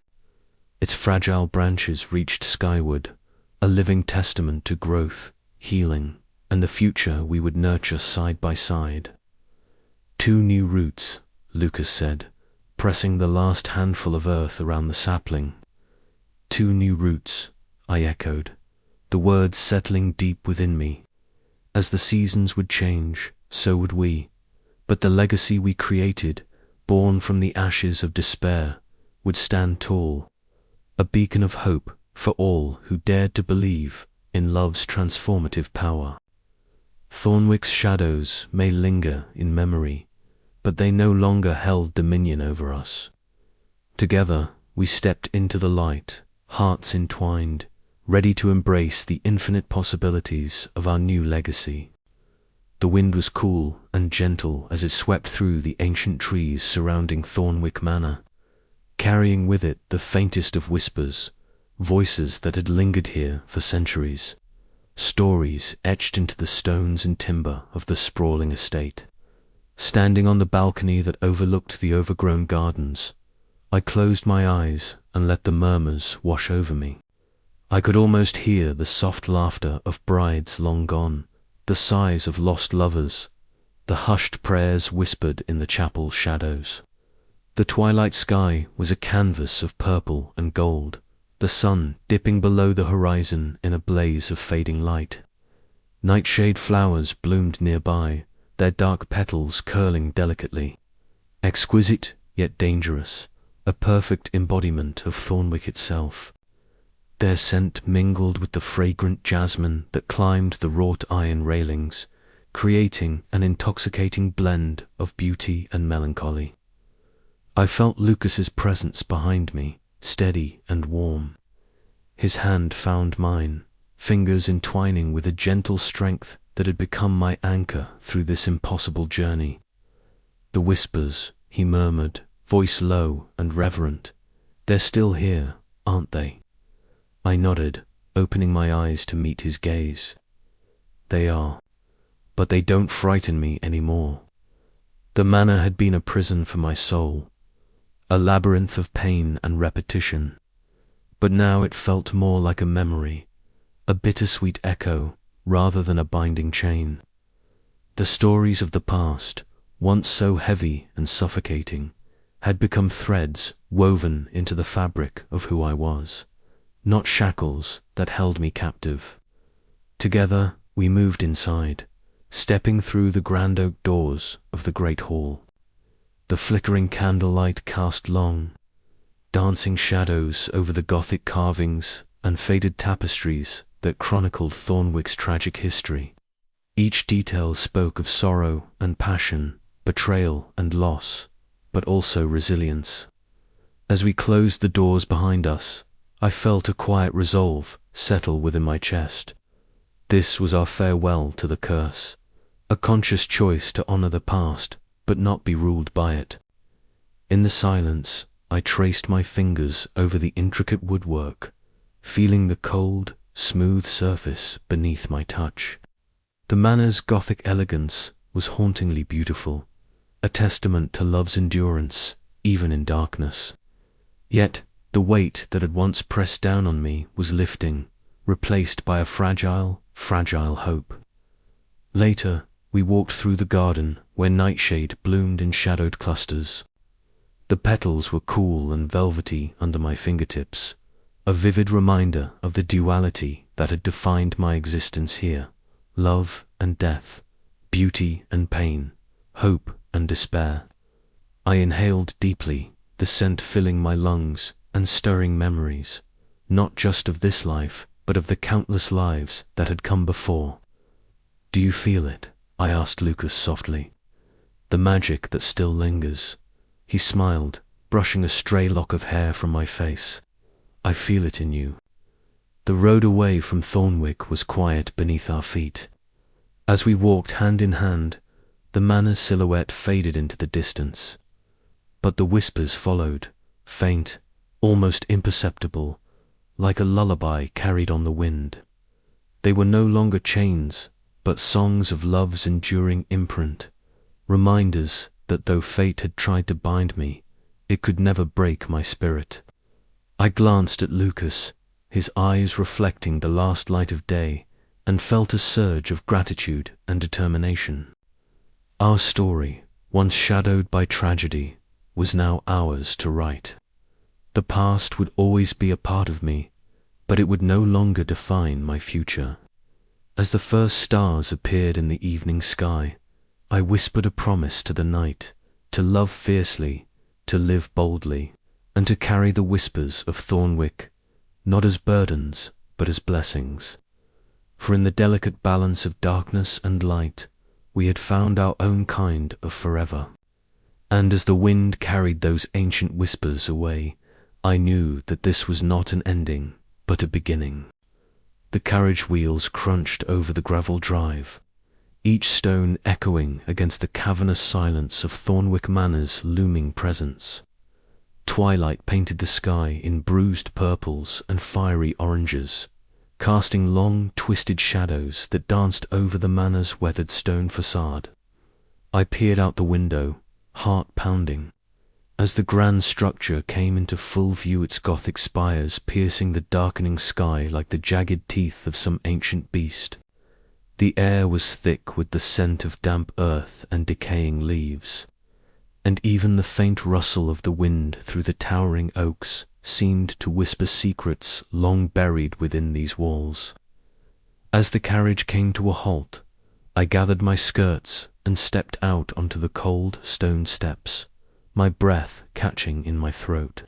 Its fragile branches reached skyward, a living testament to growth, healing, and the future we would nurture side by side. 2 new roots, Lucas said, pressing the last handful of earth around the sapling. 2 new roots, I echoed, the words settling deep within me. As the seasons would change, so would we, but the legacy we created, born from the ashes of despair, would stand tall, a beacon of hope for all who dared to believe in love's transformative power. Thornwick's shadows may linger in memory, but they no longer held dominion over us. Together, we stepped into the light, hearts entwined, ready to embrace the infinite possibilities of our new legacy. The wind was cool and gentle as it swept through the ancient trees surrounding Thornwick Manor, carrying with it the faintest of whispers, voices that had lingered here for centuries, stories etched into the stones and timber of the sprawling estate. Standing on the balcony that overlooked the overgrown gardens, I closed my eyes and let the murmurs wash over me. I could almost hear the soft laughter of brides long gone, the sighs of lost lovers, the hushed prayers whispered in the chapel shadows. The twilight sky was a canvas of purple and gold, the sun dipping below the horizon in a blaze of fading light. Nightshade flowers bloomed nearby, their dark petals curling delicately. Exquisite yet dangerous, a perfect embodiment of Thornwick itself. Their scent mingled with the fragrant jasmine that climbed the wrought iron railings, creating an intoxicating blend of beauty and melancholy. I felt Lucas's presence behind me, steady and warm. His hand found mine, fingers entwining with a gentle strength that had become my anchor through this impossible journey. The whispers, he murmured, voice low and reverent, they're still here, aren't they? I nodded, opening my eyes to meet his gaze. They are, but they don't frighten me anymore. The manor had been a prison for my soul, a labyrinth of pain and repetition, but now it felt more like a memory, a bittersweet echo rather than a binding chain. The stories of the past, once so heavy and suffocating, had become threads woven into the fabric of who I was, not shackles that held me captive. Together we moved inside, stepping through the grand oak doors of the great hall. The flickering candlelight cast long, dancing shadows over the Gothic carvings and faded tapestries that chronicled Thornwick's tragic history. Each detail spoke of sorrow and passion, betrayal and loss, but also resilience. As we closed the doors behind us, I felt a quiet resolve settle within my chest. This was our farewell to the curse, a conscious choice to honor the past but not be ruled by it. In the silence, I traced my fingers over the intricate woodwork, feeling the cold, smooth surface beneath my touch. The manor's Gothic elegance was hauntingly beautiful, a testament to love's endurance, even in darkness. Yet, the weight that had once pressed down on me was lifting, replaced by a fragile hope. Later, we walked through the garden where nightshade bloomed in shadowed clusters. The petals were cool and velvety under my fingertips, a vivid reminder of the duality that had defined my existence here: love and death, beauty and pain, hope and despair. I inhaled deeply, the scent filling my lungs and stirring memories, not just of this life, but of the countless lives that had come before. "Do you feel it?" I asked Lucas softly. "The magic that still lingers." He smiled, brushing a stray lock of hair from my face. "I feel it in you." The road away from Thornwick was quiet beneath our feet. As we walked hand in hand, the manor's silhouette faded into the distance. But the whispers followed, faint, almost imperceptible, like a lullaby carried on the wind. They were no longer chains, but songs of love's enduring imprint, reminders that though fate had tried to bind me, it could never break my spirit. I glanced at Lucas, his eyes reflecting the last light of day, and felt a surge of gratitude and determination. Our story, once shadowed by tragedy, was now ours to write. The past would always be a part of me, but it would no longer define my future. As the first stars appeared in the evening sky, I whispered a promise to the night, to love fiercely, to live boldly, and to carry the whispers of Thornwick, not as burdens, but as blessings. For in the delicate balance of darkness and light, we had found our own kind of forever. And as the wind carried those ancient whispers away, I knew that this was not an ending, but a beginning. The carriage wheels crunched over the gravel drive, each stone echoing against the cavernous silence of Thornwick Manor's looming presence. Twilight painted the sky in bruised purples and fiery oranges, casting long, twisted shadows that danced over the manor's weathered stone facade. I peered out the window, heart pounding, as the grand structure came into full view, its Gothic spires piercing the darkening sky like the jagged teeth of some ancient beast. The air was thick with the scent of damp earth and decaying leaves, and even the faint rustle of the wind through the towering oaks seemed to whisper secrets long buried within these walls. As the carriage came to a halt, I gathered my skirts and stepped out onto the cold stone steps, my breath catching in my throat.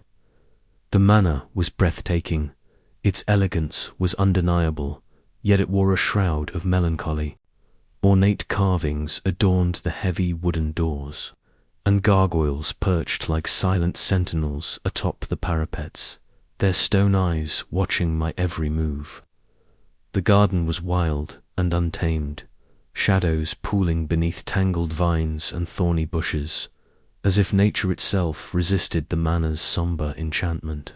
The manor was breathtaking. Its elegance was undeniable, yet it wore a shroud of melancholy. Ornate carvings adorned the heavy wooden doors, and gargoyles perched like silent sentinels atop the parapets, their stone eyes watching my every move. The garden was wild and untamed, shadows pooling beneath tangled vines and thorny bushes, as if nature itself resisted the manor's sombre enchantment.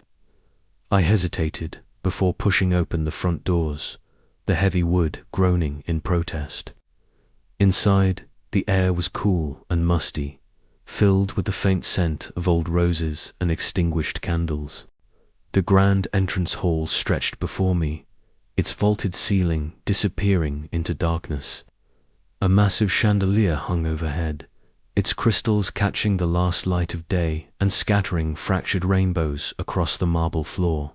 I hesitated, before pushing open the front doors, the heavy wood groaning in protest. Inside, the air was cool and musty, filled with the faint scent of old roses and extinguished candles. The grand entrance hall stretched before me, its vaulted ceiling disappearing into darkness. A massive chandelier hung overhead, its crystals catching the last light of day and scattering fractured rainbows across the marble floor.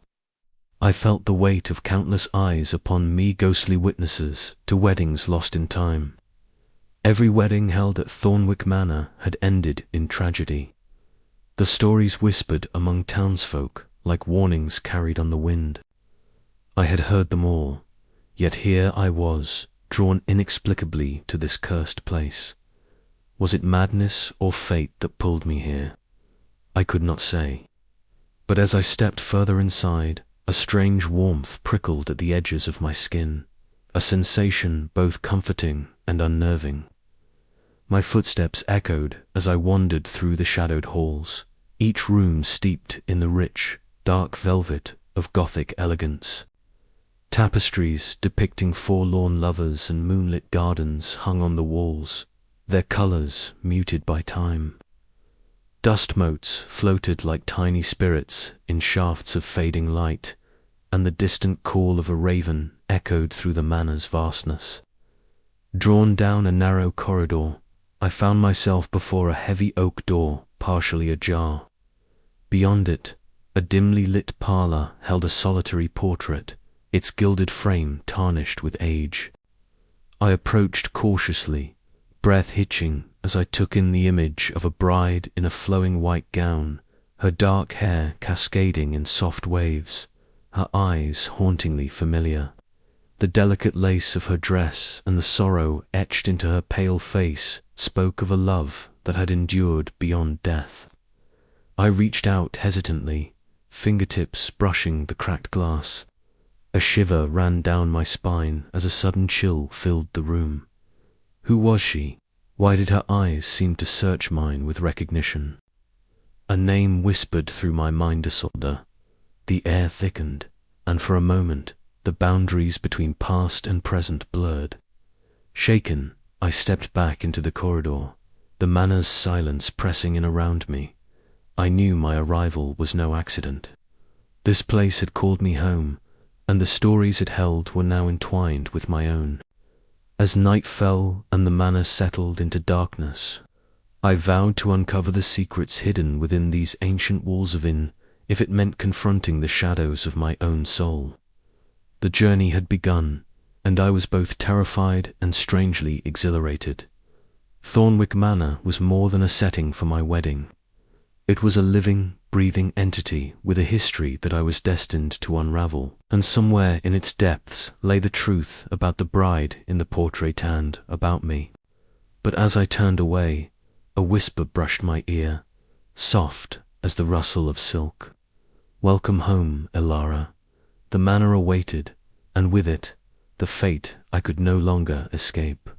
I felt the weight of countless eyes upon me, ghostly witnesses to weddings lost in time. Every wedding held at Thornwick Manor had ended in tragedy. The stories whispered among townsfolk like warnings carried on the wind. I had heard them all, yet here I was, drawn inexplicably to this cursed place. Was it madness or fate that pulled me here? I could not say. But as I stepped further inside, a strange warmth prickled at the edges of my skin, a sensation both comforting and unnerving. My footsteps echoed as I wandered through the shadowed halls, each room steeped in the rich, dark velvet of Gothic elegance. Tapestries depicting forlorn lovers and moonlit gardens hung on the walls, their colors muted by time. Dust motes floated like tiny spirits in shafts of fading light, and the distant call of a raven echoed through the manor's vastness. Drawn down a narrow corridor, I found myself before a heavy oak door partially ajar. Beyond it, a dimly lit parlor held a solitary portrait, its gilded frame tarnished with age. I approached cautiously, breath hitching as I took in the image of a bride in a flowing white gown, her dark hair cascading in soft waves, her eyes hauntingly familiar. The delicate lace of her dress and the sorrow etched into her pale face spoke of a love that had endured beyond death. I reached out hesitantly, fingertips brushing the cracked glass. A shiver ran down my spine as a sudden chill filled the room. Who was she? Why did her eyes seem to search mine with recognition? A name whispered through my mind disorder. The air thickened, and for a moment the boundaries between past and present blurred. Shaken, I stepped back into the corridor, the manor's silence pressing in around me. I knew my arrival was no accident. This place had called me home, and the stories it held were now entwined with my own. As night fell and the manor settled into darkness, I vowed to uncover the secrets hidden within these ancient walls of Inn, if it meant confronting the shadows of my own soul. The journey had begun, and I was both terrified and strangely exhilarated. Thornwick Manor was more than a setting for my wedding. It was a living, breathing entity with a history that I was destined to unravel, and somewhere in its depths lay the truth about the bride in the portrait and about me. But as I turned away, a whisper brushed my ear, soft as the rustle of silk. "Welcome home, Elara." The manor awaited, and with it, the fate I could no longer escape.